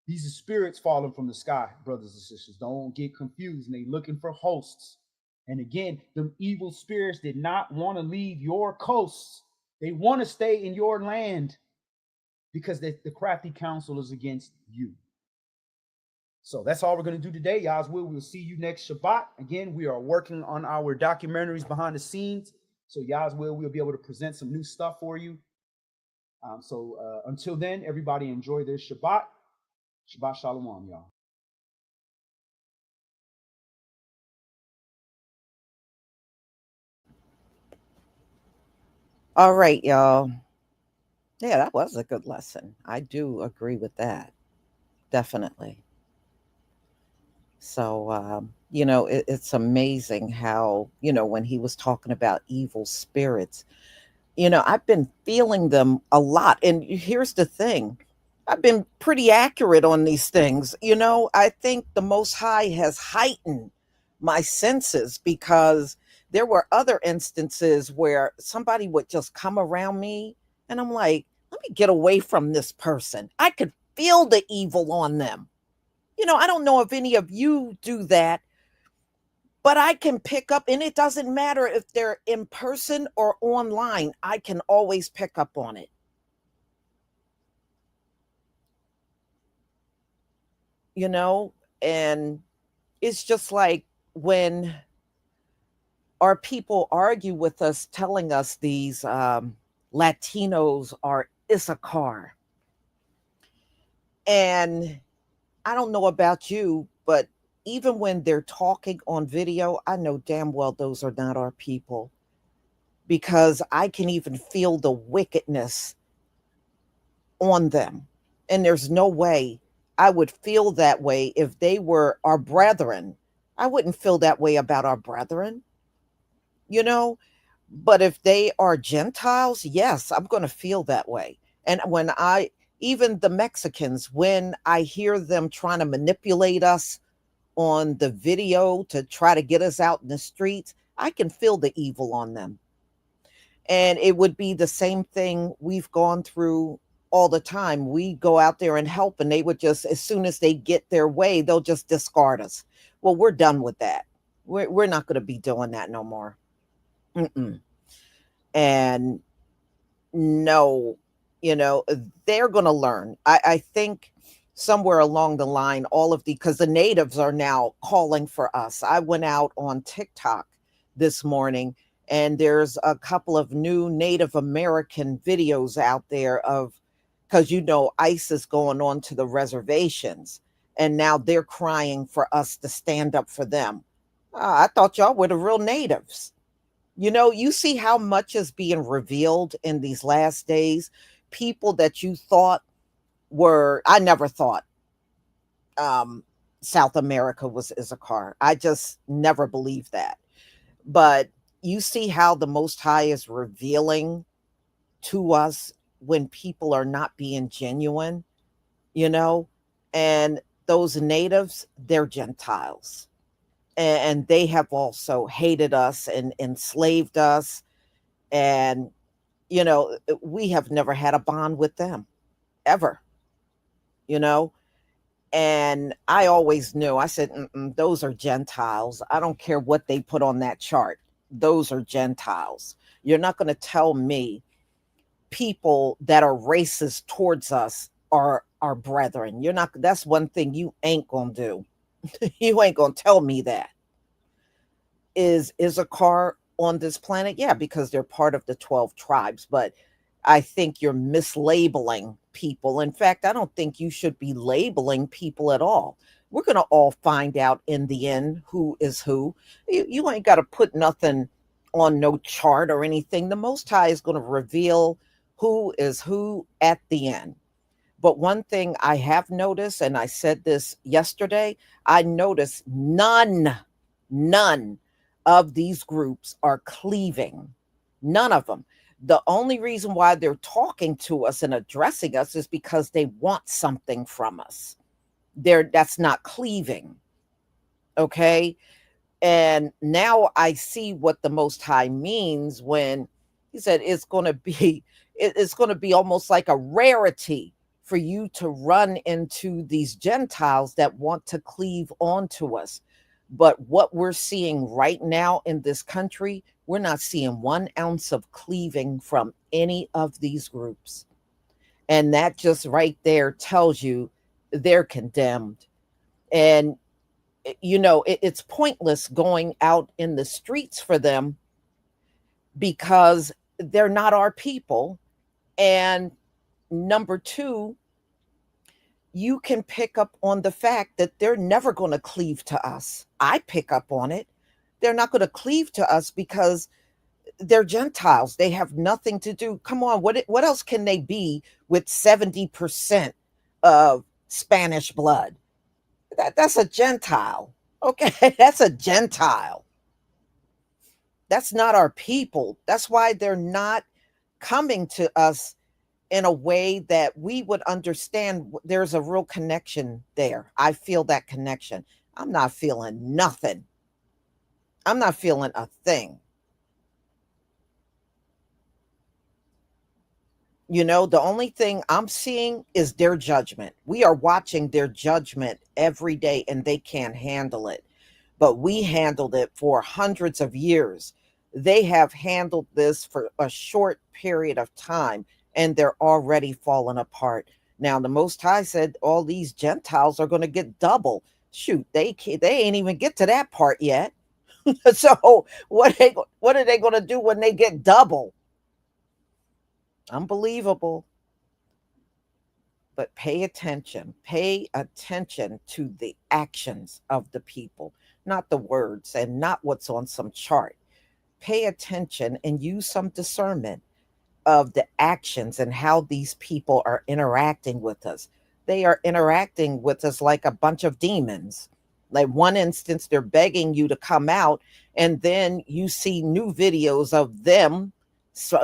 these are spirits falling from the sky, brothers and sisters. Don't get confused. And they looking for hosts. And again, the evil spirits did not want to leave your coasts. They want to stay in your land because the crafty counsel is against you. So that's all we're going to do today. Yah's will, we'll see you next Shabbat. Again, we are working on our documentaries behind the scenes. So Yah's will, we'll be able to present some new stuff for you. So until then, everybody enjoy their Shabbat. Shabbat Shalom, y'all. All right, y'all. Yeah, that was a good lesson. I do agree with that. Definitely. So, it's amazing how, when he was talking about evil spirits, I've been feeling them a lot. And here's the thing, I've been pretty accurate on these things. I think the Most High has heightened my senses because there were other instances where somebody would just come around me and I'm like, let me get away from this person. I could feel the evil on them. I don't know if any of you do that, but I can pick up, and it doesn't matter if they're in person or online, I can always pick up on it. You know, and it's just like when our people argue with us, telling us these Latinos are Issachar. And I don't know about you, but even when they're talking on video, I know damn well those are not our people because I can even feel the wickedness on them. And there's no way I would feel that way if they were our brethren. I wouldn't feel that way about our brethren, you know? But if they are Gentiles, yes, I'm going to feel that way. And even the Mexicans, when I hear them trying to manipulate us on the video to try to get us out in the streets, I can feel the evil on them. And it would be the same thing we've gone through all the time. We go out there and help, and they would just, as soon as they get their way, they'll just discard us. Well, we're done with that. We're not going to be doing that no more. Mm-mm. And no, you know, they're going to learn. I think somewhere along the line, all of the, because the natives are now calling for us. I went out on TikTok this morning, and there's a couple of new Native American videos out there of, because ICE is going on to the reservations, and now they're crying for us to stand up for them. I thought y'all were the real natives. You see how much is being revealed in these last days. People that you thought were, I never thought um, South America was Issachar. I just never believed that. But you see how the Most High is revealing to us when people are not being genuine, you know? And those natives, they're Gentiles. And they have also hated us and enslaved us. And we have never had a bond with them ever, you know? And I always knew, I said, those are Gentiles. I don't care what they put on that chart. Those are Gentiles. You're not going to tell me people that are racist towards us are our brethren. You're not, that's one thing you ain't going to do. You ain't going to tell me that. Is a car on this planet? Yeah, because they're part of the 12 tribes, but I think you're mislabeling people. In fact, I don't think you should be labeling people at all. We're going to all find out in the end who is who. You ain't got to put nothing on no chart or anything. The Most High is going to reveal who is who at the end. But one thing I have noticed, and I said this yesterday, I noticed none of these groups are cleaving. None of them. The only reason why they're talking to us and addressing us is because they want something from us. That's not cleaving. Okay. And now I see what the Most High means when he said it's going to be almost like a rarity for you to run into these Gentiles that want to cleave onto us. But what we're seeing right now in this country, we're not seeing 1 ounce of cleaving from any of these groups. And that just right there tells you they're condemned. And it's pointless going out in the streets for them because they're not our people. And number two, you can pick up on the fact that they're never going to cleave to us. I pick up on it. They're not going to cleave to us because they're Gentiles. They have nothing to do. Come on, what else can they be with 70% of Spanish blood? That's a Gentile. Okay, that's a Gentile. That's not our people. That's why they're not coming to us in a way that we would understand. There's a real connection there. I feel that connection. I'm not feeling nothing. I'm not feeling a thing. The only thing I'm seeing is their judgment. We are watching their judgment every day and they can't handle it. But we handled it for hundreds of years. They have handled this for a short period of time and they're already falling apart. Now, the Most High said all these Gentiles are going to get double. Shoot, they ain't even get to that part yet. So what are they going to do when they get double? Unbelievable. But pay attention to the actions of the people, not the words and not what's on some chart. Pay attention and use some discernment of the actions and how these people are interacting with us. They are interacting with us like a bunch of demons. Like one instance, they're begging you to come out, and then you see new videos of them, so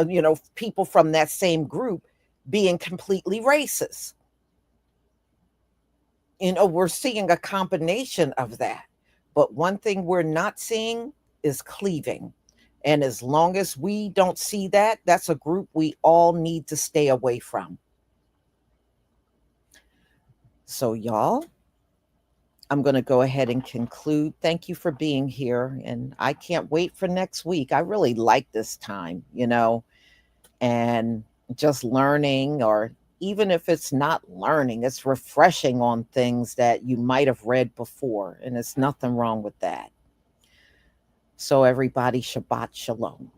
people from that same group being completely racist. We're seeing a combination of that. But one thing we're not seeing is cleaving. And as long as we don't see that, that's a group we all need to stay away from. So, y'all, I'm going to go ahead and conclude. Thank you for being here. And I can't wait for next week. I really like this time, and just learning, or even if it's not learning, it's refreshing on things that you might have read before. And there's nothing wrong with that. So, everybody, Shabbat Shalom.